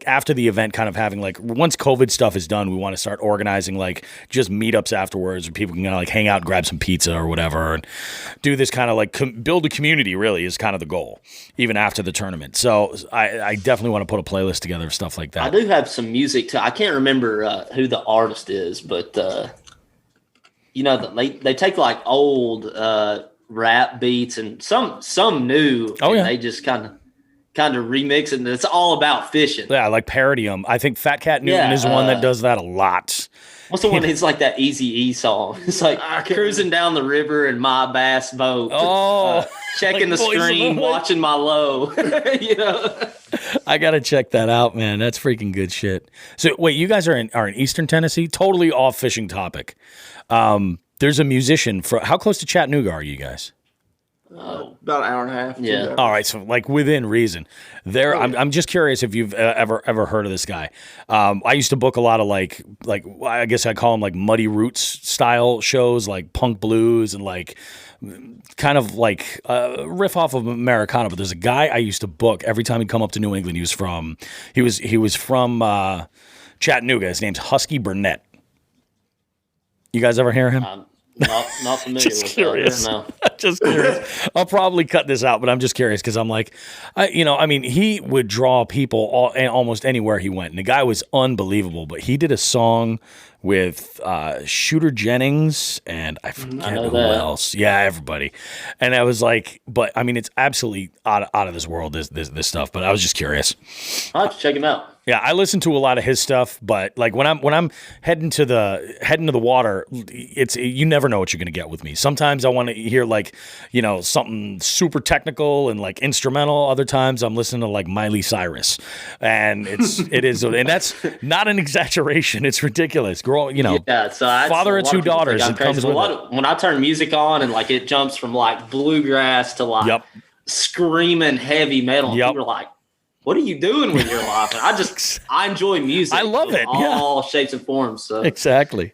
after the event, kind of having like, once COVID stuff is done, we want to start organizing like just meetups afterwards where people can kind of like hang out, grab some pizza or whatever, and do this kind of like build a community, really, is kind of the goal, even after the tournament. So I definitely want to put a playlist together of stuff like that. I do have some music too. I can't remember who the artist is, but they take like old rap beats and some new. And they just kind of remix it, and it's all about fishing. Yeah, like parody them. I think Fat Cat Newton is one that does that a lot. What's the one? It's like that Eazy-E song. It's like cruising down the river in my bass boat. Checking like the screen, watching my low. I gotta check that out, man. That's freaking good shit. So wait, you guys are in Eastern Tennessee? Totally off fishing topic. There's a musician how close to Chattanooga are you guys? About an hour and a half. Yeah. All right, so like within reason. I'm just curious if you've ever heard of this guy. I used to book a lot of like I guess I call them like Muddy Roots style shows, like punk blues and like kind of like riff off of Americana. But there's a guy I used to book every time he'd come up to New England. He was from Chattanooga. His name's Husky Burnett. You guys ever hear him? Not familiar Just with curious. that. No. Just curious. I'll probably cut this out, but I'm just curious because I'm like, he would draw people almost anywhere he went. And the guy was unbelievable, but he did a song with Shooter Jennings and I forget who else. Yeah, everybody. And I was like, but I mean, it's absolutely out of this world, this stuff, but I was just curious. I'll have to check him out. Yeah, I listen to a lot of his stuff, but like when I'm heading to the water, you never know what you're gonna get with me. Sometimes I want to hear like, something super technical and like instrumental. Other times I'm listening to like Miley Cyrus, and and that's not an exaggeration. It's ridiculous. Yeah, so father of two daughters. It comes with it. When I turn music on and like it jumps from like bluegrass to like screaming heavy metal, and people are like, what are you doing with your life? And I enjoy music. I love it. All shapes and forms. So. Exactly.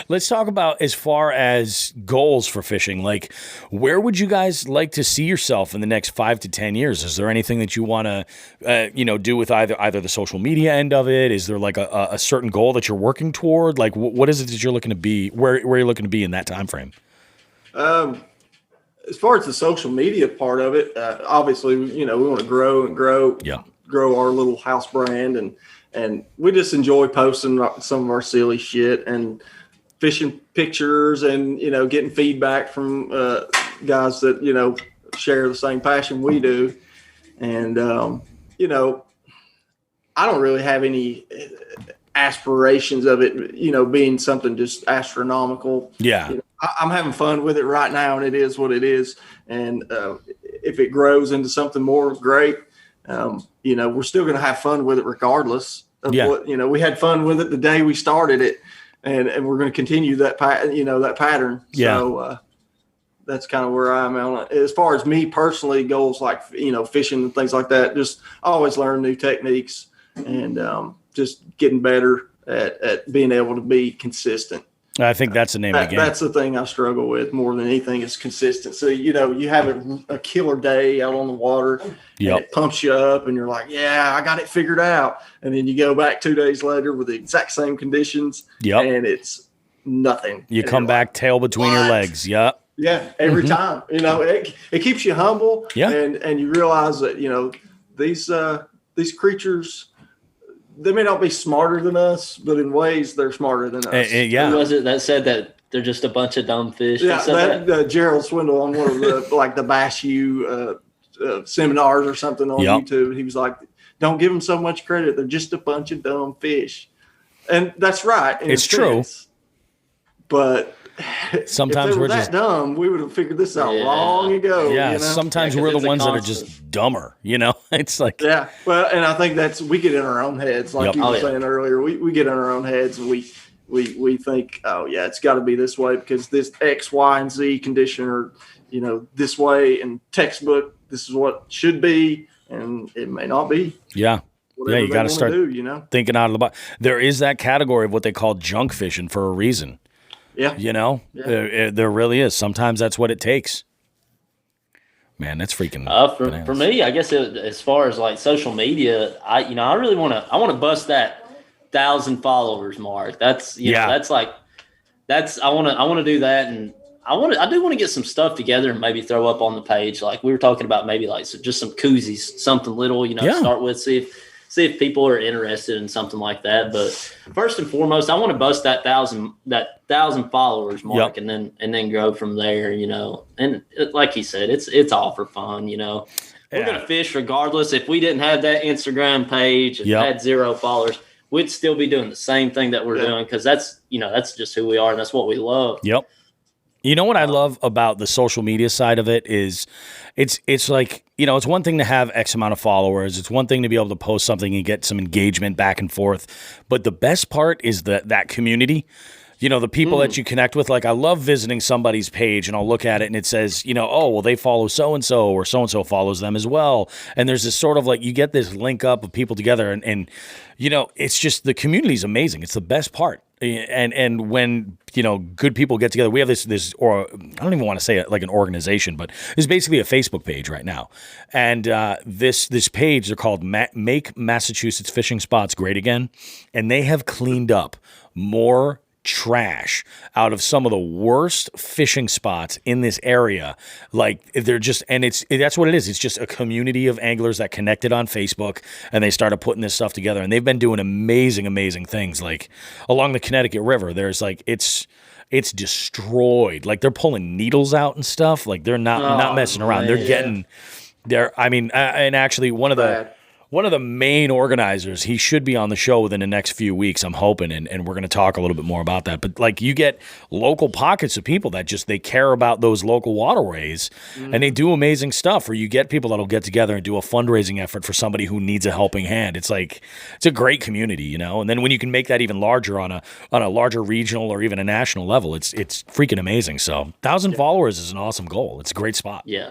Let's talk about as far as goals for fishing. Like, where would you guys like to see yourself in the next 5 to 10 years? Is there anything that you want to, do with either the social media end of it? Is there like a certain goal that you're working toward? Like, what is it that you're looking to be? Where you're looking to be in that time frame? As far as the social media part of it, obviously, we want to grow. Yeah. Grow our little house brand, and we just enjoy posting some of our silly shit and fishing pictures and getting feedback from guys that share the same passion we do. And I don't really have any aspirations of it being something just astronomical. Yeah. I'm having fun with it right now, and it is what it is. And if it grows into something more, great. We're still going to have fun with it regardless of what, we had fun with it the day we started it, and we're going to continue that pattern. Yeah. So, that's kind of where I'm on it. As far as me personally, goals like, fishing and things like that, just always learn new techniques and just getting better at being able to be consistent. I think that's the name of the game. That's the thing I struggle with more than anything is consistency. You have a killer day out on the water, and it pumps you up, and you're like, yeah, I got it figured out. And then you go back 2 days later with the exact same conditions, and it's nothing. You come back tail between your legs. Yep. Yeah, every time. It keeps you humble, and you realize that, these creatures, they may not be smarter than us, but in ways they're smarter than us. Who was it that said that they're just a bunch of dumb fish? Yeah, that Gerald Swindle on one of the the Bass U seminars or something on YouTube. He was like, "Don't give them so much credit. They're just a bunch of dumb fish," and that's right. It's true, but sometimes if they were we're that just dumb. We would have figured this out long ago. Yeah, sometimes we're the ones that are just dumber. It's like Well, and I think we get in our own heads, like you were saying earlier. We get in our own heads, and we think, oh yeah, it's got to be this way because this X, Y, and Z condition are this way, and textbook this is what should be, and it may not be. Yeah. You got to start thinking out of the box. There is that category of what they call junk fishing for a reason. Yeah. There really is. Sometimes that's what it takes. Man, that's freaking. For me, I guess as far as like social media, I really want to bust that 1,000 followers mark. That's I want to do that, and I do want to get some stuff together and maybe throw up on the page. Like we were talking about, maybe like just some koozies, something little, start with, see if people are interested in something like that. But first and foremost, I want to bust that 1,000 followers mark, and then grow from there. And like he said, it's all for fun. We're gonna fish regardless. If we didn't have that Instagram page and had 0 followers, we'd still be doing the same thing that we're doing because that's just who we are and that's what we love. Yep. You know what I love about the social media side of it is it's like, it's one thing to have X amount of followers. It's one thing to be able to post something and get some engagement back and forth. But the best part is that community, the people that you connect with. Like I love visiting somebody's page and I'll look at it and it says, oh, well, they follow so-and-so or so-and-so follows them as well. And there's this sort of like, you get this link up of people together and it's just, the community is amazing. It's the best part. And when, good people get together, we have this, or I don't even want to say it like an organization, but it's basically a Facebook page right now. And this page, they're called Make Massachusetts Fishing Spots Great Again. And they have cleaned up more trash out of some of the worst fishing spots in this area. Like they're just, and that's what it is. It's just a community of anglers that connected on Facebook and they started putting this stuff together, and they've been doing amazing things. Like along the Connecticut River, there's like, it's destroyed. Like they're pulling needles out and stuff. Like they're not messing around. They're getting there. I mean, and actually one of the main organizers, he should be on the show within the next few weeks, I'm hoping, and we're going to talk a little bit more about that. But like you get local pockets of people that they care about those local waterways, and they do amazing stuff. Or you get people that'll get together and do a fundraising effort for somebody who needs a helping hand. It's like, it's a great community, And then when you can make that even larger on a larger regional or even a national level, it's freaking amazing. So 1,000 followers is an awesome goal. It's a great spot. Yeah.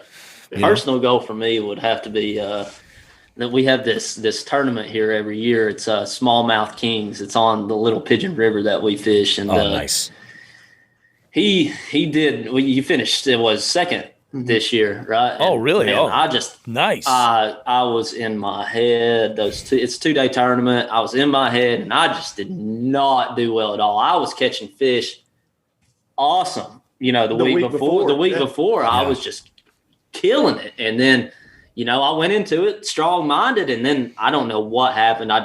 Personal goal for me would have to be, that we have this tournament here every year. It's Smallmouth Kings. It's on the Little Pigeon River that we fish. And nice. He finished. It was second this year, right? Oh, really? Man, nice. I was in my head. It's a 2-day tournament. I was in my head, and I just did not do well at all. I was catching fish. Awesome. The week before, I was just killing it, and then. I went into it strong-minded, and then I don't know what happened. I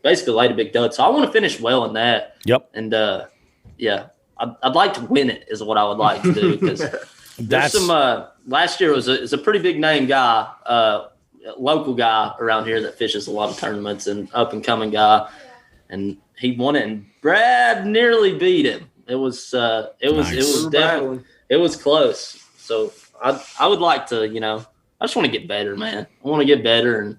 basically laid a big dud. So I want to finish well in that. Yep. And, I'd like to win it is what I would like to do. Because there's some last year was a pretty big-name guy, local guy around here that fishes a lot of tournaments, and up-and-coming guy. And he won it, and Brad nearly beat him. It was definitely – it was close. So I would like to, I just want to get better, man. I want to get better, and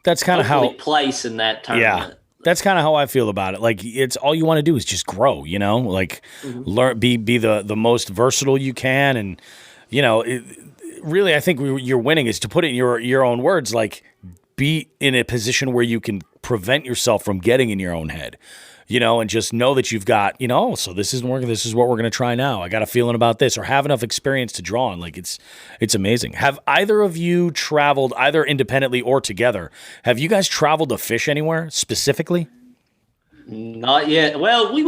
that's kind of how place in that tournament. That's kind of how I feel about it. Like, it's all you want to do is just grow, like learn, be the most versatile you can. And, really, I think you're winning is to put it in your own words, like be in a position where you can prevent yourself from getting in your own head, and just know that you've got, so this isn't working. This is what we're going to try now. I got a feeling about this, or have enough experience to draw on. Like, it's amazing. Have either of you traveled, either independently or together? Have you guys traveled to fish anywhere specifically? Not yet. Well, we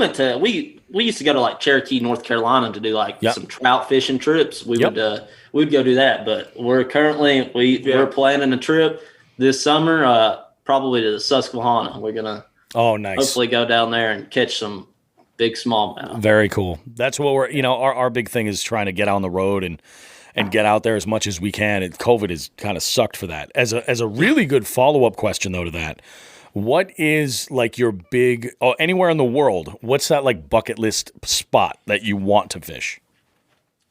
used to go to like Cherokee, North Carolina to do like some trout fishing trips. We'd go do that, but we're planning a trip this summer, probably to the Susquehanna. We're gonna nice. Hopefully go down there and catch some big smallmouth. Very cool. That's what we're our big thing is trying to get on the road and get out there as much as we can. And COVID has kind of sucked for that. As a really good follow-up question though to that. What is like your big, anywhere in the world, what's that like bucket list spot that you want to fish?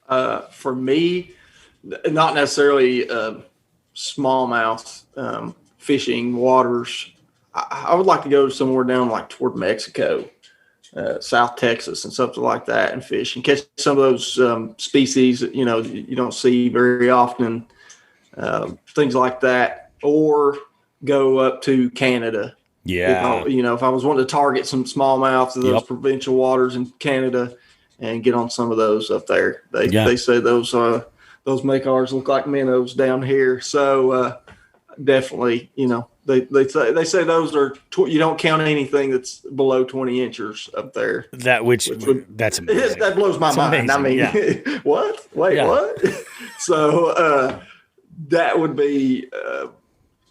For me, not necessarily smallmouth fishing waters. I would like to go somewhere down like toward Mexico, South Texas and something like that and fish and catch some of those species that, you don't see very often, things like that, or go up to Canada. Yeah. If I was wanting to target some smallmouth of those provincial waters in Canada and get on some of those up there. They say those make ours look like minnows down here. So definitely, they say those are you don't count anything that's below 20 inches up there. That's amazing. That blows my mind. Amazing. I mean, what? Wait, what? So that would be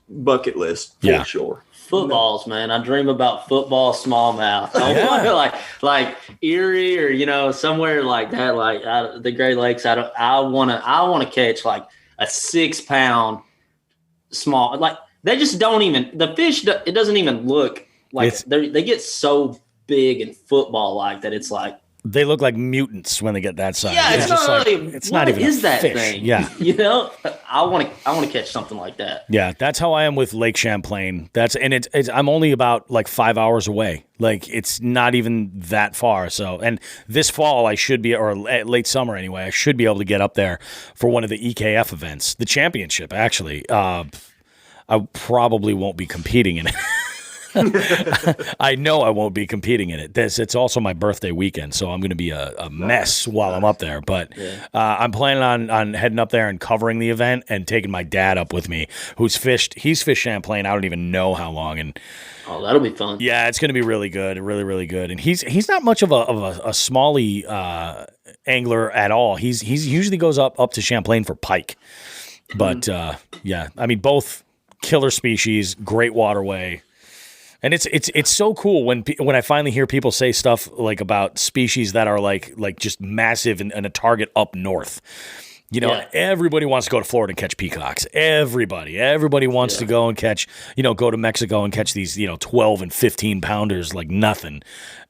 bucket list for sure. Footballs, man. I dream about football smallmouth. I want to like Erie or somewhere like that, like the Great Lakes. I want to catch like a 6-pound small. Like they just don't even the fish. It doesn't even look like they get so big and football like that. It's like they look like mutants when they get that size. Yeah, it's not like, really. It's not even is a that fish. thing? Yeah, I want to catch something like that. Yeah, that's how I am with Lake Champlain. It's I'm only about like 5 hours away. Like it's not even that far. So, and this fall I should be, or late summer anyway, I should be able to get up there for one of the EKF events, the championship. Actually, I probably won't be competing in it. I know I won't be competing in it. It's also my birthday weekend, so I'm going to be a mess while I'm up there. But I'm planning on heading up there and covering the event and taking my dad up with me, who's fished. He's fished Champlain. I don't even know how long. And that'll be fun. Yeah, it's going to be really good, really, really good. And he's not much of a smally angler at all. He's usually goes up to Champlain for pike. But I mean, both killer species, great waterway. And it's so cool when I finally hear people say stuff like about species that are like just massive and a target up north. Everybody wants to go to Florida and catch peacocks. Everybody wants to go and catch, go to Mexico and catch these, 12 and 15 pounders like nothing.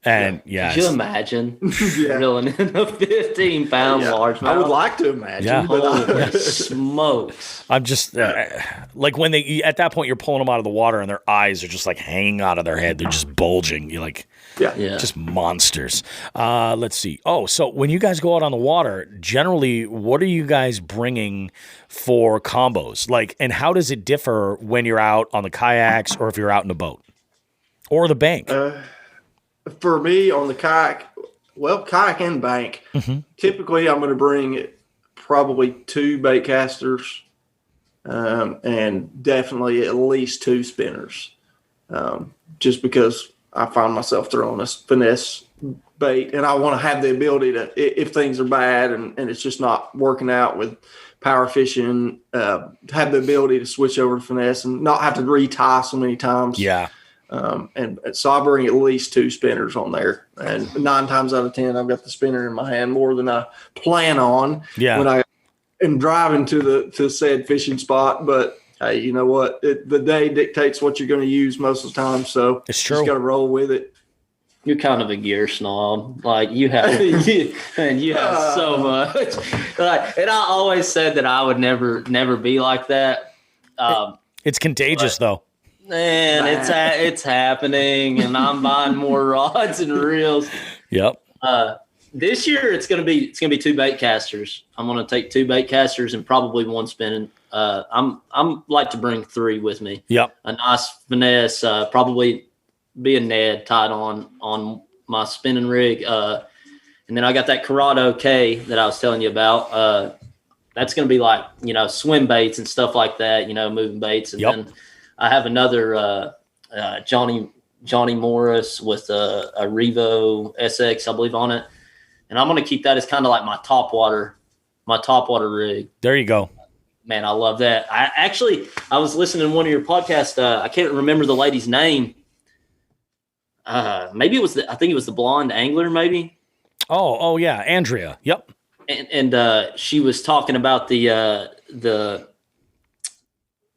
And Could you imagine reeling in a 15-pound largemouth? I would like to imagine. But holy smokes! I'm just like when at that point you're pulling them out of the water and their eyes are just like hanging out of their head. They're just bulging. You're like, just monsters. Let's see. Oh, so when you guys go out on the water, generally, what are you guys bringing for combos? Like, and how does it differ when you're out on the kayaks or if you're out in a boat or the bank? For me on the kayak and bank, typically I'm going to bring probably 2 bait casters and definitely at least 2 spinners, just because I find myself throwing a finesse bait and I want to have the ability to, if things are bad and it's just not working out with power fishing, have the ability to switch over to finesse and not have to retie so many times. Yeah. And so I bring at least 2 spinners on there, and 9 times out of 10, I've got the spinner in my hand more than I plan on when I am driving to said fishing spot. But hey, you know what? The day dictates what you're going to use most of the time. So it's true. You just got to roll with it. You're kind of a gear snob. Like you have so much. Like, and I always said that I would never be like that. It's contagious though. Man, it's happening, and I'm buying more rods and reels. Yep. This year it's gonna be two bait casters. I'm gonna take two bait casters and probably one spinning. I'm like to bring three with me. Yep. A nice finesse, probably be a Ned tied on my spinning rig. And then I got that Corrado K that I was telling you about. That's gonna be like, swim baits and stuff like that. Moving baits, and then I have another Johnny Morris with a Revo SX, I believe, on it, and I'm going to keep that as kind of like my top water rig. There you go. Man, I love that. I was listening to one of your podcasts. I can't remember the lady's name. Maybe I think it was the blonde angler, maybe. Oh yeah, Andrea. Yep. And she was talking about the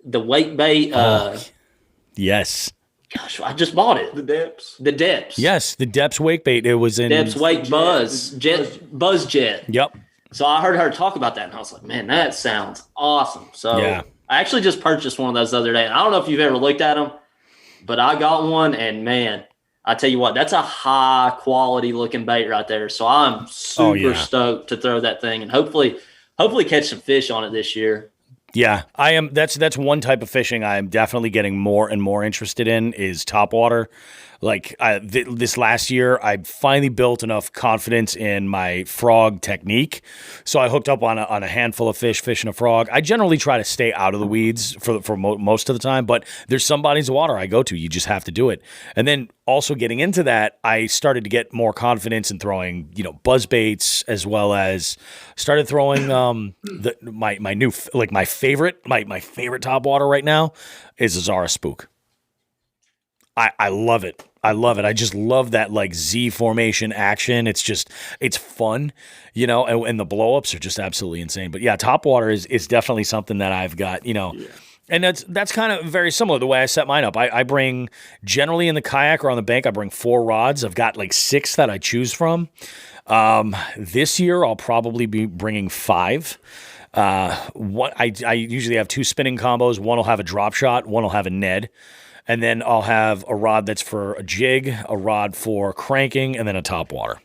wake bait. Yes. Gosh, I just bought it. The depths. The depths. Yes, the Depths wake bait. It was in Depths wake buzz jet. Yep. So I heard her talk about that, and I was like, man, that sounds awesome. So Yeah. I actually just purchased one of those the other day. And I don't know if you've ever looked at them, but I got one, and man, I tell you what, that's a high quality looking bait right there. So I'm super stoked to throw that thing and hopefully catch some fish on it this year. Yeah, I am. That's one type of fishing I am definitely getting more and more interested in is topwater. Like this last year, I finally built enough confidence in my frog technique, so I hooked up on a handful of fish, fishing a frog. I generally try to stay out of the weeds for most of the time, but there's some bodies of water I go to. You just have to do it. And then also getting into that, I started to get more confidence in throwing, buzz baits, as well as started throwing my favorite topwater right now is a Zara Spook. I love it. I just love that like Z formation action. It's fun, and the blowups are just absolutely insane. But yeah, topwater is definitely something that I've got, and that's kind of very similar to the way I set mine up. I bring generally in the kayak or on the bank, I bring 4 rods. I've got like 6 that I choose from. This year I'll probably be bringing 5. I usually have 2 spinning combos. One will have a drop shot, one will have a Ned. And then I'll have a rod that's for a jig, a rod for cranking, and then a topwater.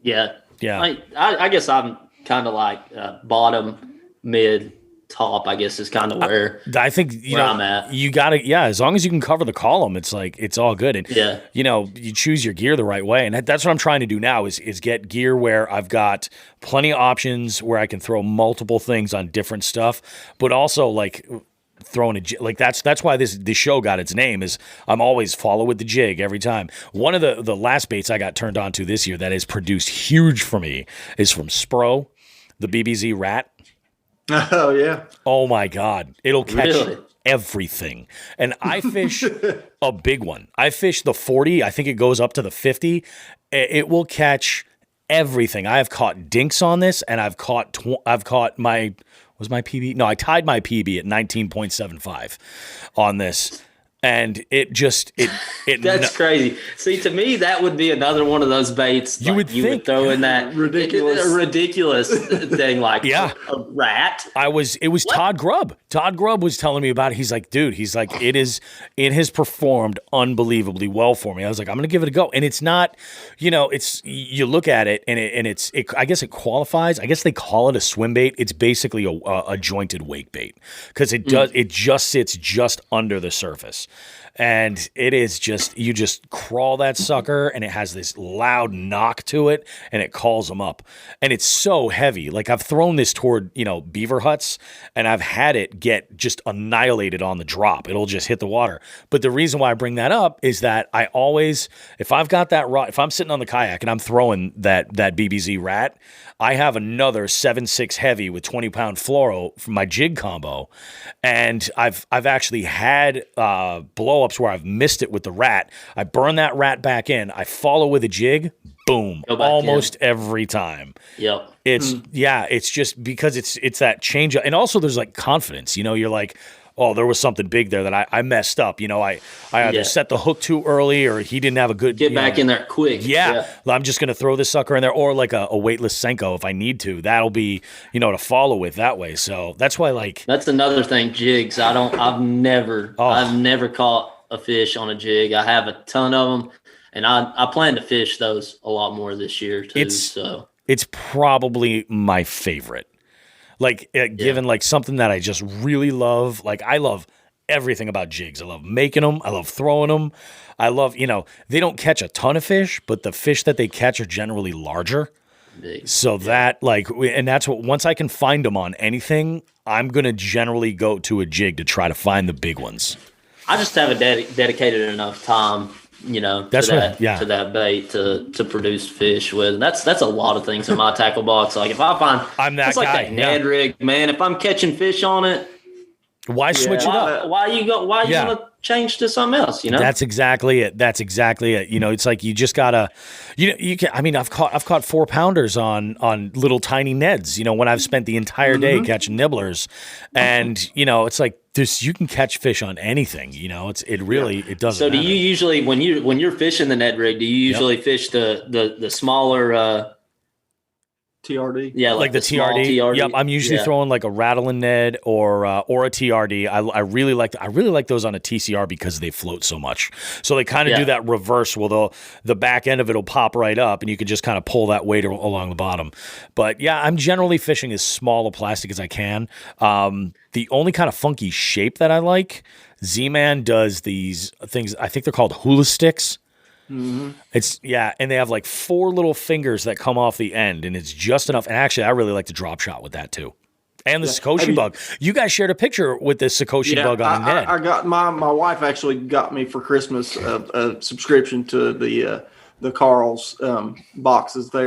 Yeah. Yeah. I guess I'm kind of like bottom, mid, top, I guess is kind of where I think, I'm at. You got to, as long as you can cover the column, it's like, it's all good. And, yeah. You choose your gear the right way. And that's what I'm trying to do now is get gear where I've got plenty of options where I can throw multiple things on different stuff, but also like throwing a jig. Like that's why this show got its name is I'm always follow with the jig every time. One of the last baits I got turned on to this year that has produced huge for me is from Spro, the BBZ Rat. Oh yeah. Oh my God. It'll catch Really? everything. And I fish a big one. I fish the 40. I think it goes up to the 50. It will catch everything. I have caught dinks on this, and I've caught my PB? No, I tied my PB at 19.75 on this. And it That's crazy. See, to me, that would be another one of those baits you would throw in that ridiculous thing like yeah. a rat. It was Todd Grubb. Todd Grubb was telling me about it. He's like, dude, it has performed unbelievably well for me. I was like, I'm going to give it a go. And it's not, you look at it and I guess it qualifies. I guess they call it a swim bait. It's basically a jointed wake bait because it just sits just under the surface. And it is you just crawl that sucker and it has this loud knock to it and it calls them up. And it's so heavy. Like I've thrown this toward, beaver huts and I've had it get just annihilated on the drop. It'll just hit the water. But the reason why I bring that up is that I always, if I've got that rod, if I'm sitting on the kayak and I'm throwing that BBZ Rat, I have another 7.6 heavy with 20-pound fluoro from my jig combo. And I've actually had blow-ups where I've missed it with the rat. I burn that rat back in. I follow with a jig, boom, Go back almost every time. Yep. It's just because it's that change. And also there's like confidence, you're like, oh, there was something big there that I messed up. I either set the hook too early or he didn't have a good Get back in there quick. Yeah. I'm just going to throw this sucker in there, or like a weightless Senko if I need to. That'll be, to follow with that way. So that's why, like, That's another thing, jigs. I've never caught a fish on a jig. I have a ton of them, and I plan to fish those a lot more this year too. It's probably my favorite. Like, given like something that I just really love. Like, I love everything about jigs. I love making them. I love throwing them. I love, they don't catch a ton of fish, but the fish that they catch are generally larger. Big. So that, like, and that's what, once I can find them on anything, I'm going to generally go to a jig to try to find the big ones. I just haven't dedicated enough time, to that bait to produce fish with. And that's a lot of things in my tackle box. Like, if I find, I'm that it's like guy, that Ned rig, man. If I'm catching fish on it, why switch it up? Why you gonna change to something else? That's exactly it. It's like you just gotta, you can. I mean, I've caught 4-pounders on little tiny Neds. When I've spent the entire day catching nibblers, and it's like this. You can catch fish on anything. It doesn't. So do matter. you usually when you're fishing the Ned rig? Do you usually fish the smaller? TRD. Yeah, like the TRD. Yep, I'm usually throwing like a rattling Ned or a TRD. I really like those on a TCR because they float so much. So they kind of do that reverse. Well, the back end of it will pop right up, and you can just kind of pull that weight along the bottom. But yeah, I'm generally fishing as small a plastic as I can. The only kind of funky shape that I like, Z-Man does these things. I think they're called hula sticks. Mm-hmm. And they have like 4 little fingers that come off the end, and it's just enough. And actually, I really like to drop shot with that too. And the Sakoshi bug. You guys shared a picture with the Sakoshi bug on a Ned. I got my wife actually got me for Christmas a subscription to the Carl's boxes there,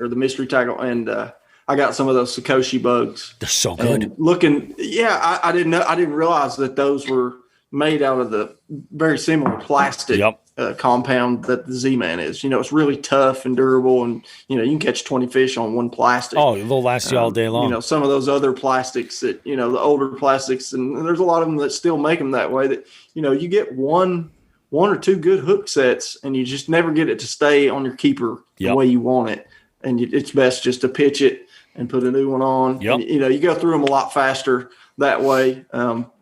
or the mystery tackle, and I got some of those Sakoshi bugs. They're so good. And looking, I didn't realize that those were made out of the very similar plastic. Compound that the Z-Man is. It's really tough and durable, and you can catch 20 fish on one plastic. Oh, they'll last you all day long. Some of those other plastics that the older plastics, and there's a lot of them that still make them that way. That you get one or two good hook sets, and you just never get it to stay on your keeper the way you want it. And it's best just to pitch it and put a new one on. And, you go through them a lot faster that way.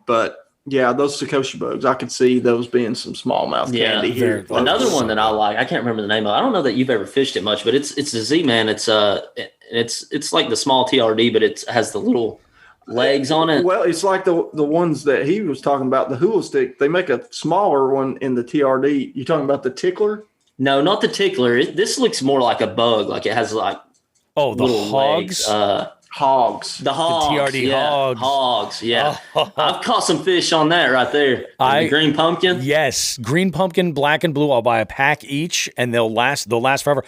But yeah, those Sakoshi bugs, I could see those being some smallmouth candy here. Another one that I like, I can't remember the name of it. I don't know that you've ever fished it much, but it's a Z-Man. It's like the small TRD, but it has the little legs on it. Well, it's like the ones that he was talking about, the hula stick. They make a smaller one in the TRD. You talking about the tickler? No, not the tickler. This looks more like a bug. Like it has like the hogs. Hogs. The hogs. The TRD hogs. Hogs, yeah. I've caught some fish on that right there. The green pumpkin? Yes. Green pumpkin, black and blue. I'll buy a pack each, and they'll last forever.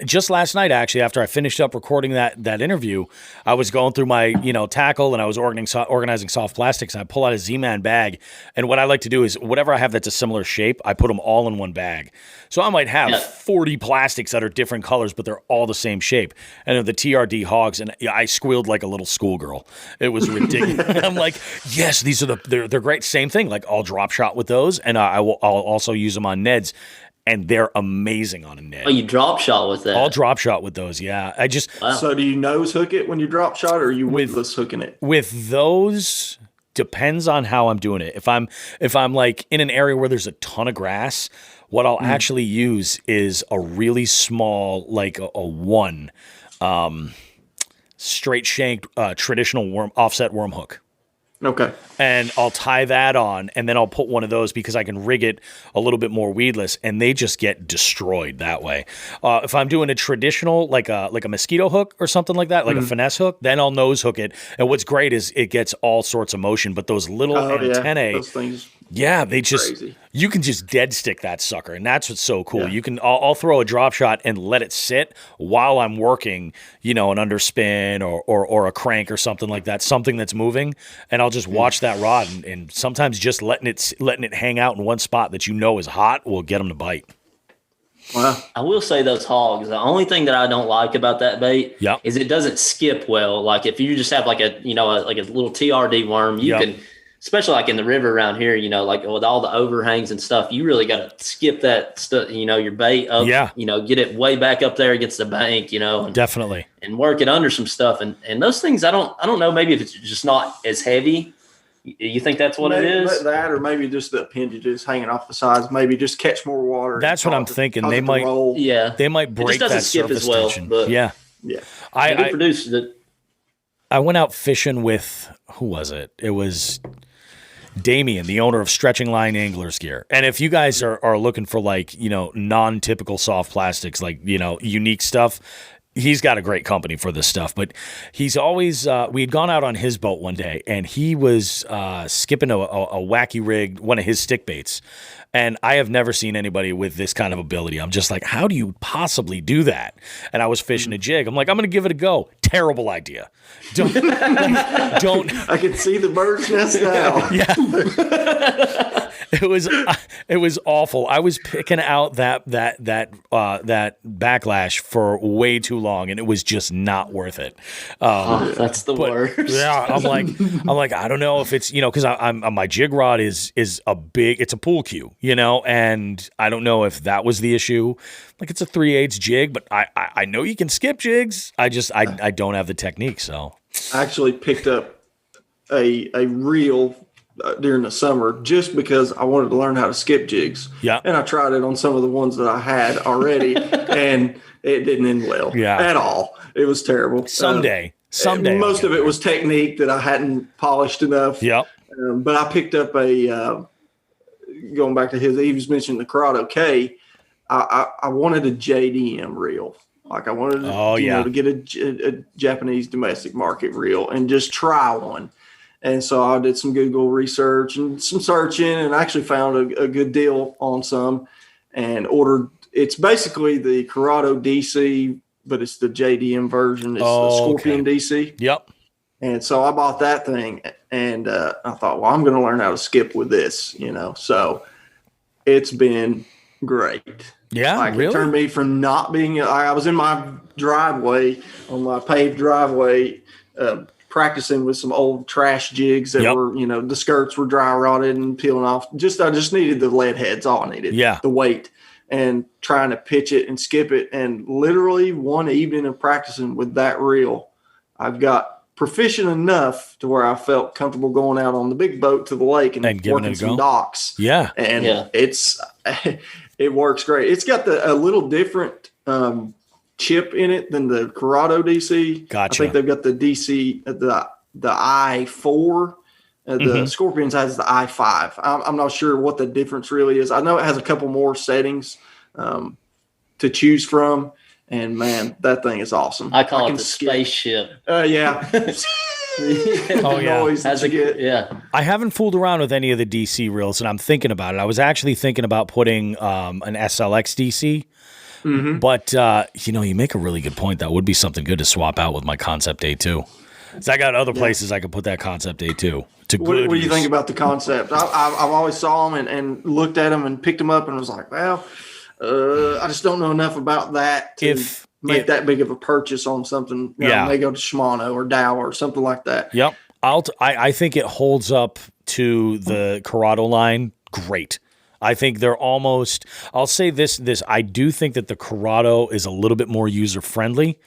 Just last night, actually, after I finished up recording that interview, I was going through my tackle, and I was organizing soft plastics, and I pull out a Z-Man bag. And what I like to do is whatever I have that's a similar shape, I put them all in one bag. So I might have 40 plastics that are different colors, but they're all the same shape. And they're the TRD hogs, and I squealed like a little schoolgirl. It was ridiculous. I'm like, yes, these are they're great. Same thing. Like I'll drop shot with those, and I'll also use them on Neds, and they're amazing on a Ned. Oh, you drop shot with that? I'll drop shot with those. Yeah, I just. Wow. So do you nose hook it when you drop shot, or are you weedless hooking it? With those, depends on how I'm doing it. If I'm like in an area where there's a ton of grass, what I'll actually use is a really small, like a one. Straight shanked traditional offset worm hook. Okay. And I'll tie that on, and then I'll put one of those because I can rig it a little bit more weedless, and they just get destroyed that way. If I'm doing a traditional, like a mosquito hook or something like that, like a finesse hook, then I'll nose hook it. And what's great is it gets all sorts of motion, but those little antennae, those things. Yeah, they just crazy. You can just dead stick that sucker, and that's what's so cool. You can I'll throw a drop shot and let it sit while I'm working, an underspin or a crank or something like that, something that's moving, and I'll just watch that rod, and sometimes just letting it hang out in one spot that is hot will get them to bite. Wow. I will say those hogs, the only thing that I don't like about that bait Yep. is it doesn't skip well. Like if you just have like a, like a little TRD worm, you Yep. can, especially like in the river around here, like with all the overhangs and stuff, you really got to skip that stuff, your bait up, Yeah. Get it way back up there against the bank, and, Definitely. and work it under some stuff. And those things, I don't know, maybe if it's just not as heavy. You think that's what it is? That, or maybe just the appendages hanging off the sides. Maybe just catch more water. That's what I'm thinking. They might, Yeah. they might break doesn't that skip surface as well, tension. but- Yeah. Yeah. It produced it. I went out fishing with, who was it? It was Damien, the owner of Stretching Line Anglers Gear. And if you guys are looking for like, non-typical soft plastics, like, unique stuff, he's got a great company for this stuff. But he's always, we had gone out on his boat one day and he was skipping a wacky rig, one of his stick baits. And I have never seen anybody with this kind of ability. I'm just like, how do you possibly do that? And I was fishing a jig. I'm like, I'm going to give it a go. Terrible idea. Don't. I can see the bird's nest now. Yeah. It was awful. I was picking out that backlash for way too long, and it was just not worth it. That's the worst. Yeah, I'm like, I don't know if it's because I'm my jig rod is it's a pool cue, and I don't know if that was the issue. Like it's a 3/8 jig, but I know you can skip jigs. I don't have the technique, so I actually picked up a reel during the summer just because I wanted to learn how to skip jigs. Yeah. And I tried it on some of the ones that I had already and it didn't end well at all. It was terrible. Someday. Most of it was technique that I hadn't polished enough. Yep. But I picked up going back to he was mentioning the Corrado K. I wanted a JDM reel. Like I wanted to get a Japanese domestic market reel and just try one. And so I did some Google research and some searching and actually found a good deal on some and ordered. It's basically the Corrado DC, but it's the JDM version. It's the Scorpion DC. Yep. And so I bought that thing and I thought, well, I'm going to learn how to skip with this, So it's been great. Yeah, really? It turned me from not being I was in my driveway, on my paved driveway, practicing with some old trash jigs that were, the skirts were dry rotted and peeling off. I just needed the lead heads, all I needed. Yeah. The weight and trying to pitch it and skip it. And literally one evening of practicing with that reel, I've got proficient enough to where I felt comfortable going out on the big boat to the lake and working some docks. Yeah. And it works great. It's got a little different chip in it than the Corrado DC. Gotcha. I think they've got the DC, the I4. The Scorpions has the I5. I'm not sure what the difference really is. I know it has a couple more settings to choose from. And, man, that thing is awesome. I call it the spaceship. Yeah. Oh, yeah. Noise that you get. Yeah. I haven't fooled around with any of the DC reels, and I'm thinking about it. I was actually thinking about putting an SLX DC. Mm-hmm. But, you make a really good point. That would be something good to swap out with my Concept A2. So I got other places I could put that Concept A2. What do you think about the Concept? I've always saw them and looked at them and picked them up and was like, well, I just don't know enough about that to make that big of a purchase on something. They go to Shimano or Dow or something like that. Yep. I think it holds up to the Corrado line great. I think they're almost, I'll say this, I do think that the Corrado is a little bit more user-friendly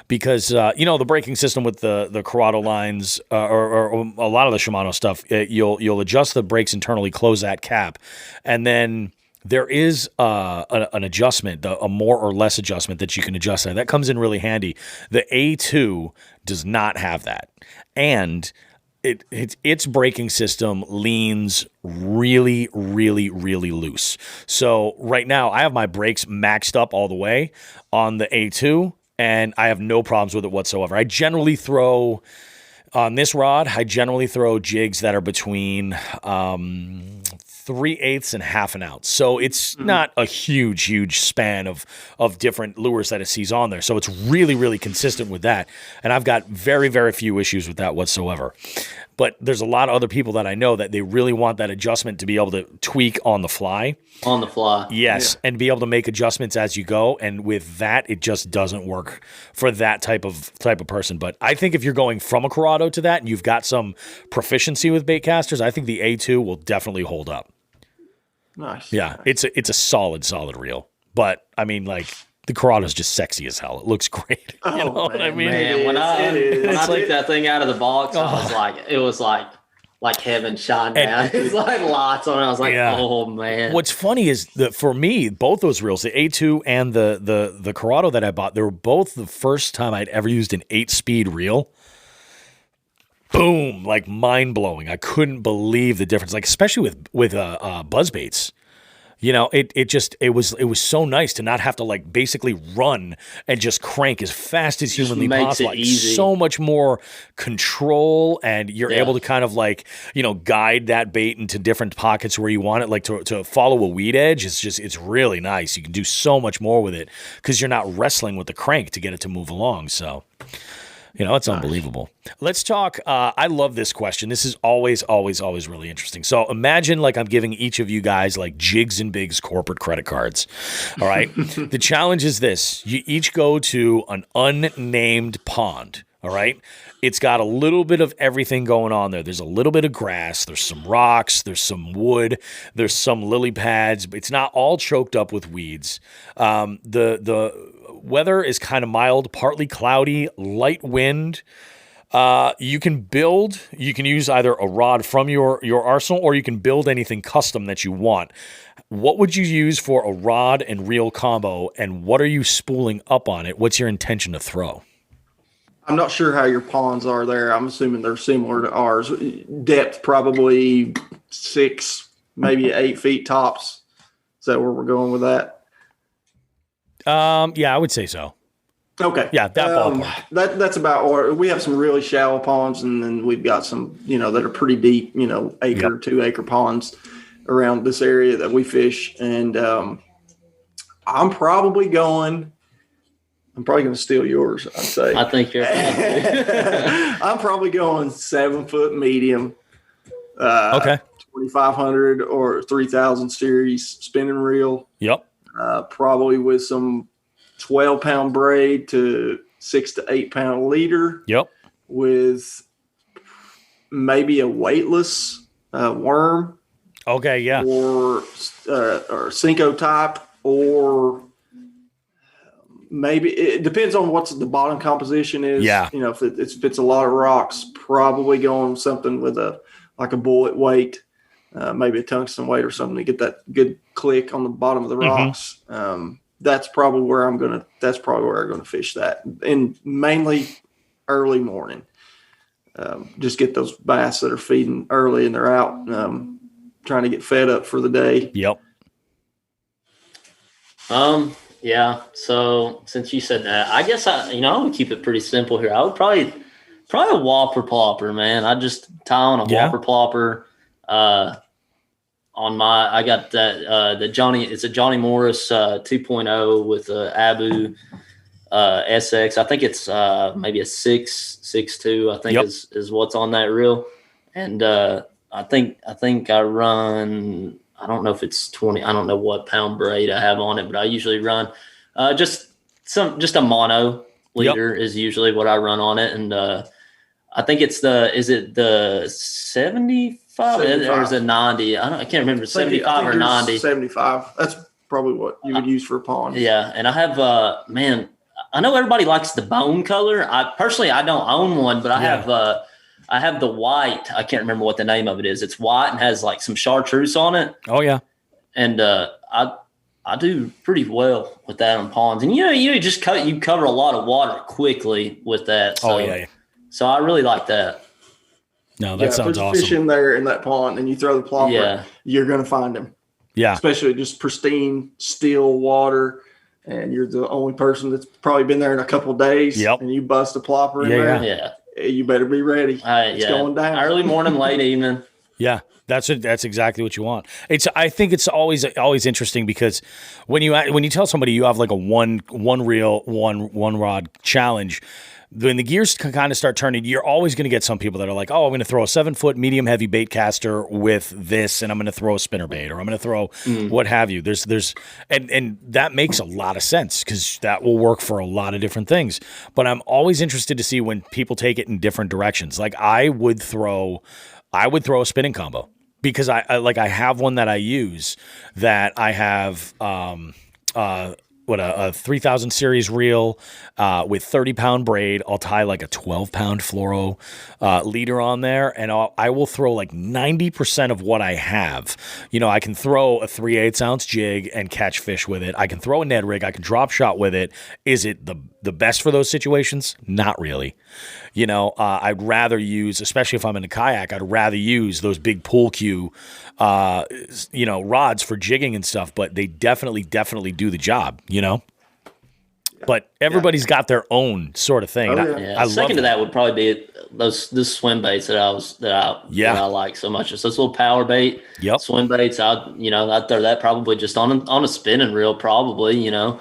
because, the braking system with the Corrado lines or a lot of the Shimano stuff, you'll adjust the brakes internally, close that cap, and then there is an adjustment, a more or less adjustment that you can adjust. That comes in really handy. The A2 does not have that. And its braking system leans really, really, really loose. So right now I have my brakes maxed up all the way on the A2 and I have no problems with it whatsoever. I generally throw on this rod, jigs that are between 3/8 and half an ounce. So it's not a huge span of different lures that it sees on there. So it's really, really consistent with that. And I've got very, very few issues with that whatsoever. but there's a lot of other people that I know that they really want that adjustment to be able to tweak on the fly. On the fly. Yes, and be able to make adjustments as you go. And with that, it just doesn't work for that type of person. But I think if you're going from a Corrado to that and you've got some proficiency with bait casters, I think the A2 will definitely hold up. Nice. Yeah, it's a solid reel. But I mean, like, the Corrado's just sexy as hell. It looks great. You know what I mean? Man, when I took that thing out of the box, it was like heaven shine down. It's like lights on it. I was like, oh man. What's funny is that for me, both those reels, the A2 and the Corrado that I bought, they were both the first time I'd ever used an 8-speed reel. Boom, like mind blowing. I couldn't believe the difference, like especially with buzz baits. You know, it was so nice to not have to like basically run and just crank as fast as humanly possible. Like, so much more control, and you're able to kind of like, you know, guide that bait into different pockets where you want it, like to follow a weed edge. It's really nice. You can do so much more with it because you're not wrestling with the crank to get it to move along. So, you know, it's unbelievable. Let's talk. I love this question. This is always really interesting. So imagine like I'm giving each of you guys like Jigs and Bigs corporate credit cards. All right. The challenge is this. You each go to an unnamed pond. All right. It's got a little bit of everything going on there. There's a little bit of grass. There's some rocks. There's some wood. There's some lily pads. It's not all choked up with weeds. The weather is kind of mild, partly cloudy, light wind. You can use either a rod from your arsenal, or you can build anything custom that you want. What would you use for a rod and reel combo, and what are you spooling up on it? What's your intention to throw? I'm not sure how your ponds are there. I'm assuming they're similar to ours. Depth probably 6, maybe 8 feet tops. Is that where we're going with that? Yeah, I would say so. Okay. Yeah, that ballpark. That's about, or we have some really shallow ponds, and then we've got some, you know, that are pretty deep, you know, 2 acre ponds around this area that we fish. And I'm probably going to steal yours, I'd say. I think you're I'm probably going 7-foot medium. Okay. 2500 or 3000 series spinning reel. Yep. Probably with some 12-pound braid to 6 to 8-pound leader. Yep. With maybe a weightless worm. Okay. Yeah. Or Cinco type, or maybe it depends on what the bottom composition is. Yeah. You know, if it's a lot of rocks, probably going something with a bullet weight. Maybe a tungsten weight or something to get that good click on the bottom of the rocks. That's probably where I'm going to fish that, and mainly early morning. Just get those bass that are feeding early and they're out trying to get fed up for the day. Yep. Yeah. So since you said that, I guess I would keep it pretty simple here. I would probably a whopper plopper, man. I just tie on a whopper plopper. I got that it's a Johnny Morris 2.0 with a Abu SX. I think it's maybe a 6.2. I think is what's on that reel, and I think I run. I don't know if it's 20. I don't know what pound braid I have on it, but I usually run just a mono leader is usually what I run on it, and I think it's the 75 or is it 90? I can't remember, 75 or 90. 75. That's probably what you would use for a pond. Yeah, and I have man, I know everybody likes the bone color. I personally don't own one, but I have the white. I can't remember what the name of it is. It's white and has like some chartreuse on it. Oh yeah. And I do pretty well with that on ponds. And you cover a lot of water quickly with that. So, So I really like that. No, that sounds awesome. If fish in there in that pond and you throw the plopper, you're going to find them. Yeah. Especially just pristine, still water. And you're the only person that's probably been there in a couple of days. Yep. And you bust a plopper in there. Yeah. You better be ready. It's going down. Early morning, late evening. Yeah. That's exactly what you want. I think it's always interesting because when you tell somebody you have like a one reel, one rod challenge, when the gears kind of start turning, you're always going to get some people that are like, oh, I'm going to throw a 7-foot medium heavy bait caster with this, and I'm going to throw a spinner bait, or I'm going to throw what have you. And that makes a lot of sense because that will work for a lot of different things. But I'm always interested to see when people take it in different directions. Like I would throw a spinning combo because I have one that I use that I have, a 3000 series reel with 30-pound braid. I'll tie like a 12-pound fluoro leader on there, and I will throw like 90% of what I have. You know, I can throw a 3/8 ounce jig and catch fish with it. I can throw a Ned rig. I can drop shot with it. Is it the best for those situations? Not really. You know, I'd rather use, especially if I'm in a kayak, I'd rather use those big pool cue, rods for jigging and stuff, but they definitely do the job, you know? But everybody's got their own sort of thing. I Second to that would probably be those swim baits that I like so much. It's those little power bait swim baits. I'd throw that probably just on a spinning reel, probably, and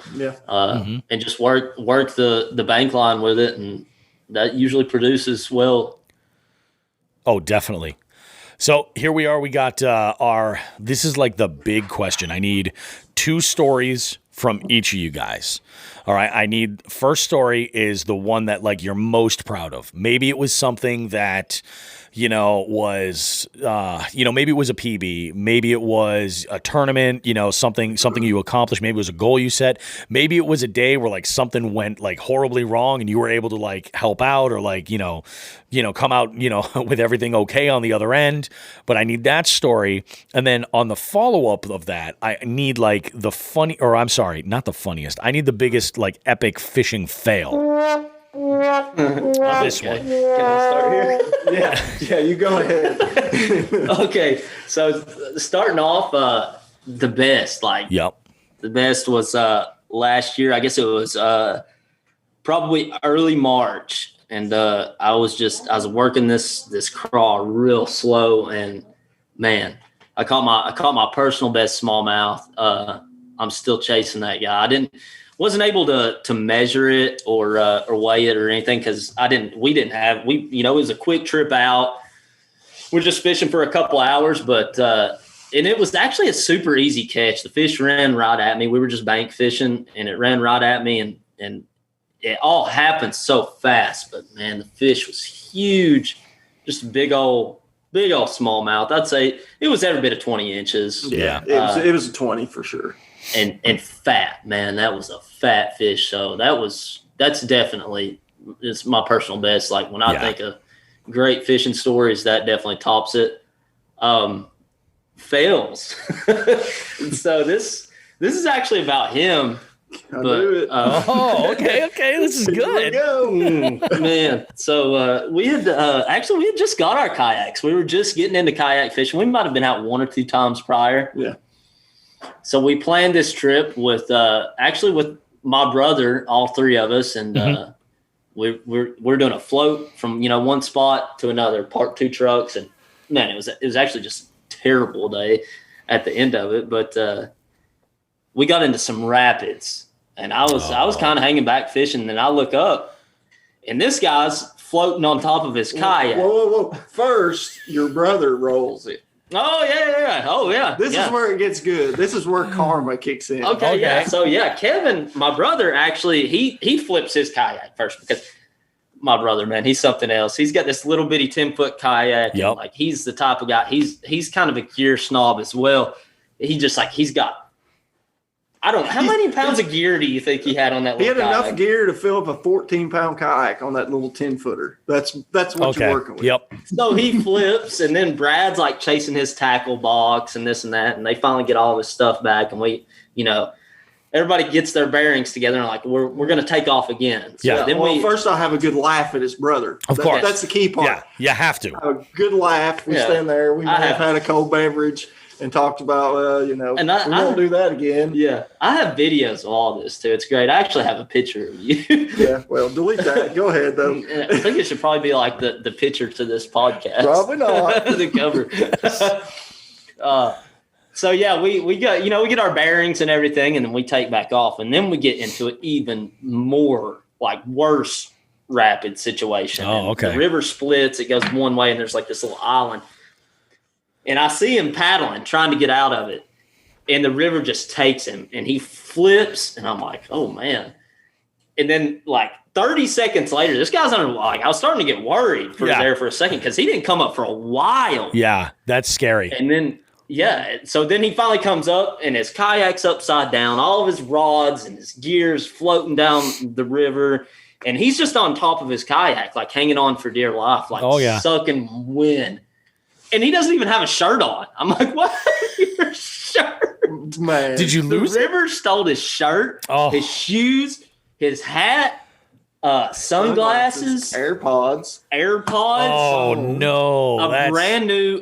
just work the bank line with it, and that usually produces well. Oh, definitely. So here we are. We got this is like the big question. I need 2 stories from each of you guys. All right. First story is the one that like you're most proud of. Maybe it was something that, was, maybe it was a PB, maybe it was a tournament, something you accomplished. Maybe it was a goal you set. Maybe it was a day where like something went like horribly wrong and you were able to like help out or like, come out, with everything okay on the other end. But I need that story. And then on the follow-up of that, I need like not the funniest. I need the biggest like epic fishing fail. This one. Can I start here? Yeah, you go ahead. Okay, so starting off, the best was last year. I guess it was probably early March, and I was working this craw real slow, and man, I caught my personal best smallmouth. I'm still chasing that guy. Wasn't able to measure it or weigh it or anything because it was a quick trip out. We're just fishing for a couple hours, but and it was actually a super easy catch. The fish ran right at me. We were just bank fishing, and it ran right at me, and it all happened so fast. But man, the fish was huge, just a big old smallmouth. I'd say it was every bit of 20 inches. Yeah, it was a 20 for sure. And fat, man, that was a fat fish. So that's definitely, it's my personal best. Like when I think of great fishing stories, that definitely tops it. Fails. So this is actually about him. Okay. This is good. Man. So we had just got our kayaks. We were just getting into kayak fishing. We might have been out 1 or 2 times prior. Yeah. So we planned this trip with my brother, all 3 of us, and we're doing a float from one spot to another, parked 2 trucks, and man, it was actually just a terrible day at the end of it. But we got into some rapids, and I was kind of hanging back fishing, and then I look up, and this guy's floating on top of his kayak. Whoa! First, your brother rolls it. Oh yeah. Oh yeah. This is where it gets good. This is where karma kicks in. Okay. Yeah. So Kevin, my brother, actually he flips his kayak first because my brother, man, he's something else. He's got this little bitty 10-foot kayak. Yep. And like he's the type of guy. He's kind of a gear snob as well. He's got. I don't know. How many pounds of gear do you think he had on that little He had kayak? enough gear to fill up a 14-pound kayak on that little 10-footer. That's what you're working with. Yep. So he flips, and then Brad's like chasing his tackle box and this and that, and they finally get all this stuff back, and we, everybody gets their bearings together and like, we're going to take off again. So then first I'll have a good laugh at his brother. Of course. That's the key part. Yeah, you have to. A good laugh. We stand there. We might have had a cold beverage and talked about, we won't do that again. Yeah. I have videos of all this too. It's great. I actually have a picture of you. Yeah. Well, delete that. Go ahead though. I think it should probably be like the picture to this podcast. Probably not. The cover. So yeah, we got, we get our bearings and everything, and then we take back off, and then we get into an even more like worse rapid situation. Oh, And okay. the river splits, it goes one way, and there's like this little island. And I see him paddling, trying to get out of it. And the river just takes him, and he flips, and I'm like, oh, man. And then, like, 30 seconds later, this guy's under, like, I was starting to get worried there for a second because he didn't come up for a while. Yeah, that's scary. And then, so then he finally comes up, and his kayak's upside down, all of his rods and his gears floating down the river. And he's just on top of his kayak, like, hanging on for dear life, like, sucking wind. And he doesn't even have a shirt on. I'm like, what? Your shirt? Man. Did you lose The river stole his shirt, his shoes, his hat, sunglasses, AirPods. Oh no! A brand new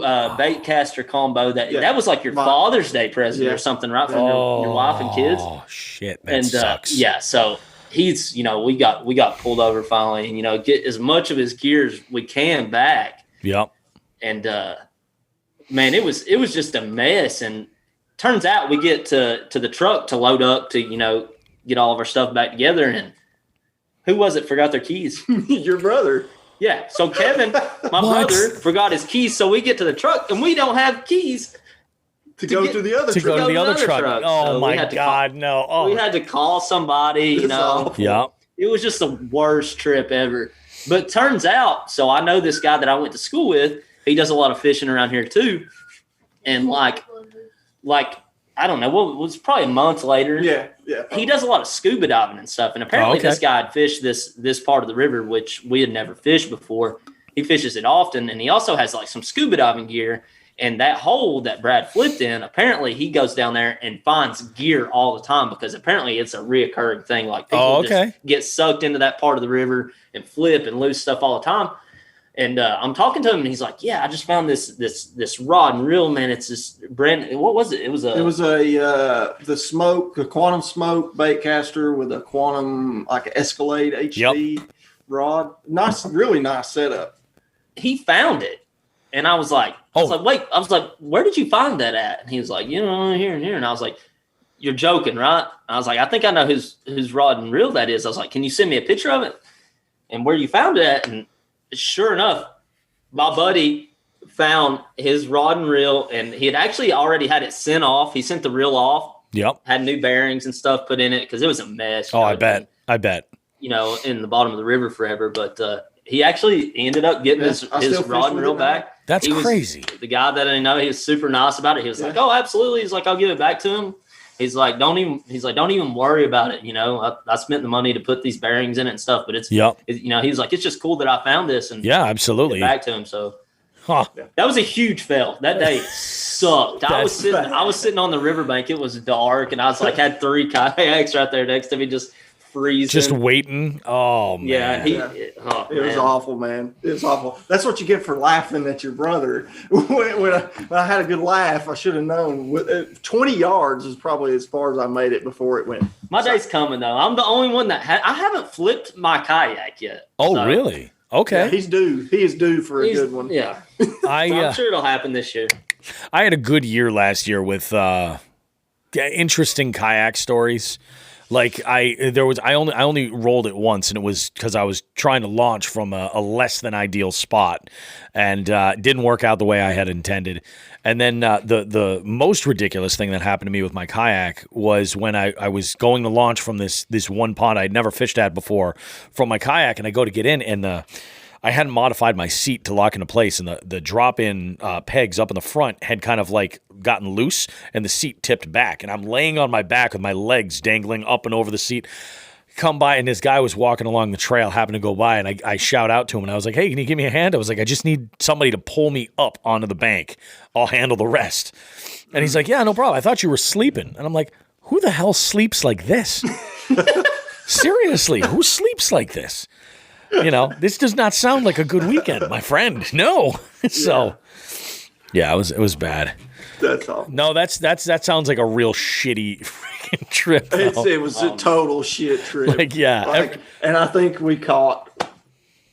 baitcaster combo that was like your Father's Day present or something, right, from your wife and kids. Oh shit, that sucks. So he's we got pulled over finally, and get as much of his gear as we can back. Yep. And man, it was just a mess. And turns out we get to the truck to load up to get all of our stuff back together. And who was it forgot their keys? Your brother. Yeah. So Kevin, my brother, forgot his keys. So we get to the truck and we don't have keys to go to the other truck. Go to the other truck. Oh So my God, no. Oh. We had to call somebody, Yeah. It was just the worst trip ever. But turns out, so I know this guy that I went to school with. He does a lot of fishing around here too. And like I don't know, what was probably a month later. Yeah. He does a lot of scuba diving and stuff. And apparently this guy had fished this part of the river, which we had never fished before. He fishes it often, and he also has like some scuba diving gear. And that hole that Brad flipped in, apparently he goes down there and finds gear all the time because apparently it's a reoccurring thing. Like people just get sucked into that part of the river and flip and lose stuff all the time. And I'm talking to him, and he's like, "Yeah, I just found this rod and reel, man. It's this brand. What was it? It was the quantum smoke bait caster with a quantum like an Escalade HD rod. Nice, really nice setup. He found it, and I was like, wait. I was like, where did you find that at? And he was like, here and here. And I was like, you're joking, right? And I was like, I think I know whose rod and reel that is. I was like, can you send me a picture of it and where you found it at? And sure enough, my buddy found his rod and reel, and he had actually already had it sent off. He sent the reel off. Yep. Had new bearings and stuff put in it because it was a mess. I bet. In the bottom of the river forever. But he ended up getting his rod and reel back. That's crazy. The guy that I know, he was super nice about it. He was like, "Oh, absolutely." He's like, "I'll give it back to him." He's like, don't even worry about it. I spent the money to put these bearings in it and stuff, but he was like, it's just cool that I found this and absolutely back to him. So that was a huge fail. That day sucked. I was sitting on the riverbank. It was dark, and I was like, had 3 kayaks right there next to me, just freezing, just waiting. Oh man, it was awful, man. It was awful. That's what you get for laughing at your brother. when I had a good laugh, I should have known. 20 yards is probably as far as I made it before it went. My day's coming though. I'm the only one that I haven't flipped my kayak yet. Oh, really? Okay. Yeah, he's due. He is due for a good one. Yeah. I'm sure it'll happen this year. I had a good year last year with interesting kayak stories. Like I only rolled it once, and it was because I was trying to launch from a less than ideal spot, and didn't work out the way I had intended. And then the most ridiculous thing that happened to me with my kayak was when I was going to launch from this one pond I'd never fished at before from my kayak, and I go to get in, and I hadn't modified my seat to lock into place, and the drop-in pegs up in the front had kind of like gotten loose, and the seat tipped back, and I'm laying on my back with my legs dangling up and over the seat. Come by, and this guy was walking along the trail, happened to go by, and I shout out to him, and I was like, hey, can you give me a hand? I was like, I just need somebody to pull me up onto the bank. I'll handle the rest. And he's like, yeah, no problem. I thought you were sleeping. And I'm like, who the hell sleeps like this? Seriously, who sleeps like this? This does not sound like a good weekend, my friend. No. So, yeah, it was bad. That's all. No, that sounds like a real shitty freaking trip. It was a total shit trip. And I think we caught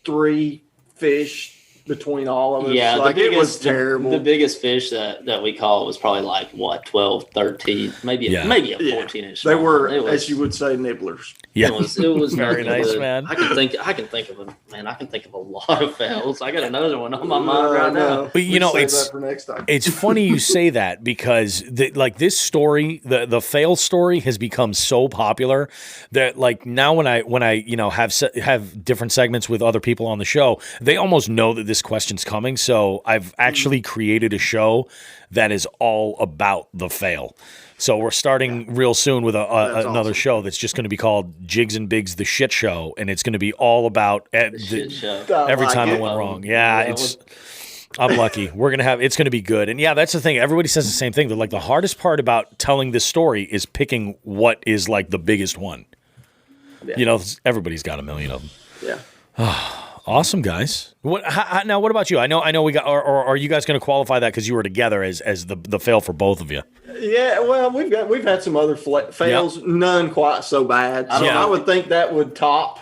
3 fish between all of us. Yeah, like the biggest, it was terrible. The biggest fish that we caught was probably like what 12, 13, maybe a 14-inch. They were, It was, as you would say, nibblers. Yeah. It was Very nothing nice, good. man. I can think of a lot of fails. I got another one on my mind right now. But you know, Save it's that for next time. it's funny you say that because this story, the fail story, has become so popular that like now when I you know have different segments with other people on the show, they almost know that this question's coming. So I've actually created a show that is all about the fail. So we're starting real soon with another awesome. show that's just going to be called Jigs and Bigs the Shit Show, and it's going to be all about Shit show. every like time it it. went wrong. Yeah, I'm lucky. It's going to be good. And yeah, that's the thing. Everybody says the same thing. They're like, the hardest part about telling this story is picking what is like the biggest one. Yeah. You know, everybody's got a million of them. Yeah. Awesome, guys. Now, what about you? I know we got, or are you guys going to qualify that because you were together as the fail for both of you? Yeah, well, we've had some other fails, none quite so bad. So I would think that would top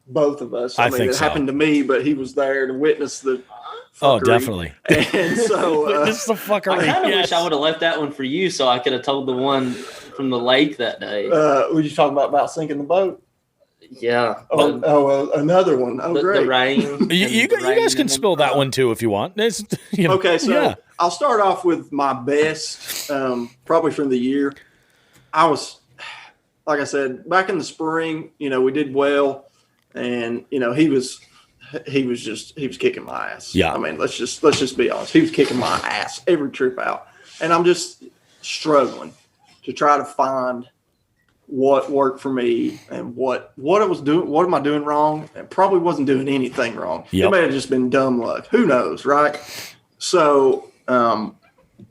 both of us. I think it so. happened to me, but he was there to witness the fuckery. Oh, definitely. And so This is the fuckery. I kind of Yes. wish I would have left that one for you, so I could have told the one from the lake that day. were you talking about sinking the boat? Yeah. Another one. Oh, great. The rain. You guys can spill that one too if you want. It's, you know, Okay, so yeah. I'll start off with my best, probably from the year. I was, like I said, back in the spring, you know, we did well, and you know, he was kicking my ass. Yeah. I mean, let's just be honest. He was kicking my ass every trip out, and I'm just struggling to try to find what worked for me and what I was doing. What am I doing wrong? And probably wasn't doing anything wrong. Yep. It may have just been dumb luck. Who knows, right? So I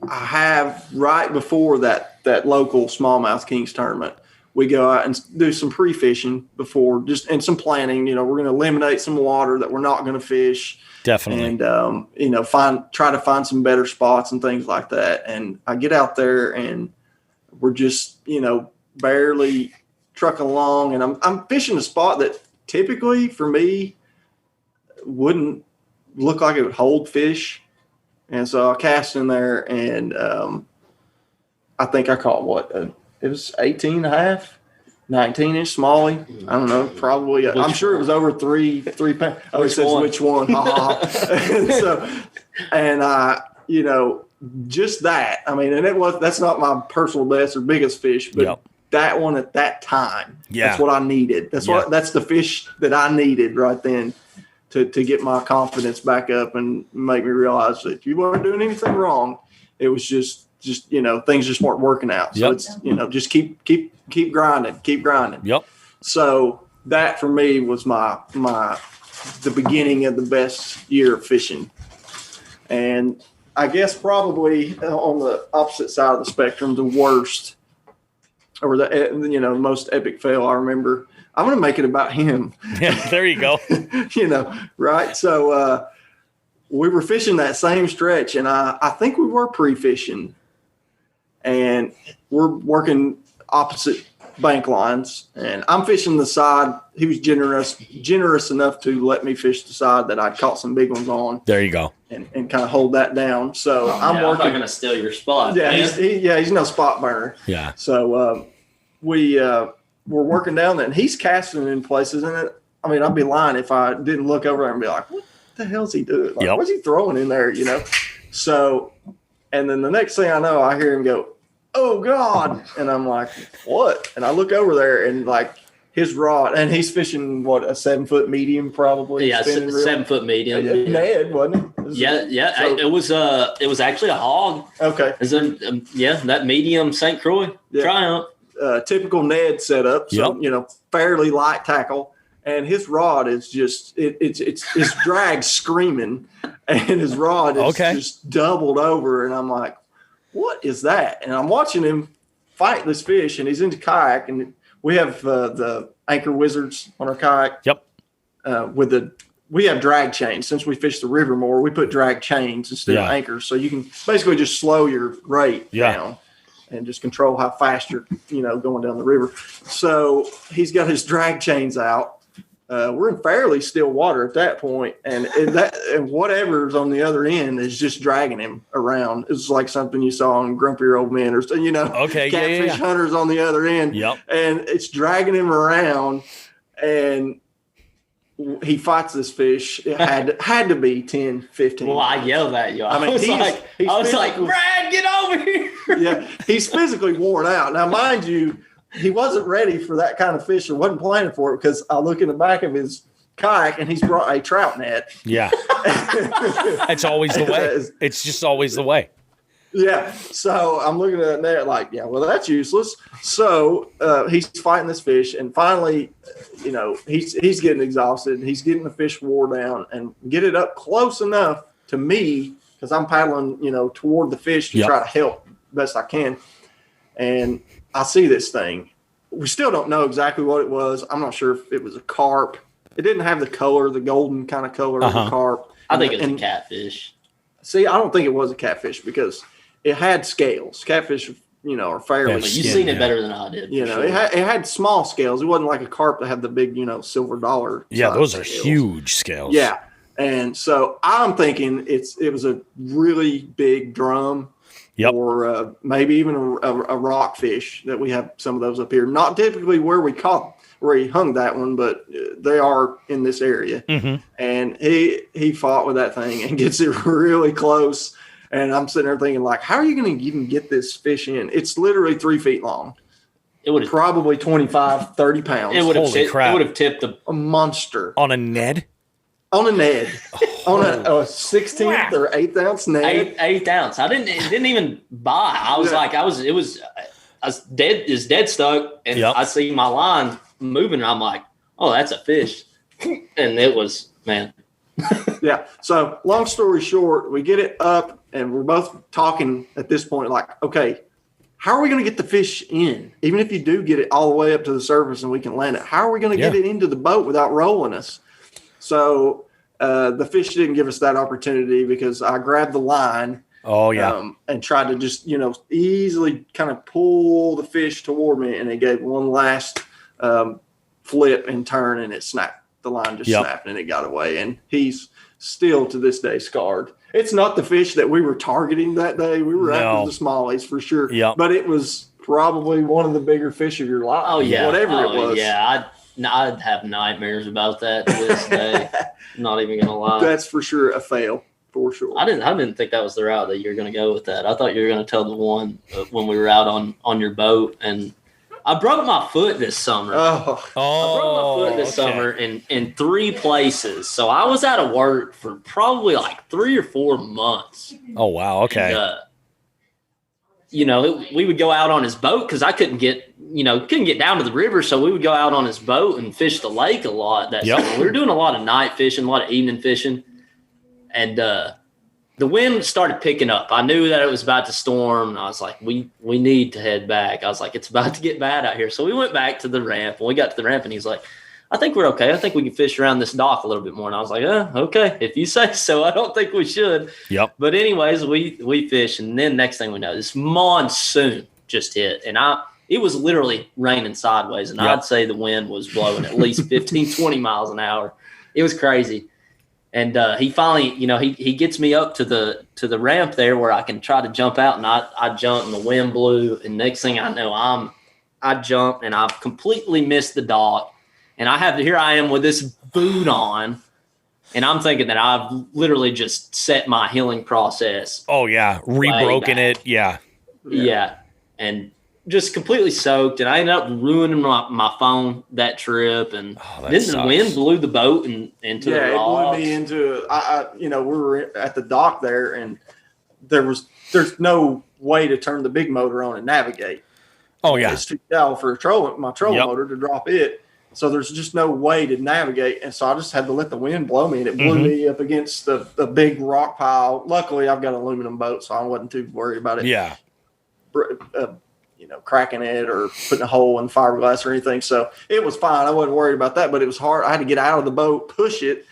have right before that local smallmouth Kings tournament, we go out and do some pre-fishing before, and some planning. You know, we're going to eliminate some water that we're not going to fish. Definitely. And you know, try to find some better spots and things like that. And I get out there and we're just, you know, barely trucking along, and I'm fishing a spot that typically for me wouldn't look like it would hold fish. And so I cast in there, and I think I caught it was 18 and a half, 19-inch smallie. I don't know, probably. I'm sure it was over 3 pounds. Oh, it says which one. and you know, just that. I mean, and that's not my personal best or biggest fish, but that one at that time, that's what I needed. That's the fish that I needed right then to get my confidence back up and make me realize that you weren't doing anything wrong. It was just you know, things just weren't working out. So it's, you know, just keep grinding. Yep. So that for me was the beginning of the best year of fishing. And I guess probably on the opposite side of the spectrum, the worst, or the most epic fail I remember. I'm going to make it about him. Yeah, there you go. You know, right? So we were fishing that same stretch, and I think we were pre-fishing, and we're working opposite bank lines, and I'm fishing the side. He was generous enough to let me fish the side that I'd caught some big ones on. There you go. And kind of hold that down. So I'm working. I'm not going to steal your spot. Yeah, he's no spot burner. Yeah. So we're working down there, and he's casting in places. And I'd be lying if I didn't look over there and be like, "What the hell's he doing? Like, what's he throwing in there?" You know. So, and then the next thing I know, I hear him go, "Oh God!" And I'm like, "What?" And I look over there, and like his rod, and he's fishing a 7-foot medium, probably. Yeah, 7-foot medium. Ned, wasn't it? So, it was actually a hog. Okay. That medium St. Croix Triumph. Typical Ned setup. So fairly light tackle, and his rod is just it's drag screaming, and his rod is just doubled over, and I'm like, what is that? And I'm watching him fight this fish, and he's into kayak, and we have the anchor wizards on our kayak. Yep. We have drag chains. Since we fish the river more, we put drag chains instead of anchors, so you can basically just slow your rate down and just control how fast you're going down the river. So he's got his drag chains out, we're in fairly still water at that point, and whatever's on the other end is just dragging him around. It's like something you saw on Grumpier Old Men, or Okay, catfish hunters on the other end. Yep. And it's dragging him around, and he fights this fish. It had to be 10, 15 Well, I minutes. yelled at you. I mean, I was like, Brad, get over here. Yeah, he's physically worn out. Now, mind you, he wasn't ready for that kind of fish or wasn't planning for it, because I look in the back of his kayak and he's brought a trout net. Yeah. It's always the way. It's just always the way. Yeah. So I'm looking at that like, yeah, well, that's useless. So he's fighting this fish, and finally, he's getting exhausted. He's getting the fish wore down and get it up close enough to me, because I'm paddling, toward the fish to try to help best I can. And I see this thing. We still don't know exactly what it was. I'm not sure if it was a carp. It didn't have the color, the golden kind of color of a carp. I think it was a catfish. See, I don't think it was a catfish, because it had scales. Catfish, are fairly. You've seen it better than I did. Sure. it had small scales. It wasn't like a carp that had the big, silver dollar. Yeah, those are scales. huge scales. Yeah, and so I'm thinking it was a really big drum. Yep. Or maybe even a rockfish that we have some of those up here. Not typically where he hung that one, but they are in this area. Mm-hmm. And he fought with that thing and gets it really close. And I'm sitting there thinking, like, how are you going to even get this fish in? It's literally 3 feet long. It would have probably 25, 30 pounds. It would Holy crap. have tipped a monster on a Ned. On a Ned, on a 16th or 8th ounce Ned. Eighth ounce. It didn't even buy. I was like, I was dead. Is dead stuck, and I see my line moving. And I'm like, oh, that's a fish, and it was, man. Yeah. So long story short, we get it up, and we're both talking at this point, like, okay, how are we going to get the fish in? Even if you do get it all the way up to the surface and we can land it, how are we going to get it into the boat without rolling us? So the fish didn't give us that opportunity, because I grabbed the line. Oh, yeah. And tried to just, easily kind of pull the fish toward me. And it gave one last flip and turn, and it snapped. The line just snapped, and it got away. And he's still to this day scarred. It's not the fish that we were targeting that day. We were after the smallies for sure. Yep. But it was probably one of the bigger fish of your life. Oh, yeah. Whatever it was. Yeah. I'd have nightmares about that to this day. Not even gonna lie. That's for sure a fail, for sure. I didn't think that was the route that you were gonna go with that. I thought you were gonna tell the one when we were out on your boat, and I broke my foot this summer. I broke my foot this summer in 3 places. So I was out of work for probably like 3 or 4 months. Oh wow, okay. And, we would go out on his boat, because I couldn't get down to the river, so we would go out on his boat and fish the lake a lot that summer. We were doing a lot of night fishing, a lot of evening fishing, and the wind started picking up. I knew that it was about to storm, and I was like, we need to head back. I was like, it's about to get bad out here. So we went back to the ramp, and we got to the ramp, and he's like, I think we're okay. I think we can fish around this dock a little bit more. And I was like, okay, if you say so. I don't think we should. Yep. But anyways, we fish, and then next thing we know, this monsoon just hit, and it was literally raining sideways, and I'd say the wind was blowing at least 15, 20 miles an hour. It was crazy. And he finally, he gets me up to the ramp there where I can try to jump out, and I jump, and the wind blew, and next thing I know, I jumped, and I've completely missed the dock. And here I am with this boot on, and I'm thinking that I've literally just set my healing process. Oh, yeah. Rebroken it. Yeah. Yeah. And just completely soaked. And I ended up ruining my phone that trip. And then the wind blew the boat into the rocks. It blew me into we were at the dock there, and there's no way to turn the big motor on and navigate. Oh, yeah. It's too shallow for my trolling motor to drop it. So there's just no way to navigate. And so I just had to let the wind blow me, and it blew me up against the big rock pile. Luckily, I've got an aluminum boat, so I wasn't too worried about it. Yeah. Cracking it or putting a hole in fiberglass or anything. So it was fine. I wasn't worried about that, but it was hard. I had to get out of the boat, push it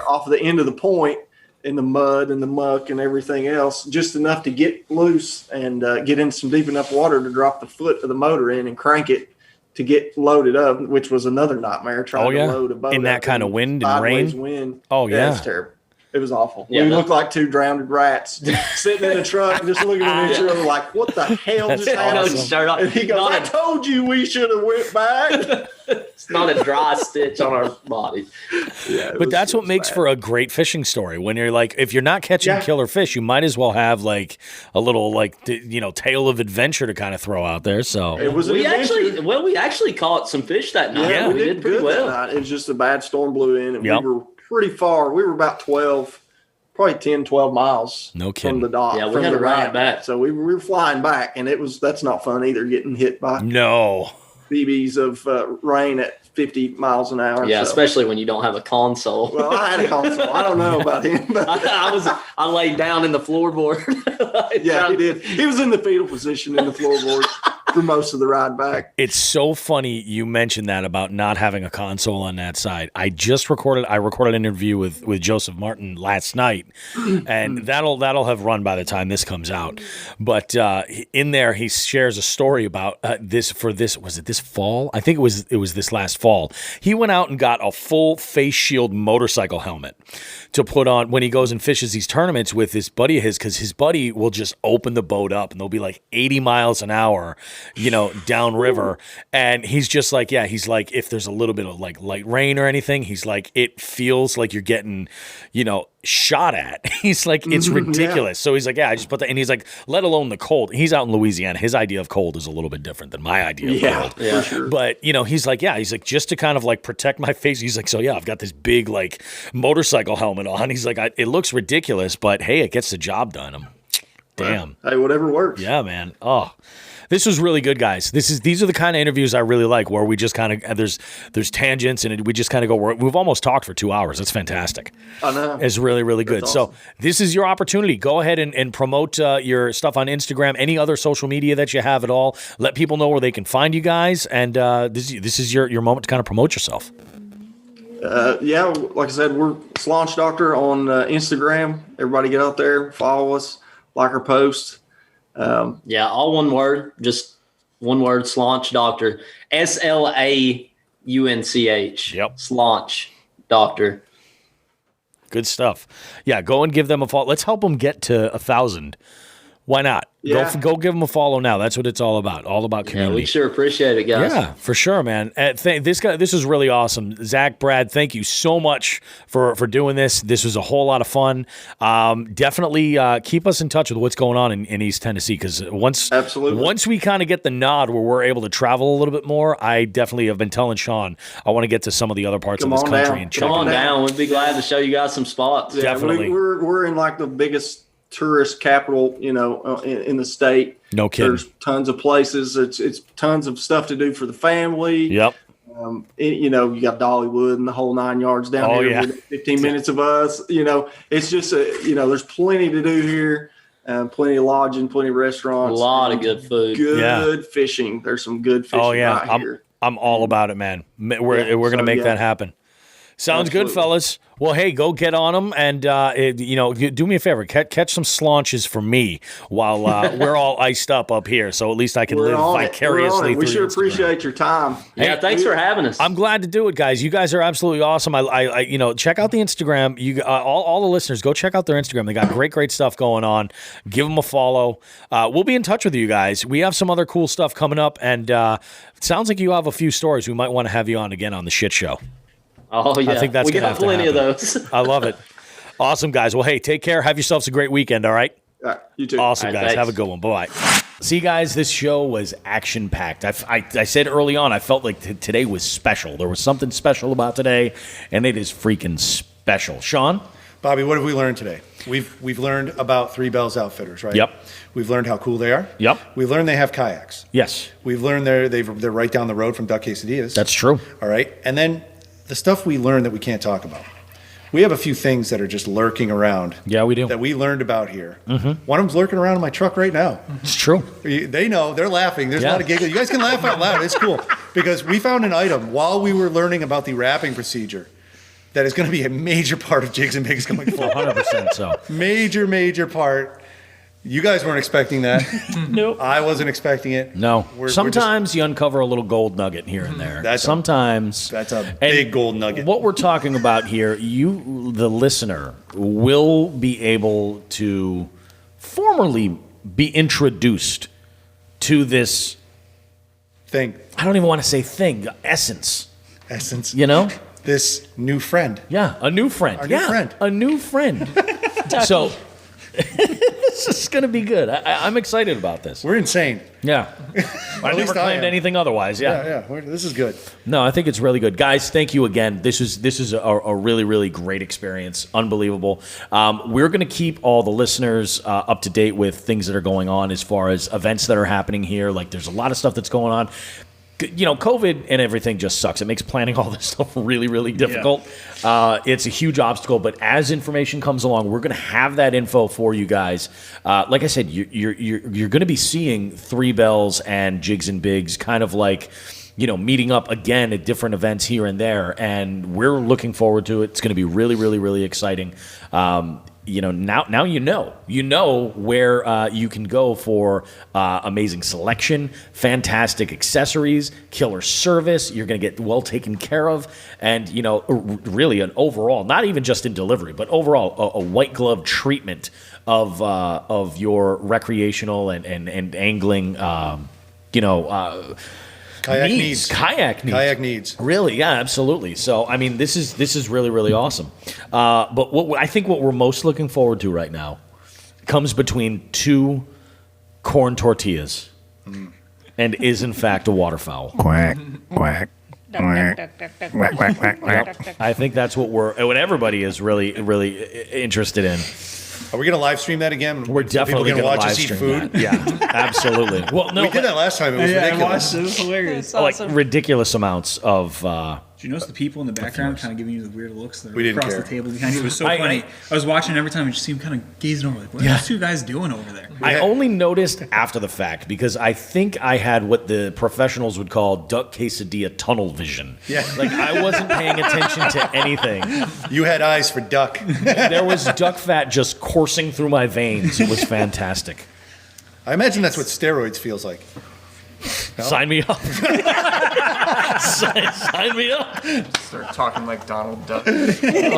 off the end of the point in the mud and the muck and everything else, just enough to get loose and get in some deep enough water to drop the foot of the motor in and crank it. to get loaded up, which was another nightmare trying yeah? to load a boat In that out kind there of wind and sideways rain? Wind. Oh, yeah. It's terrible. It was awful. Yeah, we that- looked like two drowned rats sitting in a truck and just looking at each other like, what the hell just happened? awesome. And he goes, I told you we should have went back. It's not a dry stitch on our bodies. Yeah, But that's what makes for a great fishing story. When you're like, if you're not catching killer fish, you might as well have like a little tale of adventure to kind of throw out there. So It was an We adventure. actually caught some fish that night. Yeah, we did pretty good well. that night. It was just a bad storm blew in, and Yep. we were pretty far. We were about 10, 12 miles No kidding. from the dock. Yeah, we from had the to ride ramp. back. So we were flying back, and that's not fun either, getting hit by no. BBs of rain at 50 miles an hour. Yeah, so. especially when you don't have a console. Well, I had a console. I don't know about him. But I laid down in the floorboard. yeah, he did. He was in the fetal position in the floorboard for most of the ride back. It's so funny you mentioned that about not having a console on that side. I recorded an interview with Joseph Martin last night, and that'll have run by the time this comes out. But in there, he shares a story about was it this fall? I think it was this last fall. He went out and got a full face shield motorcycle helmet to put on when he goes and fishes these tournaments with this buddy of his, because his buddy will just open the boat up and they'll be like 80 miles an hour, downriver. And he's just like, he's like, if there's a little bit of like light rain or anything, he's like, it feels like you're getting, shot at. He's like, it's ridiculous. So he's like, I just put that, and he's like, let alone the cold. He's out in Louisiana. His idea of cold is a little bit different than my idea of cold. For sure. But, he's like, just to kind of like protect my face. He's like, so I've got this big like motorcycle helmet on. He's like, it looks ridiculous, but hey, it gets the job done. Damn. Hey, whatever works. Yeah, man. Oh, this was really good, guys. These are the kind of interviews I really like, where we just kind of there's tangents and we just kind of go. We've almost talked for 2 hours. That's fantastic. I know. It's really, really good. Awesome. So this is your opportunity. Go ahead and promote your stuff on Instagram, any other social media that you have at all. Let people know where they can find you guys. And this is your moment to kind of promote yourself. Like I said, we're Slaunch Doctor on Instagram. Everybody get out there, follow us, like our post. Yeah, all one word, just one word, Slaunch Doctor. SLAUNCH. Yep. Slaunch Doctor. Good stuff. Yeah, go and give them a follow. Let's help them get to 1,000. Why not? Yeah. Go give them a follow now. That's what it's all about. All about Yeah, community. we sure appreciate it, guys. Yeah, for sure, man. This is really awesome. Zach, Brad, thank you so much for doing this. This was a whole lot of fun. Definitely keep us in touch with what's going on in East Tennessee, because once we kind of get the nod where we're able to travel a little bit more, I definitely have been telling Sean I want to get to some of the other parts of this country and check Come on it out. down. We'd be glad to show you guys some spots. Yeah, Definitely. We're in like the biggest tourist capital, in the state. No kidding. There's tons of places. It's tons of stuff to do for the family. Yep. You got Dollywood and the whole 9 yards down here. Yeah. Within 15 minutes of us. It's just there's plenty to do here. Plenty of lodging, plenty of restaurants. A lot of good food. Good fishing. There's some good fishing right here. I'm all about it, man. We're going to make that happen. Sounds good, fellas. Well, hey, go get on them, and do me a favor, catch some slaunches for me while we're all iced up here, so at least I can live vicariously through We sure Instagram. appreciate your time. Yeah, thanks for having us. I'm glad to do it, guys. You guys are absolutely awesome. I check out the Instagram. You all the listeners, go check out their Instagram. They got great stuff going on. Give them a follow. We'll be in touch with you guys. We have some other cool stuff coming up, and it sounds like you have a few stories. We might want to have you on again on the shit show. Oh, yeah. I think that's we gonna got have to plenty of happen. those. I love it. Awesome, guys. Well, hey, take care. Have yourselves a great weekend, all right? All right, you too. Awesome, All right, guys. thanks. Have a good one. Bye-bye. See, guys, this show was action-packed. I said early on, I felt like today was special. There was something special about today, and it is freaking special. Sean? Bobby, what have we learned today? We've learned about Three Bells Outfitters, right? Yep. We've learned how cool they are. Yep. We've learned they have kayaks. Yes. We've learned they're right down the road from Duck Quesadillas. That's true. All right. And then the stuff we learned that we can't talk about. We have a few things that are just lurking around. Yeah, we do. That we learned about here. Mm-hmm. One of them's lurking around in my truck right now. It's true. They know. They're laughing. There's a lot of giggling. You guys can laugh out loud. It's cool. Because we found an item while we were learning about the wrapping procedure that is going to be a major part of Jigs and Bigs going forward. 100% so. Major part. You guys weren't expecting that. Nope. I wasn't expecting it. No. We're Sometimes you uncover a little gold nugget here and there. That's Sometimes. That's a and big gold nugget. What we're talking about here, you, the listener, will be able to formally be introduced to this, thing. I don't even want to say thing, essence. Essence. You know? This new friend. Yeah, a new friend. Our new friend. A new friend. So this is going to be good. I'm excited about this. We're insane. Yeah. I never least I claimed am. anything otherwise. Yeah. This is good. No, I think it's really good, guys. Thank you again. This is a really, really great experience. Unbelievable. We're going to keep all the listeners up to date with things that are going on as far as events that are happening here. Like, there's a lot of stuff that's going on. You know, COVID and everything just sucks. It makes planning all this stuff really, really difficult. Yeah. It's a huge obstacle, but as information comes along, we're going to have that info for you guys. Like I said, you're going to be seeing Three Bells and Jigs and Bigs kind of like, you know, meeting up again at different events here and there, and we're looking forward to it. It's going to be really, really, really exciting. You know, now you know where you can go for amazing selection, fantastic accessories, killer service. You're going to get well taken care of, and you know, really an overall, not even just in delivery, but overall a white glove treatment of your recreational and angling. Kayak needs. Really, yeah, absolutely. So, I mean, this is really, really awesome. But I think what we're most looking forward to right now comes between two corn tortillas and is, in fact, a waterfowl. Quack, quack. Quack, quack, quack, quack. I think that's what everybody is really, really interested in. Are we going to live stream that again? We're definitely going to watch us eat food. That. Yeah, absolutely. Well, no, we did that last time. It was I ridiculous. watched it. It was hilarious. That's awesome. like ridiculous amounts of. Did you notice the people in the background kind of giving you the weird looks that We didn't across care. the table behind you? It was so I- funny. I was watching every time and just see him kind of gazing over like, what are those two guys doing over there? I only noticed after the fact because I think I had what the professionals would call duck quesadilla tunnel vision. Yeah. Like I wasn't paying attention to anything. You had eyes for duck. There was duck fat just coursing through my veins. It was fantastic. I imagine that's what steroids feels like. Sign me up. sign me up. Start talking like Donald Duck. And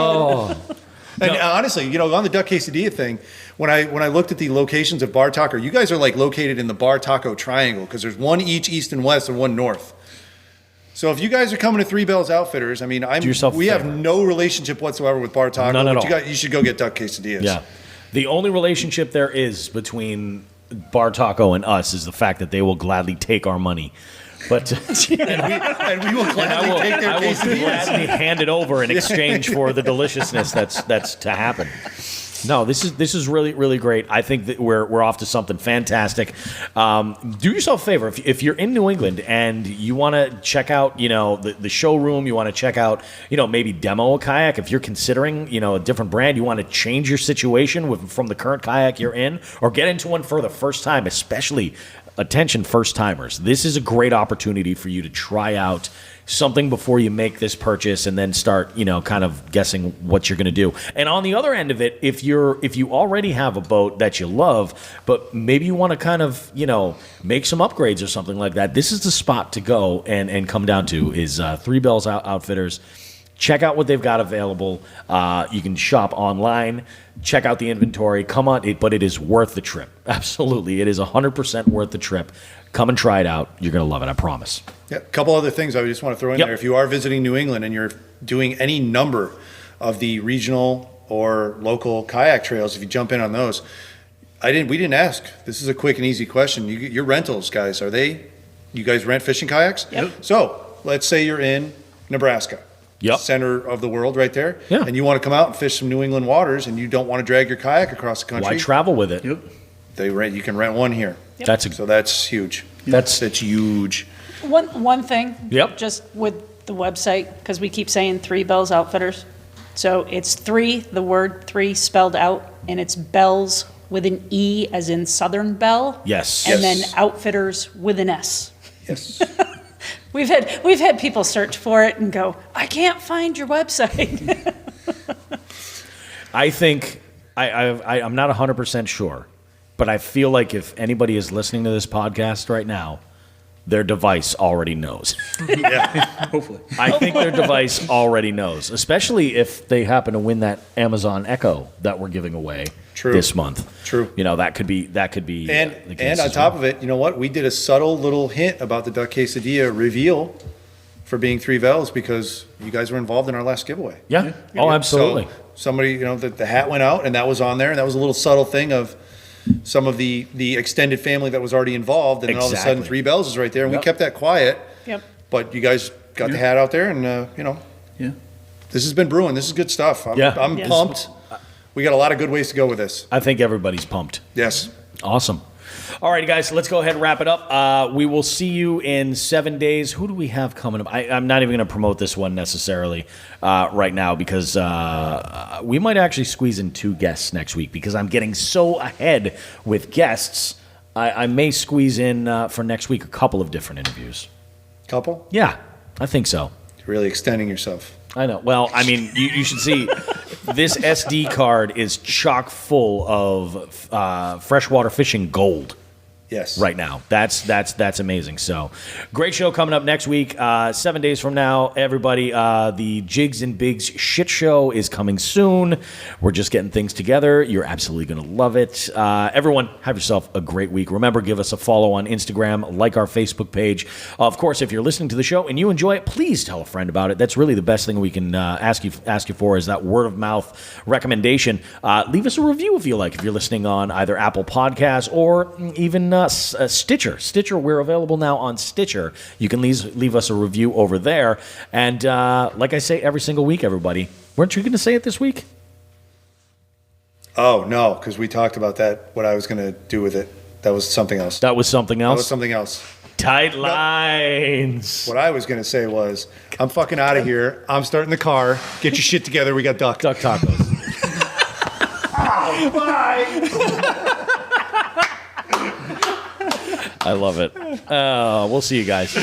honestly, you know, on the duck quesadilla thing, when I looked at the locations of Bar Taco, you guys are like located in the Bar Taco triangle because there's one each east and west and one north. So if you guys are coming to Three Bells Outfitters, I mean, Do yourself a we have favor. no relationship whatsoever with Bar Taco. None at but all. you should go get duck quesadillas. Yeah. The only relationship there is between Bar Taco and us is the fact that they will gladly take our money. But And we will gladly take their I will quesadillas. gladly hand it over in exchange for the deliciousness that's to happen. No, this is really, really great. I think that we're off to something fantastic. Do yourself a favor if you're in New England and you want to check out, you know, the showroom. You want to check out, you know, maybe demo a kayak. If you're considering, you know, a different brand, you want to change your situation from the current kayak you're in, or get into one for the first time, especially. Attention first timers. This is a great opportunity for you to try out something before you make this purchase and then start, you know, kind of guessing what you're going to do. And on the other end of it, if you already have a boat that you love, but maybe you want to kind of, you know, make some upgrades or something like that, this is the spot to go and come down to is Three Bells Outfitters. Check out what they've got available. You can shop online. Check out the inventory. Come on, but it is worth the trip. Absolutely. It is 100% worth the trip. Come and try it out. You're going to love it, I promise. Yeah, a couple other things I just want to throw in Yep. there. If you are visiting New England and you're doing any number of the regional or local kayak trails, if you jump in on those, we didn't ask. This is a quick and easy question. Your rentals, guys, you guys rent fishing kayaks? Yep. So let's say you're in Nebraska. Yep. Center of the world right there. Yeah. And you want to come out and fish some New England waters and you don't want to drag your kayak across the country. Why travel with it? Yep. You can rent one here. That's So that's huge. That's That's huge. One thing. Yep. Just with the website, because we keep saying Three Bells Outfitters. So it's the word three spelled out, and it's bells with an E as in Southern Belle. yes. And Yes. then Outfitters with an S. Yes. We've had people search for it and go, I can't find your website. I think I'm not 100% sure. but I feel like if anybody is listening to this podcast right now, their device already knows. Hopefully. I think their device already knows, especially if they happen to win that Amazon Echo that we're giving away this month. True. You know, that could be And the case and on as top well. of it, you know what? We did a subtle little hint about the duck quesadilla reveal for being 3 Vels because you guys were involved in our last giveaway. Yeah. Oh, absolutely. So somebody, you know, the hat went out and that was on there, and that was a little subtle thing of some of the extended family that was already involved, and then all of a sudden Exactly. 3 Bells is right there, and Yep. we kept that quiet. Yep. But you guys got the hat out there, and you know, Yeah. this has been brewing. This is good stuff. I'm Yes. pumped. We got a lot of good ways to go with this. I think everybody's pumped. Yes. Awesome. All right, guys, let's go ahead and wrap it up. We will see you in 7 days. Who do we have coming up? I'm not even going to promote this one necessarily right now because we might actually squeeze in 2 guests next week because I'm getting so ahead with guests. I may squeeze in for next week a couple of different interviews. Couple? Yeah, I think so. You're really extending yourself. I know. Well, I mean, you should see this SD card is chock full of freshwater fishing gold. Yes. Right now. That's amazing. So, great show coming up next week. 7 days from now, everybody. The Jigs and Bigs shit show is coming soon. We're just getting things together. You're absolutely going to love it. Everyone, have yourself a great week. Remember, give us a follow on Instagram, like our Facebook page. Of course, if you're listening to the show and you enjoy it, please tell a friend about it. That's really the best thing we can ask you for is that word of mouth recommendation. Leave us a review if you like. If you're listening on either Apple Podcasts or even Stitcher. Stitcher, we're available now on Stitcher. You can leave us a review over there. And like I say every single week, everybody, weren't you going to say it this week? Oh, no, because we talked about that, what I was going to do with it. That was something else. That was something That else? was something else. Tight lines. What I was going to say was, I'm fucking out of here. I'm starting the car. Get your shit together. We got duck. Duck tacos. I love it. We'll see you guys.